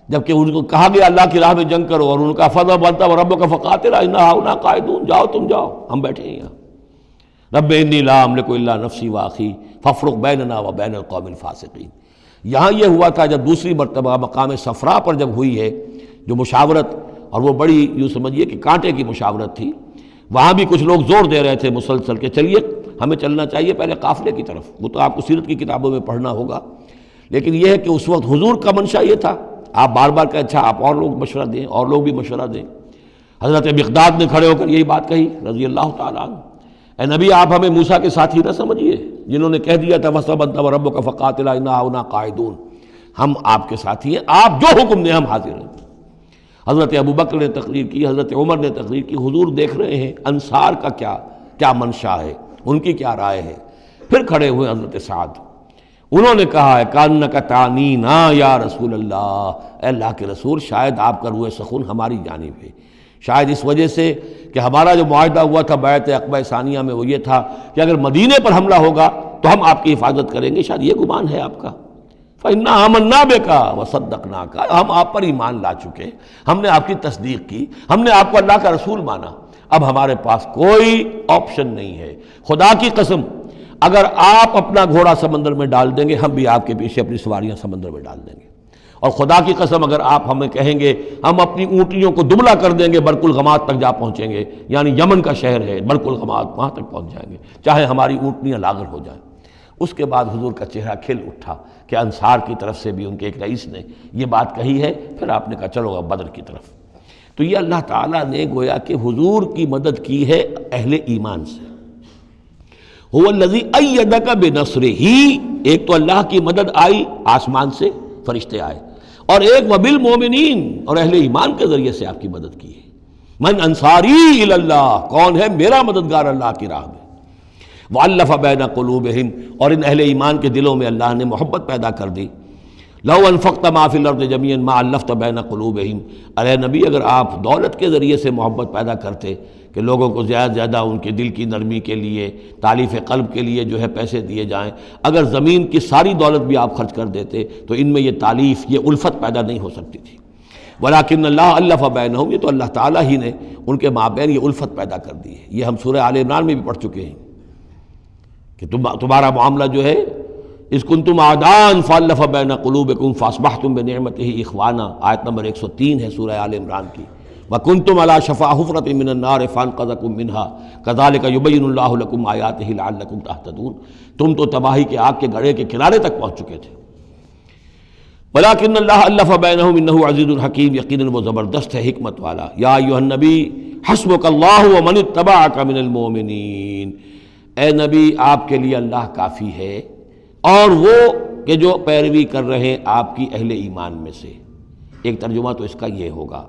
جبکہ ان کو کہا گیا اللہ کی راہ میں جنگ کرو، اور ان کا فضل بنتا وربک فقاتل انا ہاؤنا قاعدون، جاؤ تم جاؤ، ہم بیٹھے ہیں یہاں۔ رب انی لا املک الا نفسی واخی فافرق بیننا وبین القوم الفاسقین۔ یہاں یہ ہوا تھا جب دوسری مرتبہ مقام صفرا پر جب ہوئی ہے جو مشاورت، اور وہ بڑی یوں سمجھیے کہ کانٹے کی مشاورت تھی، وہاں بھی کچھ لوگ زور دے رہے تھے مسلسل کہ چلیے ہمیں چلنا چاہیے پہلے قافلے کی طرف، وہ تو آپ کو سیرت کی کتابوں میں پڑھنا ہوگا، لیکن یہ ہے کہ اس وقت حضور کا منشا یہ تھا، آپ بار بار کہ اچھا آپ اور لوگ مشورہ دیں، اور لوگ بھی مشورہ دیں۔ حضرت مقداد نے کھڑے ہو کر یہی بات کہی رضی اللہ تعالیٰ عنہ، اے نبی آپ ہمیں موسیٰ کے ساتھی نہ سمجھیے جنہوں نے کہہ دیا تھا فَاصْطَبْتَ وَرَبُّكَ فَقَاتِلْ إِنَّا هَاهُنَا قَاعِدُونَ، ہم آپ کے ساتھی ہیں، آپ جو حکم دیں ہم حاضر ہیں۔ حضرت ابوبکر نے تقریر کی، حضرت عمر نے تقریر کی، حضور دیکھ رہے ہیں انصار کا کیا منشا ہے، ان کی کیا رائے ہے۔ پھر کھڑے ہوئے حضرت سعد، انہوں نے کہا ہے کانک تعنینا یا رسول اللہ، اے اللہ کے رسول شاید آپ کا روح سخن ہماری جانب ہے، شاید اس وجہ سے کہ ہمارا جو معاہدہ ہوا تھا بیعت عقبہ ثانیہ میں وہ یہ تھا کہ اگر مدینے پر حملہ ہوگا تو ہم آپ کی حفاظت کریں گے، شاید یہ گمان ہے آپ کا۔ فَإِنَّا آمَنَّا بِكَ وَصَدَّقْنَاكَ، ہم آپ پر ایمان لا چکے، ہم نے آپ کی تصدیق کی، ہم نے آپ کو اللہ کا رسول مانا، اب ہمارے پاس کوئی آپشن نہیں ہے۔ خدا کی قسم اگر آپ اپنا گھوڑا سمندر میں ڈال دیں گے ہم بھی آپ کے پیچھے اپنی سواریاں سمندر میں ڈال دیں گے، اور خدا کی قسم اگر آپ ہمیں کہیں گے ہم اپنی اونٹیوں کو دبلا کر دیں گے برق الغماد تک جا پہنچیں گے، یعنی یمن کا شہر ہے برق الغماد، وہاں تک پہنچ جائیں گے چاہے ہماری اونٹنیاں لاغر ہو جائیں۔ اس کے بعد حضور کا چہرہ کھل اٹھا کہ انصار کی طرف سے بھی ان کے ایک رئیس نے یہ بات کہی ہے، پھر آپ نے کہا چلو اب بدر کی طرف۔ تو یہ اللہ تعالیٰ نے گویا کہ حضور کی مدد کی ہے اہل ایمان سے۔ هو الذی ایدک بنصرہ، ایک تو اللہ کی مدد آئی آسمان سے، فرشتے آئے، اور ایک وبالمؤمنین، اور اہل ایمان کے ذریعے سے آپ کی مدد کی ہے۔ من انصاری الی اللہ، کون ہے میرا مددگار اللہ کی راہ میں۔ وَأَلَّفَ بَيْنَ قُلُوبِهِمْ، اور ان اہل ایمان کے دلوں میں اللہ نے محبت پیدا کر دی۔ لَوْ أَنفَقْتَ مَا فِي الْأَرْضِ جَمِيعًا مَا أَلَّفْتَ بَيْنَ قُلُوبِهِمْ، ارے نبی اگر آپ دولت کے ذریعے سے محبت پیدا کرتے کہ لوگوں کو زیادہ زیادہ ان کے دل کی نرمی کے لیے، تالیف قلب کے لیے جو ہے پیسے دیے جائیں، اگر زمین کی ساری دولت بھی آپ خرچ کر دیتے تو ان میں یہ تالیف، یہ الفت پیدا نہیں ہو سکتی تھی۔ وَلَٰكِنَّ اللَّهَ أَلَّفَ بَيْنَهُمْ، یہ تو اللہ تعالیٰ ہی نے ان کے مابین یہ الفت پیدا کر دی ہے۔ یہ ہم سورہ آل عمران میں بھی پڑھ چکے ہیں کہ تمہارا معاملہ جو ہے اِذْ كُنْتُمْ أَعْدَاءً فَأَلَّفَ بَيْنَ قُلُوبِكُمْ فَأَصْبَحْتُمْ بِنِعْمَتِهِ إِخْوَانًا، آیت نمبر 103 ہے سورہ آل عمران کی۔ وَكُنْتُمْ عَلَىٰ شَفَا حُفْرَةٍ مِّنَ النَّارِ فَأَنقَذَكُم مِّنْهَا كَذَٰلِكَ يُبَيِّنُ اللَّهُ لَكُمْ آيَاتِهِ لَعَلَّكُمْ تَهْتَدُونَ، تم تو تباہی کے آگ کے گڑھے کے کنارے تک پہنچ چکے تھے۔ وَلَٰكِنَّ اللَّهَ أَلَّفَ بَيْنَهُمْ إِنَّهُ عَزِيزٌ حَكِيمٌ، یقیناً وہ زبردست ہے حکمت والا۔ یا ایھا النبی حسبک اللہ ومن اتبعک من المؤمنین، اے نبی آپ کے لیے اللہ کافی ہے اور وہ کہ جو پیروی کر رہے ہیں آپ کی اہل ایمان میں سے۔ ایک ترجمہ تو اس کا یہ ہوگا،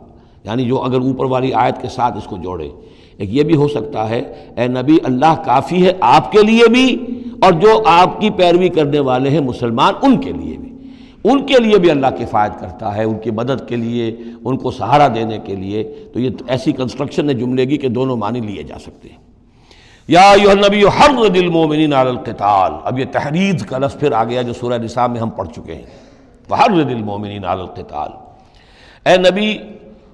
یعنی جو اگر اوپر والی آیت کے ساتھ اس کو جوڑے، ایک یہ بھی ہو سکتا ہے اے نبی اللہ کافی ہے آپ کے لیے بھی، اور جو آپ کی پیروی کرنے والے ہیں مسلمان ان کے لیے بھی، ان کے لیے بھی اللہ کفایت کرتا ہے، ان کی مدد کے لیے، ان کو سہارا دینے کے لیے۔ تو یہ ایسی کنسٹرکشن ہے جملے کی کہ دونوں معنی لیے جا سکتے ہیں۔ یا ایھا النبی حرض المؤمنین علی القتال، اب یہ تحریض کا لفظ پھر آ گیا جو سورہ نساء میں ہم پڑھ چکے ہیں۔ وحرض المؤمنین علی القتال، اے نبی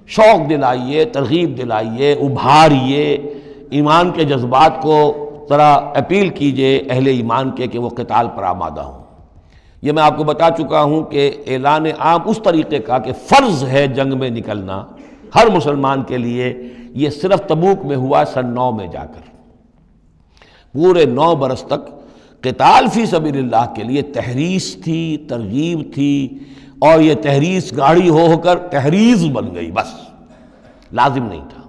شوق دلائیے، ترغیب دلائیے، ابھاریے، ایمان کے جذبات کو ذرا اپیل کیجئے اہل ایمان کے کہ وہ قتال پر آمادہ ہوں۔ یہ میں آپ کو بتا چکا ہوں کہ اعلان عام اس طریقے کا کہ فرض ہے جنگ میں نکلنا، ہر مسلمان کے لیے یہ صرف تبوک میں ہوا سن 9 میں جا کر۔ پورے 9 برس تک قتال فی سبیل اللہ کے لیے تحریص تھی، ترغیب تھی، اور یہ تحریص گاڑی ہو کر تحریض بن گئی، بس لازم نہیں تھا۔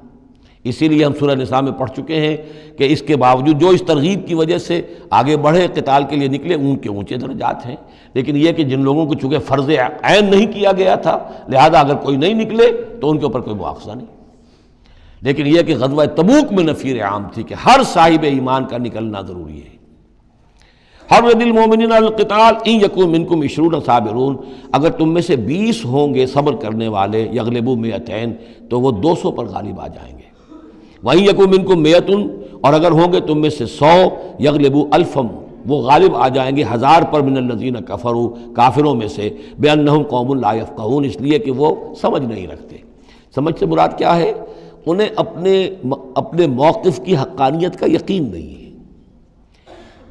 اسی لیے ہم سورہ نساء میں پڑھ چکے ہیں کہ اس کے باوجود جو اس ترغیب کی وجہ سے آگے بڑھے، قتال کے لیے نکلے، ان کے اونچے درجات ہیں، لیکن یہ کہ جن لوگوں کو چونکہ فرض عین نہیں کیا گیا تھا، لہذا اگر کوئی نہیں نکلے تو ان کے اوپر کوئی مواخذہ نہیں۔ لیکن یہ کہ غزوہ تبوک میں نفیر عام تھی کہ ہر صاحب ایمان کا نکلنا ضروری ہے۔ حرض المؤمنین علی القتال ان یکن منکم 20 صابرون، اگر تم میں سے 20 ہوں گے صبر کرنے والے، یغلبوا 200 تو وہ 200 پر غالب آ جائیں گے۔ وَإِن یکن منکم 100، اور اگر ہوں گے تم میں سے 100، یغلبوا 1000، وہ غالب آ جائیں گے 1000 پر، من الذین کفروا، کافروں میں سے، بأنہم قوم لا یفقہون، اس لیے کہ وہ سمجھ نہیں رکھتے۔ سمجھ سے مراد کیا ہے؟ انہیں اپنے موقف کی حقانیت کا یقین نہیں ہے۔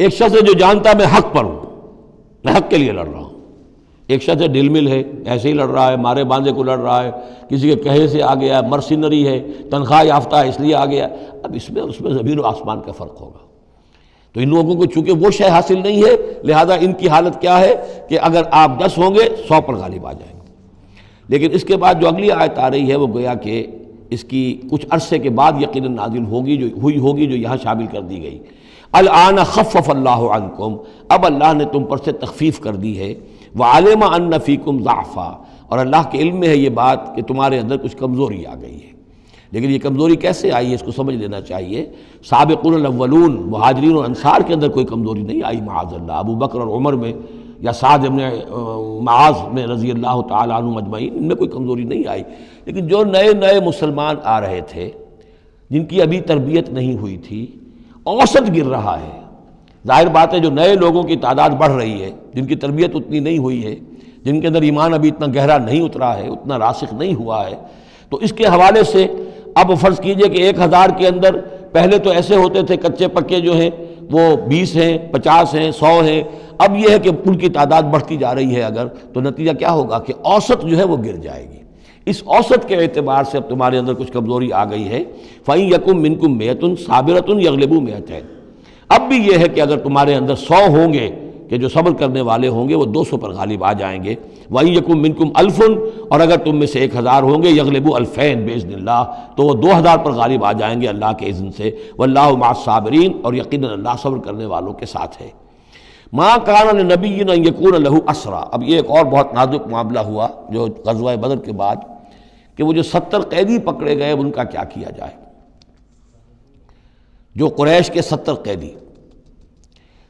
ایک شخص ہے جو جانتا میں حق پر ہوں، میں حق کے لیے لڑ رہا ہوں۔ ایک شخص ہے ڈل مل ہے، ایسے ہی لڑ رہا ہے، مارے باندھے کو لڑ رہا ہے، کسی کے کہے سے آ گیا، مرسینری ہے، تنخواہ یافتہ ہے اس لیے آ گیا۔ اب اس میں زمین و آسمان کا فرق ہوگا۔ تو ان لوگوں کو چونکہ وہ شے حاصل نہیں ہے، لہذا ان کی حالت کیا ہے کہ اگر آپ 10 ہوں گے 100 پر غالب آ جائیں گے۔ لیکن اس کے بعد جو اگلی آیت آ رہی ہے وہ گویا کہ اس کی کچھ عرصے کے بعد یقیناً نازل ہوگی، جو یہاں شامل کر دی گئی۔ الآن خفف اللہ عنکم، اب اللہ نے تم پر سے تخفیف کر دی ہے، وعلم ان فیکم ضعفا، اور اللہ کے علم میں ہے یہ بات کہ تمہارے اندر کچھ کمزوری آ گئی ہے۔ لیکن یہ کمزوری کیسے آئی ہے اس کو سمجھ لینا چاہیے۔ سابقون الاولون، مہاجرین اور انصار کے اندر کوئی کمزوری نہیں آئی معاذ اللہ، ابو بکر اور عمر میں یا سعد بن معاذ میں رضی اللہ تعالیٰ عنہ مجمعین، ان میں کوئی کمزوری نہیں آئی۔ لیکن جو نئے مسلمان آ رہے تھے، جن کی ابھی تربیت نہیں ہوئی تھی، اوسط گر رہا ہے۔ ظاہر بات ہے جو نئے لوگوں کی تعداد بڑھ رہی ہے، جن کی تربیت اتنی نہیں ہوئی ہے، جن کے اندر ایمان ابھی اتنا گہرا نہیں اترا ہے، اتنا راسخ نہیں ہوا ہے، تو اس کے حوالے سے اب فرض کیجئے کہ 1000 کے اندر پہلے تو ایسے ہوتے تھے کچے پکے جو ہیں وہ 20 ہیں، 50 ہیں، 100 ہیں، اب یہ ہے کہ ان کی تعداد بڑھتی جا رہی ہے اگر، تو نتیجہ کیا ہوگا کہ اوسط جو ہے وہ گر جائے گی۔ اس اوسط کے اعتبار سے اب تمہارے اندر کچھ کمزوری آ گئی ہے۔ فَإِن يَكُن مِّنكُم 100 صَابِرَةٌ يَغْلِبُوا 200، اب بھی یہ ہے کہ اگر تمہارے اندر 100 ہوں گے کہ جو صبر کرنے والے ہوں گے وہ 200 پر غالب آ جائیں گے۔ وَإِن يَكُن مِّنكُمْ 1000، اور اگر تم میں سے 1000 ہوں گے، يَغْلِبُوا 2000 بِإِذْنِ اللَّهِ، تو وہ 2000 پر غالب آ جائیں گے اللہ کے اذن سے۔ وَاللَّهُ مَعَ الصَّابِرِينَ، اور یقیناً اللہ صبر کرنے والوں کے ساتھ ہے۔ مَا كَانَ لِنَبِيٍّ أَن يَكُونَ لَهُ أَسْرَىٰ، اب یہ ایک اور بہت نازک معاملہ ہوا جو غزوہ بدر کے بعد، کہ وہ جو 70 قیدی پکڑے گئے ان کا کیا کیا جائے۔ جو قریش کے 70 قیدی،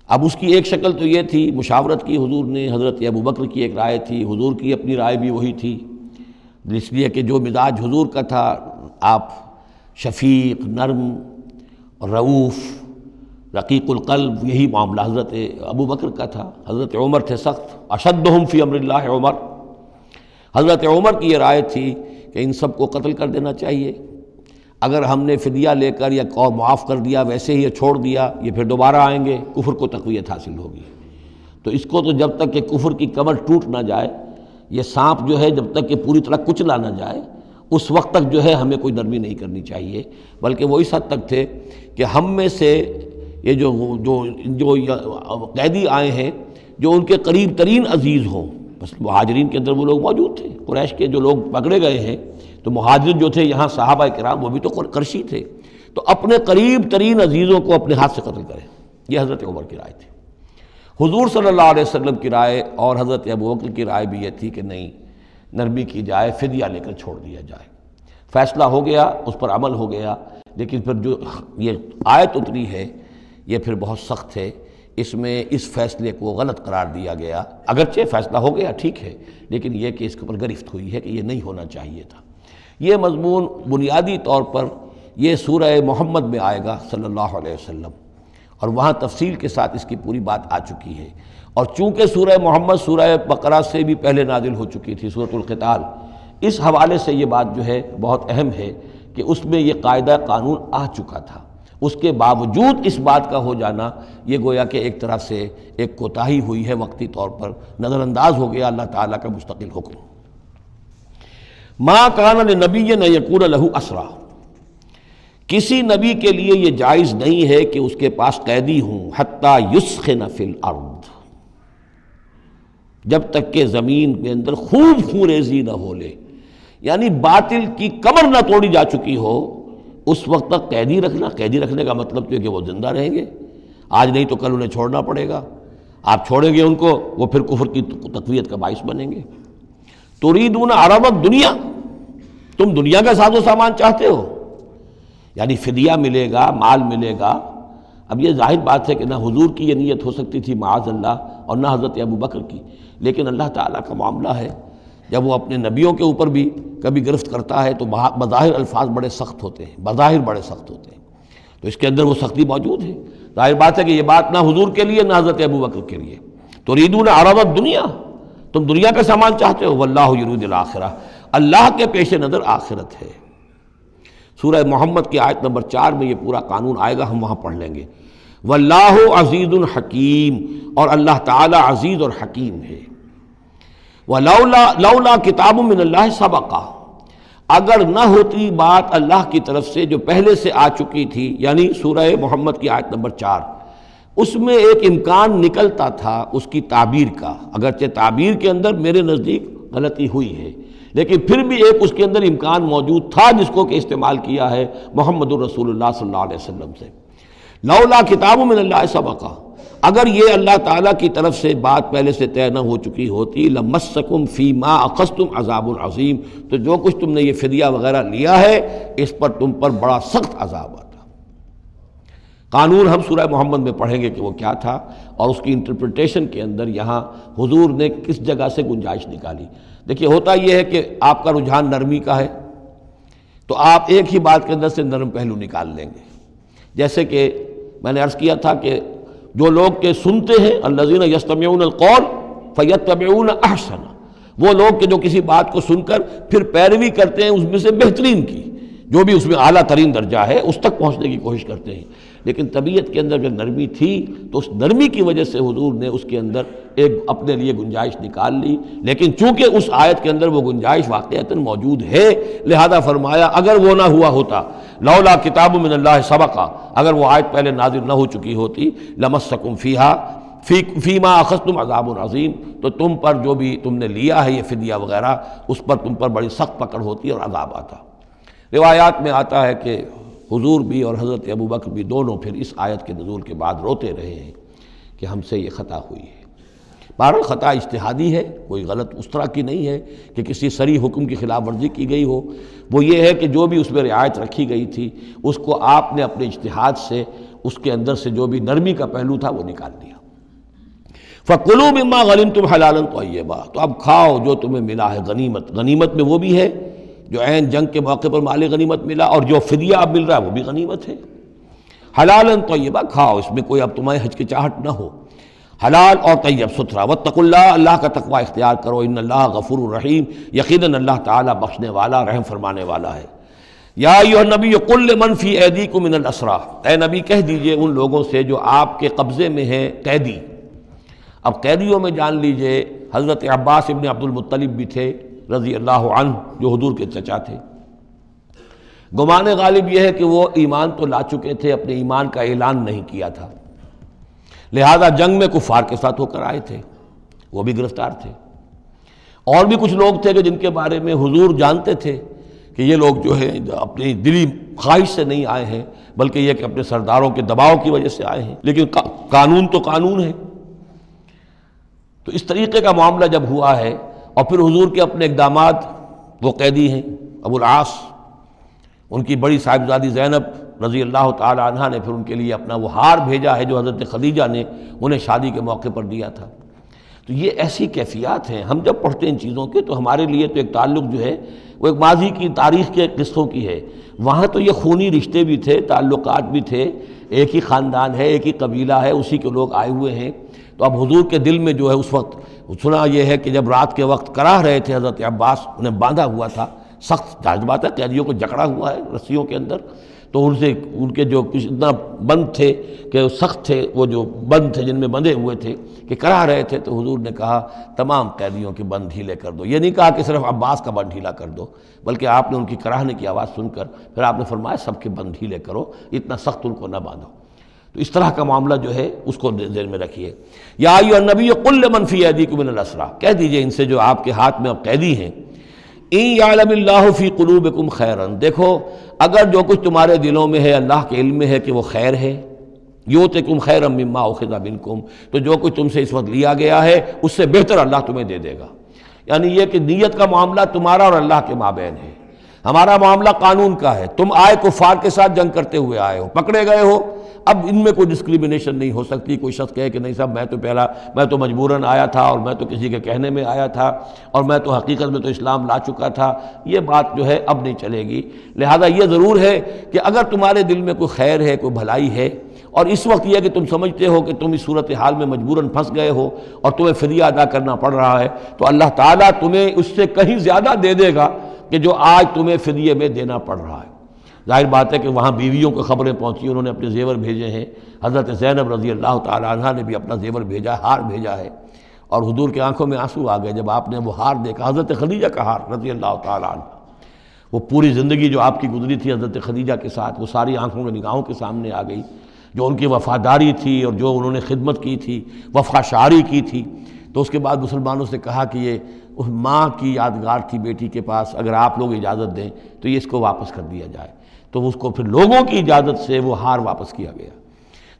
اب اس کی ایک شکل تو یہ تھی، مشاورت کی حضور نے، حضرت ابو بکر کی ایک رائے تھی، حضور کی اپنی رائے بھی وہی تھی، اس لیے کہ جو مزاج حضور کا تھا، آپ شفیق، نرم، رؤوف، رقیق القلب، یہی معاملہ حضرت ابو بکر کا تھا۔ حضرت عمر تھے سخت، اشدہم فی امر اللہ عمر، حضرت عمر کی یہ رائے تھی کہ ان سب کو قتل کر دینا چاہیے، اگر ہم نے فدیہ لے کر یا معاف کر دیا، ویسے ہی چھوڑ دیا، یہ پھر دوبارہ آئیں گے، کفر کو تقویت حاصل ہوگی۔ تو اس کو تو جب تک کہ کفر کی کمر ٹوٹ نہ جائے، یہ سانپ جو ہے جب تک کہ پوری طرح کچلا نہ جائے، اس وقت تک جو ہے ہمیں کوئی نرمی نہیں کرنی چاہیے، بلکہ وہ اس حد تک تھے کہ ہم میں سے یہ جو قیدی آئے ہیں جو ان کے قریب ترین عزیز ہوں، بس مہاجرین کے اندر وہ لوگ موجود تھے، قریش کے جو لوگ پکڑے گئے ہیں، تو مہاجر جو تھے یہاں صحابہ کرام وہ بھی تو قرشی تھے، تو اپنے قریب ترین عزیزوں کو اپنے ہاتھ سے قتل کریں، یہ حضرت عمر کی رائے تھی۔ حضور صلی اللہ علیہ وسلم کی رائے اور حضرت ابو بکر کی رائے بھی یہ تھی کہ نہیں، نرمی کی جائے، فدیہ لے کر چھوڑ دیا جائے۔ فیصلہ ہو گیا، اس پر عمل ہو گیا، لیکن پھر جو یہ آیت اتری ہے یہ پھر بہت سخت ہے، اس میں اس فیصلے کو غلط قرار دیا گیا، اگرچہ فیصلہ ہو گیا ٹھیک ہے، لیکن یہ کہ اس کے اوپر گرفت ہوئی ہے کہ یہ نہیں ہونا چاہیے تھا۔ یہ مضمون بنیادی طور پر یہ سورہ محمد میں آئے گا صلی اللہ علیہ وسلم، اور وہاں تفصیل کے ساتھ اس کی پوری بات آ چکی ہے، اور چونکہ سورہ محمد سورہ بقرہ سے بھی پہلے نازل ہو چکی تھی، سورۃ القتال، اس حوالے سے یہ بات جو ہے بہت اہم ہے کہ اس میں یہ قاعدہ قانون آ چکا تھا، اس کے باوجود اس بات کا ہو جانا یہ گویا کہ ایک طرح سے ایک کوتاہی ہوئی ہے، وقتی طور پر نظر انداز ہو گیا اللہ تعالیٰ کا مستقل حکم۔ ما کان لنبی ان یکون لہ اسریٰ، کسی نبی کے لیے یہ جائز نہیں ہے کہ اس کے پاس قیدی ہوں، حتی یسخن فی الارض، جب تک کہ زمین کے اندر خوب خونریزی نہ ہو لے، یعنی باطل کی کمر نہ توڑی جا چکی ہو اس وقت تک قیدی رکھنا۔ قیدی رکھنے کا مطلب یہ کہ وہ زندہ رہیں گے، آج نہیں تو کل انہیں چھوڑنا پڑے گا، آپ چھوڑیں گے ان کو، وہ پھر کفر کی تقویت کا باعث بنیں گے۔ تريدون عرض الدنیا، تم دنیا کا ساز و سامان چاہتے ہو، یعنی فدیہ ملے گا، مال ملے گا۔ اب یہ ظاہر بات ہے کہ نہ حضور کی یہ نیت ہو سکتی تھی معاذ اللہ، اور نہ حضرت ابو بکر کی، لیکن اللہ تعالیٰ کا معاملہ ہے، جب وہ اپنے نبیوں کے اوپر بھی کبھی گرفت کرتا ہے تو بظاہر الفاظ بڑے سخت ہوتے ہیں، بظاہر بڑے سخت ہوتے ہیں، تو اس کے اندر وہ سختی موجود ہے۔ ظاہر بات ہے کہ یہ بات نہ حضور کے لیے نہ حضرت ابو بکر کے لیے۔ تريدون عرض الدنیا، تم دنیا کا سامان چاہتے ہو، واللہ یرید الآخرہ، اللہ کے پیش نظر آخرت ہے۔ سورہ محمد کی آیت نمبر 4 میں یہ پورا قانون آئے گا، ہم وہاں پڑھ لیں گے۔ واللہ عزیز حکیم، اور اللہ تعالی عزیز اور حکیم ہے۔ لولا کتاب من اللہ سبقہ، اگر نہ ہوتی بات اللہ کی طرف سے جو پہلے سے آ چکی تھی، یعنی سورہ محمد کی آیت نمبر 4، اس میں ایک امکان نکلتا تھا اس کی تعبیر کا، اگرچہ تعبیر کے اندر میرے نزدیک غلطی ہوئی ہے، لیکن پھر بھی ایک اس کے اندر امکان موجود تھا جس کو کہ استعمال کیا ہے محمد الرسول اللہ صلی اللہ علیہ وسلم سے۔ لولا کتاب من اللہ سبقہ، اگر یہ اللہ تعالیٰ کی طرف سے بات پہلے سے طے نہ ہو چکی ہوتی، لمسکم فیما اخذتم عذاب عظیم، تو جو کچھ تم نے یہ فدیہ وغیرہ لیا ہے اس پر تم پر بڑا سخت عذاب آتا۔ قانون ہم سورہ محمد میں پڑھیں گے کہ وہ کیا تھا، اور اس کی انٹرپریٹیشن کے اندر یہاں حضور نے کس جگہ سے گنجائش نکالی۔ دیکھیے ہوتا یہ ہے کہ آپ کا رجحان نرمی کا ہے تو آپ ایک ہی بات کے اندر سے نرم پہلو نکال لیں گے، جیسے کہ میں نے عرض کیا تھا کہ جو لوگ کے سنتے ہیں الذین یستمعون القول فیتبعون احسن، وہ لوگ کہ جو کسی بات کو سن کر پھر پیروی کرتے ہیں اس میں سے بہترین کی، جو بھی اس میں اعلیٰ ترین درجہ ہے اس تک پہنچنے کی کوشش کرتے ہیں۔ لیکن طبیعت کے اندر جو نرمی تھی تو اس نرمی کی وجہ سے حضور نے اس کے اندر ایک اپنے لیے گنجائش نکال لی، لیکن چونکہ اس آیت کے اندر وہ گنجائش واقعتاً موجود ہے، لہذا فرمایا اگر وہ نہ ہوا ہوتا، لولا کتاب من اللہ سبقہ، اگر وہ آیت پہلے نازل نہ ہو چکی ہوتی، لمسکم فیما اخذتم عذاب عظیم، تو تم پر جو بھی تم نے لیا ہے یہ فدیہ وغیرہ اس پر تم پر بڑی سخت پکڑ ہوتی اور عذاب آتا۔ روایات میں آتا ہے کہ حضور بھی اور حضرت ابو بکر بھی دونوں پھر اس آیت کے نزول کے بعد روتے رہے ہیں کہ ہم سے یہ خطا ہوئی ہے۔ بہرحال خطا اجتہادی ہے، کوئی غلط اس طرح کی نہیں ہے کہ کسی صریح حکم کی خلاف ورزی کی گئی ہو، وہ یہ ہے کہ جو بھی اس میں رعایت رکھی گئی تھی اس کو آپ نے اپنے اجتہاد سے اس کے اندر سے جو بھی نرمی کا پہلو تھا وہ نکال دیا۔ فَكُلُوا مِمَّا غَنِمْتُمْ حَلَالًا طَيِّبًا، تو اب کھاؤ جو تمہیں ملا ہے غنیمت۔ غنیمت میں وہ بھی ہے جو عین جنگ کے موقع پر مال غنیمت ملا، اور جو فدیہ اب مل رہا ہے وہ بھی غنیمت ہے۔ حلال طیبہ، کھاؤ، اس میں کوئی اب تمہیں ہچکچاہٹ نہ ہو، حلال اور طیب ستھرا۔ واتقوا اللہ، اللہ کا تقوی اختیار کرو، ان اللہ غفور الرحیم، یقیناً اللہ تعالیٰ بخشنے والا رحم فرمانے والا ہے۔ یا ایھا النبی قل لمن فی ایدیکم من الاسریٰ، اے نبی کہہ دیجئے ان لوگوں سے جو آپ کے قبضے میں ہیں قیدی۔ اب قیدیوں میں جان لیجئے حضرت عباس ابن عبد المطلب بھی تھے رضی اللہ عنہ، جو حضور کے چچا تھے۔ گمان غالب یہ ہے کہ وہ ایمان تو لا چکے تھے، اپنے ایمان کا اعلان نہیں کیا تھا، لہذا جنگ میں کفار کے ساتھ ہو کر آئے تھے، وہ بھی گرفتار تھے۔ اور بھی کچھ لوگ تھے کہ جن کے بارے میں حضور جانتے تھے کہ یہ لوگ جو ہے اپنی دلی خواہش سے نہیں آئے ہیں، بلکہ یہ کہ اپنے سرداروں کے دباؤ کی وجہ سے آئے ہیں، لیکن قانون تو قانون ہے۔ تو اس طریقے کا معاملہ جب ہوا ہے، اور پھر حضور کے اپنے اقدامات، وہ قیدی ہیں ابو العاص، ان کی بڑی صاحبزادی زینب رضی اللہ تعالی عنہ نے پھر ان کے لیے اپنا وہ ہار بھیجا ہے جو حضرت خدیجہ نے انہیں شادی کے موقع پر دیا تھا۔ تو یہ ایسی کیفیات ہیں، ہم جب پڑھتے ہیں ان چیزوں کے تو ہمارے لیے تو ایک تعلق جو ہے وہ ایک ماضی کی تاریخ کے قصوں کی ہے، وہاں تو یہ خونی رشتے بھی تھے، تعلقات بھی تھے، ایک ہی خاندان ہے، ایک ہی قبیلہ ہے، اسی کے لوگ آئے ہوئے ہیں۔ تو اب حضور کے دل میں جو ہے اس وقت سنا یہ ہے کہ جب رات کے وقت کراہ رہے تھے حضرت عباس، انہیں باندھا ہوا تھا، سخت جذبات ہے، قیدیوں کو جکڑا ہوا ہے رسیوں کے اندر، تو ان کے جو کچھ اتنا بند تھے کہ سخت تھے، وہ جو بند تھے جن میں بندھے ہوئے تھے کہ کرا رہے تھے، تو حضور نے کہا تمام قیدیوں کے بند ڈھیلے کر دو۔ یہ نہیں کہا کہ صرف عباس کا بند ڈھیلا کر دو، بلکہ آپ نے ان کی کراہنے کی آواز سن کر پھر آپ نے فرمایا سب کے بند ڈھیلے کرو، اتنا سخت ان کو نہ باندھو۔ تو اس طرح کا معاملہ جو ہے اس کو ذہن میں رکھیے۔ یا ایھا النبی قل لمن فی ایدیکم من الاسریٰ، کہہ دیجئے ان سے جو آپ کے ہاتھ میں اب قیدی ہیں، ان یعلم اللہ فی قلوبکم خیرا، دیکھو اگر جو کچھ تمہارے دلوں میں ہے اللہ کے علم میں ہے کہ وہ خیر ہے، یؤتکم خیرا مما اخذ منکم، تو جو کچھ تم سے اس وقت لیا گیا ہے اس سے بہتر اللہ تمہیں دے دے گا۔ یعنی یہ کہ نیت کا معاملہ تمہارا اور اللہ کے مابین ہے، ہمارا معاملہ قانون کا ہے۔ تم آئے کفار کے ساتھ جنگ کرتے ہوئے آئے ہو، پکڑے گئے ہو، اب ان میں کوئی ڈسکریمنیشن نہیں ہو سکتی۔ کوئی شخص کہے کہ نہیں صاحب میں تو مجبوراً آیا تھا، اور میں تو کسی کے کہنے میں آیا تھا، اور میں تو حقیقت میں تو اسلام لا چکا تھا، یہ بات جو ہے اب نہیں چلے گی۔ لہذا یہ ضرور ہے کہ اگر تمہارے دل میں کوئی خیر ہے، کوئی بھلائی ہے، اور اس وقت یہ کہ تم سمجھتے ہو کہ تم اس صورتحال میں مجبوراً پھنس گئے ہو اور تمہیں فدیہ ادا کرنا پڑ رہا ہے، تو اللہ تعالیٰ تمہیں اس سے کہیں زیادہ دے دے گا کہ جو آج تمہیں فدیے میں دینا پڑ رہا ہے۔ ظاہر بات ہے کہ وہاں بیویوں کو خبریں پہنچی، انہوں نے اپنے زیور بھیجے ہیں، حضرت زینب رضی اللہ تعالیٰ عنہ نے بھی اپنا زیور بھیجا، ہار بھیجا ہے، اور حضور کے آنکھوں میں آنسو آ گئے جب آپ نے وہ ہار دیکھا، حضرت خدیجہ کا ہار رضی اللہ تعالیٰ عنہ۔ وہ پوری زندگی جو آپ کی گزری تھی حضرت خدیجہ کے ساتھ، وہ ساری آنکھوں کے نگاہوں کے سامنے آ گئی، جو ان کی وفاداری تھی اور جو انہوں نے خدمت کی تھی، وفا شعاری کی تھی۔ تو اس کے بعد مسلمانوں سے کہا کہ یہ اس ماں کی یادگار تھی بیٹی کے پاس، اگر آپ لوگ اجازت دیں تو یہ اس کو واپس کر دیا جائے، تو اس کو پھر لوگوں کی اجازت سے وہ ہار واپس کیا گیا۔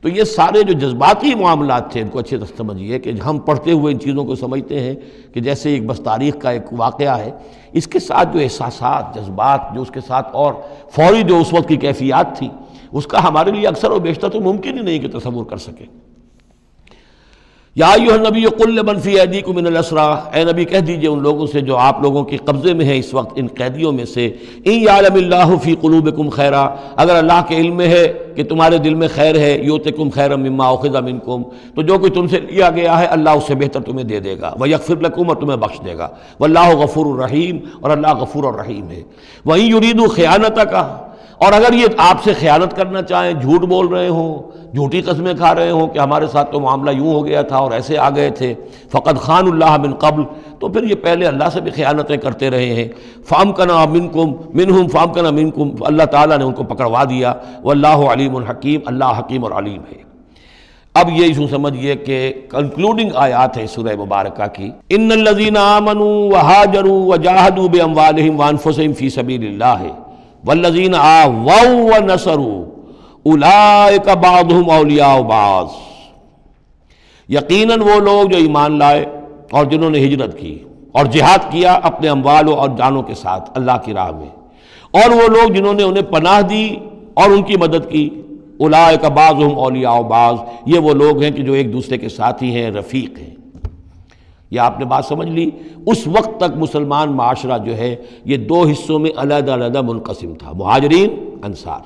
تو یہ سارے جو جذباتی معاملات تھے ان کو اچھے سے سمجھیے کہ ہم پڑھتے ہوئے ان چیزوں کو سمجھتے ہیں کہ جیسے ایک بس تاریخ کا ایک واقعہ ہے، اس کے ساتھ جو احساسات، جذبات، جو اس کے ساتھ اور فوری جو اس وقت کی کیفیات تھی، اس کا ہمارے لیے اکثر و بیشتر تو ممکن ہی نہیں کہ تصور کر سکیں۔ یا ایھا النبی قل لمن فی ایدیکم من الاسریٰ، اے نبی کہہ دیجئے ان لوگوں سے جو آپ لوگوں کے قبضے میں ہیں اس وقت، ان قیدیوں میں سے، ان یعلم اللہ فی قلوبکم خیرا، اگر اللہ کے علم میں ہے کہ تمہارے دل میں خیر ہے، یؤتکم خیرا مما اخذ منکم، تو جو کچھ تم سے لیا گیا ہے اللہ اس سے بہتر تمہیں دے دے گا، ویغفر لکم، اور تمہیں بخش دے گا، واللہ غفور الرحیم، اور اللہ غفور الرحیم ہے۔ وَإِن يُرِيدُوا خِيَانَتَكَ، اور اگر یہ آپ سے خیانت کرنا چاہیں، جھوٹ بول رہے ہوں، جھوٹی قسمیں کھا رہے ہوں کہ ہمارے ساتھ تو معاملہ یوں ہو گیا تھا اور ایسے آ گئے تھے، فقد خان اللہ من قبل، تو پھر یہ پہلے اللہ سے بھی خیانتیں کرتے رہے ہیں، فامکنا منہم فامکنا منکم، اللہ تعالیٰ نے ان کو پکڑوا دیا، واللہ علیم الحکیم، اللہ حکیم اور علیم ہے۔ اب یہ یوں سمجھیے کہ کنکلوڈنگ آیات ہے سورہ مبارکہ کی، ان الذین آمنوا وہاجروا وجاہدوا باموالہم وانفسہم فی سبیل اللہ والذین آووا ونصروا اولئک بعضهم اولیاء بعض، یقیناً وہ لوگ جو ایمان لائے اور جنہوں نے ہجرت کی اور جہاد کیا اپنے اموال اور جانوں کے ساتھ اللہ کی راہ میں، اور وہ لوگ جنہوں نے انہیں پناہ دی اور ان کی مدد کی، اولئک بعضهم اولیاء بعض، یہ وہ لوگ ہیں کہ جو ایک دوسرے کے ساتھی ہیں، رفیق ہیں۔ یہ آپ نے بات سمجھ لی۔ اس وقت تک مسلمان معاشرہ جو ہے یہ دو حصوں میں علیحدہ علیحدہ منقسم تھا، مہاجرین، انصار۔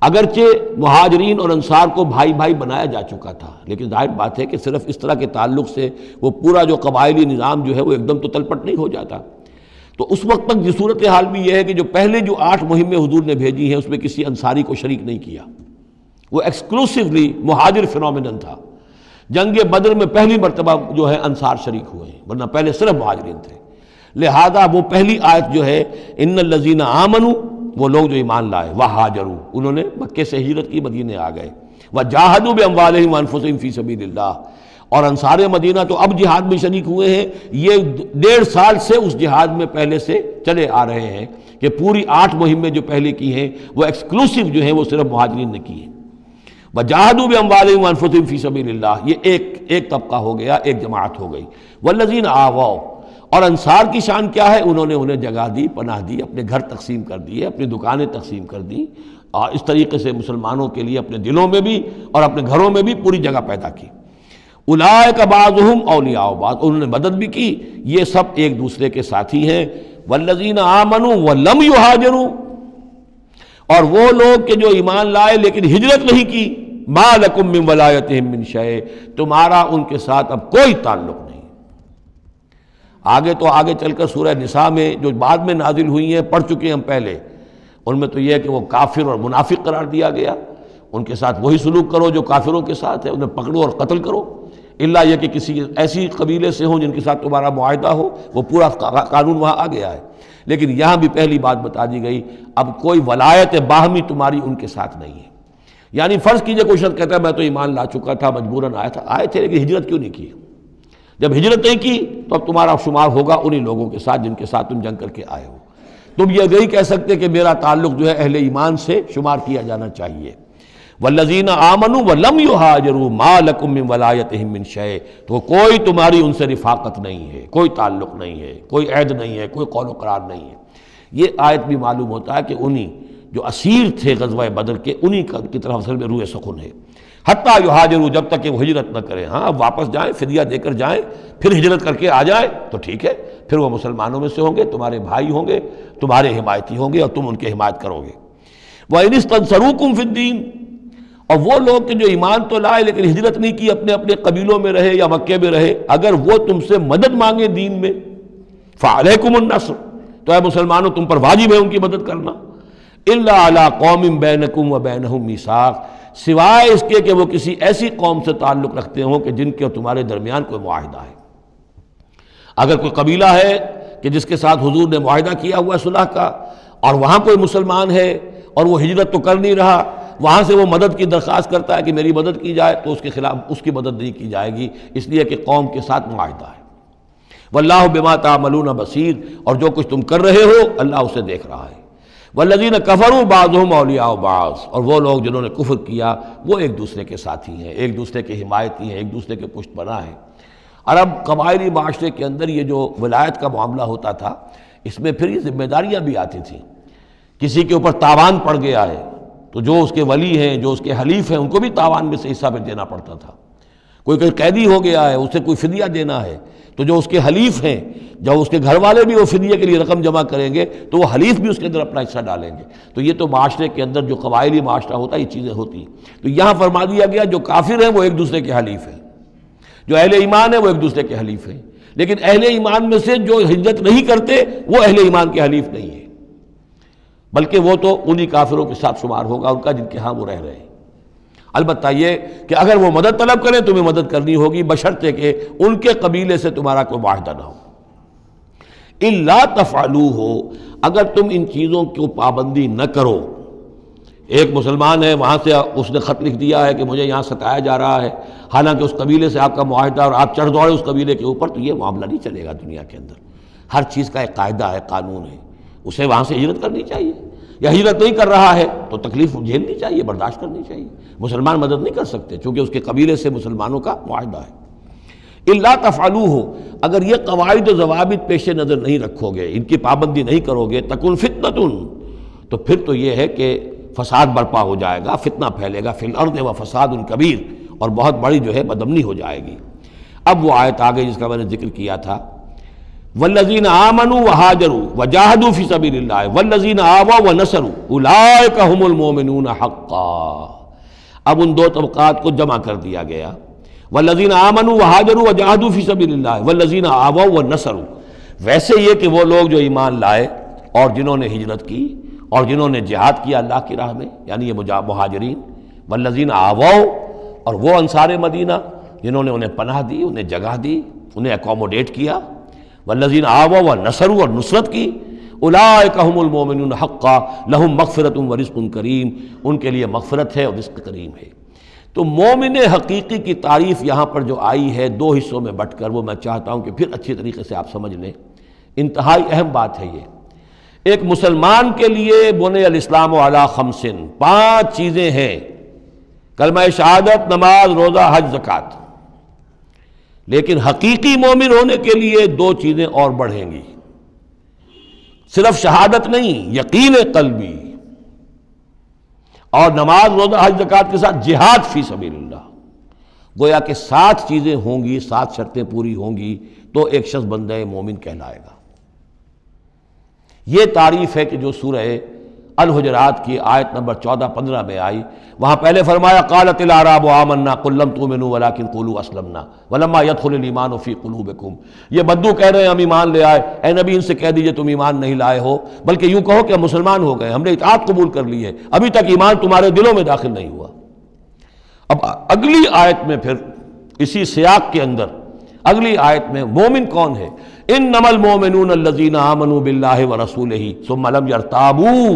اگرچہ مہاجرین اور انصار کو بھائی بھائی بنایا جا چکا تھا، لیکن ظاہر بات ہے کہ صرف اس طرح کے تعلق سے وہ پورا جو قبائلی نظام جو ہے وہ ایک دم تو تلپٹ نہیں ہو جاتا۔ تو اس وقت تک یہ صورتحال بھی یہ ہے کہ جو پہلے جو 8 مہمیں حضور نے بھیجی ہیں اس میں کسی انصاری کو شریک نہیں کیا، وہ ایکسکلوسیولی مہاجر فینومینن تھا۔ جنگ بدر میں پہلی مرتبہ جو ہے انصار شریک ہوئے ہیں، ورنہ پہلے صرف مہاجرین تھے۔ لہذا وہ پہلی آیت جو ہے ان الذین آمنوا، وہ لوگ جو ایمان لائے، وہاجروا، انہوں نے مکے سے ہجرت کی، مدینے آ گئے، وجاہدوا باموالہم وانفسہم فی سبیل اللہ، اور انصار مدینہ تو اب جہاد میں شریک ہوئے ہیں، یہ 1.5 سال سے اس جہاد میں پہلے سے چلے آ رہے ہیں کہ پوری 8 مہمیں جو پہلے کی ہیں وہ ایکسکلوسیو جو ہیں وہ صرف مہاجرین نے کی ہیں۔ وجاہدوا باموالہم وانفسہم فی سبیل اللہ، یہ ایک طبقہ ہو گیا، ایک جماعت ہو گئی۔ والذین آووا، اور انصار کی شان کیا ہے؟ انہوں نے انہیں جگہ دی، پناہ دی، اپنے گھر تقسیم کر دیے، اپنی دکانیں تقسیم کر دیں، اور اس طریقے سے مسلمانوں کے لیے اپنے دلوں میں بھی اور اپنے گھروں میں بھی پوری جگہ پیدا کی۔ اولئک بعضهم اولیاء بعض، انہوں نے مدد بھی کی، یہ سب ایک دوسرے کے ساتھی ہیں۔ والذین آمنوا ولم یہاجروا، اور وہ لوگ کہ جو ایمان لائے لیکن ہجرت نہیں کی، ما لکم من ولایتہم من شیء، تمہارا ان کے ساتھ اب کوئی تعلق نہیں۔ آگے چل کر سورہ نساء میں جو بعد میں نازل ہوئی ہیں، پڑھ چکے ہم پہلے، ان میں تو یہ ہے کہ وہ کافر اور منافق قرار دیا گیا، ان کے ساتھ وہی سلوک کرو جو کافروں کے ساتھ ہے، انہیں پکڑو اور قتل کرو، الا یہ کہ کسی ایسی قبیلے سے ہوں جن کے ساتھ تمہارا معاہدہ ہو، وہ پورا قانون وہاں آ گیا ہے۔ لیکن یہاں بھی پہلی بات بتا دی گئی، اب کوئی ولایت باہمی تمہاری ان کے ساتھ نہیں ہے۔ یعنی فرض کیجئے کوئی شخص کہتا ہے میں تو ایمان لا چکا تھا، مجبوراً آئے تھے لیکن ہجرت کیوں نہیں کی؟ جب ہجرت نہیں کی تو اب تمہارا شمار ہوگا انہی لوگوں کے ساتھ جن کے ساتھ تم جنگ کر کے آئے ہو۔ تم یہ نہیں کہہ سکتے کہ میرا تعلق جو ہے اہل ایمان سے شمار کیا جانا چاہیے۔ والذین آمنوا ولم یہاجروا ما لکم من ولایتہم من شیء، تو کوئی تمہاری ان سے رفاقت نہیں ہے، کوئی تعلق نہیں ہے، کوئی عہد نہیں ہے، کوئی قول و قرار نہیں ہے۔ یہ آیت بھی معلوم ہوتا ہے کہ انہی جو اسیر تھے غزوہ بدر کے، انہی کی طرف اصل میں روح سخن ہے۔ حتیٰ یہاجروا، جب تک کہ وہ ہجرت نہ کریں۔ ہاں اب واپس جائیں، فدیہ دے کر جائیں، پھر ہجرت کر کے آ جائیں تو ٹھیک ہے، پھر وہ مسلمانوں میں سے ہوں گے، تمہارے بھائی ہوں گے، تمہارے حمایتی ہوں گے اور تم ان کی حمایت کرو گے۔ وَإِنِ اسْتَنصَرُوكُمْ فِي الدِّينِ، اور وہ لوگ کہ جو ایمان تو لائے لیکن ہجرت نہیں کی، اپنے اپنے قبیلوں میں رہے یا مکے میں رہے، اگر وہ تم سے مدد مانگے دین میں، فَعَلَيْكُمُ النَّصْرُ، تو اے مسلمانوں تم پر واجب ہے ان کی مدد کرنا۔ إِلَّا عَلَىٰ قَوْمٍ بَيْنَكُمْ وَبَيْنَهُمْ مِيثَاقٌ، سوائے اس کے کہ وہ کسی ایسی قوم سے تعلق رکھتے ہوں کہ جن کے تمہارے درمیان کوئی معاہدہ ہے۔ اگر کوئی قبیلہ ہے کہ جس کے ساتھ حضور نے معاہدہ کیا ہوا ہے صلح کا، اور وہاں کوئی مسلمان ہے اور وہ ہجرت تو کر نہیں رہا، وہاں سے وہ مدد کی درخواست کرتا ہے کہ میری مدد کی جائے، تو اس کے خلاف اس کی مدد نہیں کی جائے گی، اس لیے کہ قوم کے ساتھ معاہدہ ہے۔ واللہ بما تعملون بصیر، اور جو کچھ تم کر رہے ہو اللہ اسے دیکھ رہا ہے۔ والذین کفروا بعضهم اولیاء بعض، اور وہ لوگ جنہوں نے کفر کیا وہ ایک دوسرے کے ساتھی ہیں، ایک دوسرے کے حمایتی ہیں، ایک دوسرے کے پشت پناہ ہیں۔ عرب قبائلی معاشرے کے اندر یہ جو ولایت کا معاملہ ہوتا تھا، اس میں پھر یہ ذمہ داریاں بھی آتی تھیں۔ کسی کے اوپر تاوان پڑ گیا ہے تو جو اس کے ولی ہیں، جو اس کے حلیف ہیں، ان کو بھی تاوان میں سے حصہ پھر دینا پڑتا تھا۔ کوئی قیدی ہو گیا ہے، اسے کوئی فدیہ دینا ہے، تو جو اس کے حلیف ہیں، جب اس کے گھر والے بھی وہ فدیے کے لیے رقم جمع کریں گے تو وہ حلیف بھی اس کے اندر اپنا حصہ ڈالیں گے۔ تو یہ تو معاشرے کے اندر جو قبائلی معاشرہ ہوتا ہے یہ چیزیں ہوتی ہیں۔ تو یہاں فرما دیا گیا جو کافر ہیں وہ ایک دوسرے کے حلیف ہیں، جو اہل ایمان ہیں وہ ایک دوسرے کے حلیف ہیں، لیکن اہل ایمان میں سے جو ہجرت نہیں کرتے وہ اہل ایمان کے حلیف نہیں ہیں، بلکہ وہ تو انہی کافروں کے ساتھ شمار ہوگا ان کا جن کے ہاں وہ رہ رہے ہیں۔ البتہ یہ کہ اگر وہ مدد طلب کریں تمہیں مدد کرنی ہوگی، بشرطے کہ ان کے قبیلے سے تمہارا کوئی معاہدہ نہ ہو۔ الا تفعلوہ، اگر تم ان چیزوں کی پابندی نہ کرو۔ ایک مسلمان ہے، وہاں سے اس نے خط لکھ دیا ہے کہ مجھے یہاں ستایا جا رہا ہے، حالانکہ اس قبیلے سے آپ کا معاہدہ اور آپ چڑھ دوڑے اس قبیلے کے اوپر، تو یہ معاملہ نہیں چلے گا دنیا کے اندر۔ ہر چیز کا ایک قاعدہ ہے، قانون ہے، اسے وہاں سے ہجرت کرنی چاہیے، یا ہجرت نہیں کر رہا ہے تو تکلیف جھیلنی چاہیے، برداشت کرنی چاہیے۔ مسلمان مدد نہیں کر سکتے چونکہ اس کے قبیلے سے مسلمانوں کا معاہدہ ہے۔ الا تفعلوہ، اگر یہ قواعد و ضوابط پیش نظر نہیں رکھو گے، ان کی پابندی نہیں کرو گے، تکن فتنۃ، تو پھر تو یہ ہے کہ فساد برپا ہو جائے گا، فتنہ پھیلے گا، فی الارض و فساد کبیر، اور بہت بڑی جو ہے بدامنی ہو جائے گی۔ اب وہ آیت آگئی جس کا میں نے ذکر کیا تھا، والذین آمنوا وہاجروا وجاہدوا فی سبیل اللہ والذین آووا ونصروا اولئک ھم المؤمنون حقا۔ اب ان دو طبقات کو جمع کر دیا گیا، والذین آمنوا وہاجروا وجاہدوا فی سبیل اللہ والذین آووا ونصروا۔ ویسے یہ کہ وہ لوگ جو ایمان لائے اور جنہوں نے ہجرت کی اور جنہوں نے جہاد کیا اللہ کی راہ میں، یعنی یہ مہاجرین، والذین آووا، اور وہ انصار مدینہ جنہوں نے انہیں پناہ دی، انہیں جگہ دی، انہیں اکوموڈیٹ کیا، والذین آووا ونصروا، اور نصرت کی، اولئک ھم المؤمنون حقا لہم مغفرۃ ورزق کریم، ان کے لیے مغفرت ہے اور رزق کریم ہے۔ تو مومن حقیقی کی تعریف یہاں پر جو آئی ہے دو حصوں میں بٹ کر، وہ میں چاہتا ہوں کہ پھر اچھی طریقے سے آپ سمجھ لیں، انتہائی اہم بات ہے یہ۔ ایک مسلمان کے لیے بنی الاسلام علی خمس، 5 چیزیں ہیں، کلمہ شہادت، نماز، روزہ، حج، زکوٰۃ۔ لیکن حقیقی مومن ہونے کے لیے 2 چیزیں اور بڑھیں گی، صرف شہادت نہیں، یقین قلبی، اور نماز، روزہ، حج، زکوٰۃ کے ساتھ جہاد فی سبیل اللہ۔ گویا کہ 7 چیزیں ہوں گی، 7 شرطیں پوری ہوں گی تو ایک شخص بندہ مومن کہلائے گا۔ یہ تعریف ہے کہ جو سورہ الحجرات کی آیت نمبر 14-15 میں آئی، وہاں پہلے فرمایا قالت الاعراب آمنا قل لم تؤمنوا ولکن قولوا اسلمنا ولما يدخل الايمان في قلوبكم۔ یہ بدو کہہ رہے ہیں ہم ایمان لے آئے، اے نبی ان سے کہہ دیجئے تم ایمان نہیں لائے ہو، بلکہ یوں کہو کہ ہم مسلمان ہو گئے، ہم نے اطاعت قبول کر لی ہے، ابھی تک ایمان تمہارے دلوں میں داخل نہیں ہوا۔ اب اگلی آیت میں پھر اسی سیاق کے اندر اگلی آیت میں مومن کون ہے؟ انما المؤمنون الذین آمنوا باللہ ورسولہ ثم لم یرتابوا۔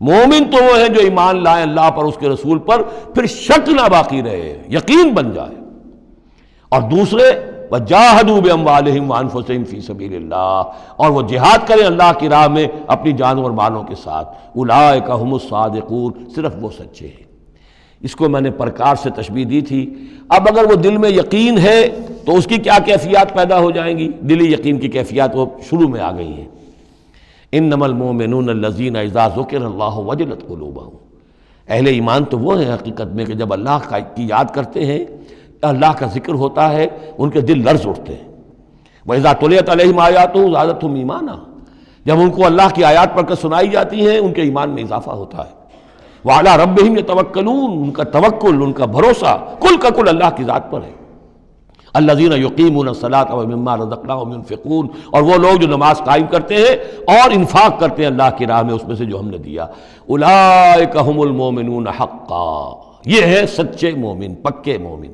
مومن تو وہ ہیں جو ایمان لائیں اللہ پر، اس کے رسول پر، پھر شک نہ باقی رہے، یقین بن جائے۔ اور دوسرے وجاہدوا باموالہم وانفسہم فی سبیل اللہ، اور وہ جہاد کریں اللہ کی راہ میں اپنی جانوں اور مالوں کے ساتھ، اولئک ھم الصادقون، صرف وہ سچے ہیں۔ اس کو میں نے پرکار سے تشبیہ دی تھی۔ اب اگر وہ دل میں یقین ہے تو اس کی کیا کیفیات پیدا ہو جائیں گی؟ دلی یقین کی کیفیات وہ شروع میں آ گئی ہیں۔ انما المؤمنون الذین اذا ذکر اللہ وجلت قلوبہم، اہل ایمان تو وہ ہیں حقیقت میں کہ جب اللہ کی یاد کرتے ہیں، اللہ کا ذکر ہوتا ہے، ان کے دل لرز اٹھتے ہیں۔ وَإِذَا تُلِيَتْ عَلَيْهِمْ آيَاتُهُ زَادَتْهُمْ ایمانا، جب ان کو اللہ کی آیات پڑھ کر سنائی جاتی ہیں ان کے ایمان میں اضافہ ہوتا ہے۔ وَعَلَىٰ رَبِّهِمْ يَتَوَكَّلُونَ، ان کا توکل، ان کا بھروسہ کل کا کل اللہ کی ذات پر ہے۔ الَّذِينَ يُقِيمُونَ الصَّلَاةَ وَمِمَّا رَزَقْنَاهُمْ يُنْفِقُونَ، اور وہ لوگ جو نماز قائم کرتے ہیں اور انفاق کرتے ہیں اللہ کی راہ میں اس میں سے جو ہم نے دیا۔ أُولَٰئِكَ هُمُ الْمُؤْمِنُونَ حَقًّا، یہ ہے سچے مومن، پکے مومن۔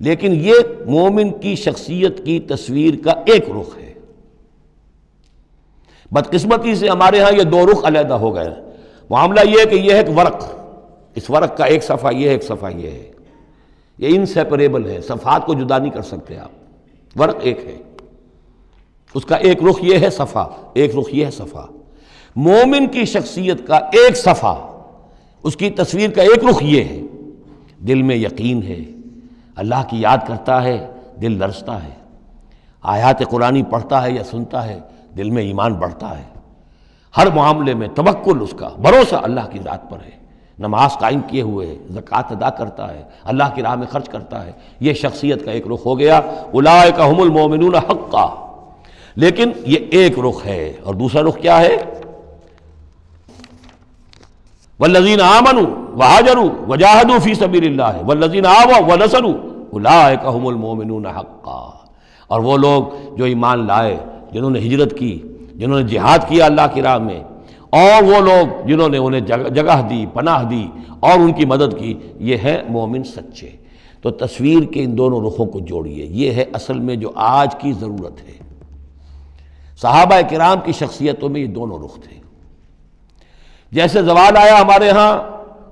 لیکن یہ مومن کی شخصیت کی تصویر کا ایک رخ ہے۔ بدقسمتی سے ہمارے ہاں یہ دو رخ علیحدہ ہو گئے ہیں۔ معاملہ یہ ہے کہ یہ ہے ایک ورق، اس ورق کا ایک صفحہ یہ ہے، ایک صفحہ یہ ہے، یہ انسیپریبل ہے، صفحات کو جدا نہیں کر سکتے آپ، ورق ایک ہے، اس کا ایک رخ یہ ہے صفحہ، ایک رخ یہ ہے صفحہ۔ مومن کی شخصیت کا ایک صفحہ، اس کی تصویر کا ایک رخ یہ ہے، دل میں یقین ہے، اللہ کی یاد کرتا ہے، دل لرزتا ہے، آیات قرآنی پڑھتا ہے یا سنتا ہے، دل میں ایمان بڑھتا ہے، ہر معاملے میں توکل، اس کا بھروسہ اللہ کی ذات پر ہے، نماز قائم کیے ہوئے ہے، زکوٰۃ ادا کرتا ہے، اللہ کی راہ میں خرچ کرتا ہے۔ یہ شخصیت کا ایک رخ ہو گیا، اولئک ھم المؤمنون حقا۔ لیکن یہ ایک رخ ہے، اور دوسرا رخ کیا ہے؟ والذین آمنوا وہاجروا وجاہدوا فی سبیل اللہ والذین آووا ونصروا اولئک ھم المؤمنون حقا۔ اور وہ لوگ جو ایمان لائے، جنہوں نے ہجرت کی، جنہوں نے جہاد کیا اللہ کی راہ میں، اور وہ لوگ جنہوں نے انہیں جگہ دی، پناہ دی اور ان کی مدد کی، یہ ہے مومن سچے۔ تو تصویر کے ان دونوں رخوں کو جوڑیے، یہ ہے اصل میں جو آج کی ضرورت ہے۔ صحابہ کرام کی شخصیتوں میں یہ دونوں رخ تھے۔ جیسے زوال آیا ہمارے ہاں،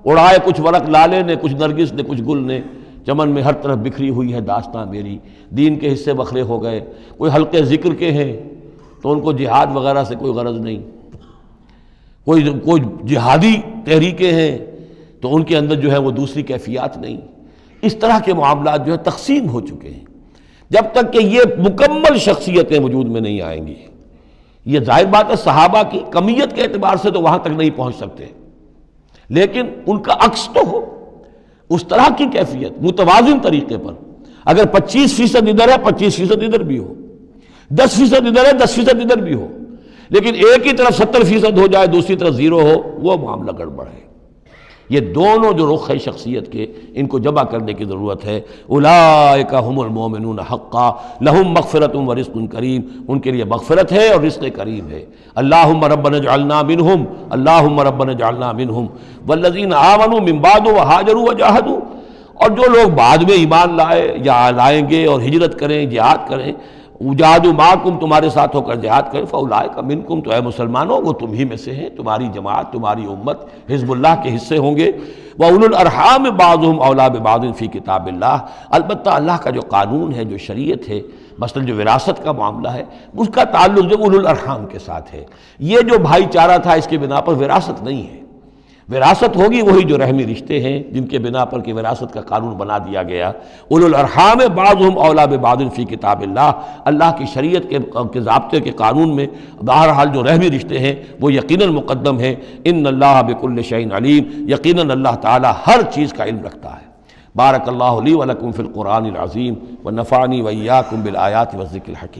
اڑائے کچھ ورق لالے نے، کچھ نرگس نے، کچھ گل نے، چمن میں ہر طرف بکھری ہوئی ہے داستاں میری، دین کے حصے بکھرے ہو گئے، کوئی حلقے ذکر کے ہیں تو ان کو جہاد وغیرہ سے کوئی غرض نہیں، کوئی جہادی تحریکیں ہیں تو ان کے اندر جو ہے وہ دوسری کیفیات نہیں۔ اس طرح کے معاملات جو ہے تقسیم ہو چکے ہیں۔ جب تک کہ یہ مکمل شخصیتیں وجود میں نہیں آئیں گی، یہ ظاہر بات ہے صحابہ کی کمیت کے اعتبار سے تو وہاں تک نہیں پہنچ سکتے، لیکن ان کا عکس تو ہو، اس طرح کی کیفیت متوازن طریقے پر۔ اگر 25% ادھر ہے 25% ادھر بھی ہو، 10% ادھر ہے 10% ادھر بھی ہو، لیکن ایک ہی طرف 70% ہو جائے، دوسری طرف 0 ہو، وہ معاملہ گڑبڑ ہے۔ یہ دونوں جو رخ ہے شخصیت کے، ان کو جمع کرنے کی ضرورت ہے۔ اولئک ھم المؤمنون حقا لہم مغفرۃ ورزق کریم، ان کے لیے مغفرت ہے اور رزق کریم ہے۔ اللہم ربنا اجعلنا منہم، اللہم ربنا اجعلنا منہم والذین آمنوا من بعد وہاجروا وجاہدوا، اور جو لوگ بعد میں ایمان لائے یا لائیں گے اور ہجرت کریں، جہاد کریں، وجاہدوا معکم، تمہارے ساتھ ہو کر جہاد کریں، فاولئک منکم، تو اے مسلمانوں وہ تم ہی میں سے ہیں، تمہاری جماعت، تمہاری امت حزب اللہ کے حصے ہوں گے۔ وَأُولُو الْأَرْحَامِ بَعْضُهُمْ أَوْلَىٰ بِبَعْضٍ فِي کتاب اللہ، البتہ اللہ کا جو قانون ہے، جو شریعت ہے، مثلا جو وراثت کا معاملہ ہے، اس کا تعلق جو اولو الارحام کے ساتھ ہے۔ یہ جو بھائی چارہ تھا اس کے بنا پر وراثت نہیں ہے، وراثت ہوگی وہی جو رحمی رشتے ہیں جن کے بنا پر کہ وراثت کا قانون بنا دیا گیا۔ اولو الارحام بعضهم اولیٰ ببعض فی کتاب اللہ، اللہ کی شریعت کے ضابطے کے قانون میں بہرحال جو رحمی رشتے ہیں وہ یقیناً مقدم ہیں۔ ان اللہ بکل شیء علیم، یقیناً اللہ تعالی ہر چیز کا علم رکھتا ہے۔ بارک اللہ لی ولکم فی القرآن العظیم ونفعنی وإیاکم بالآیات والذکر الحکیم۔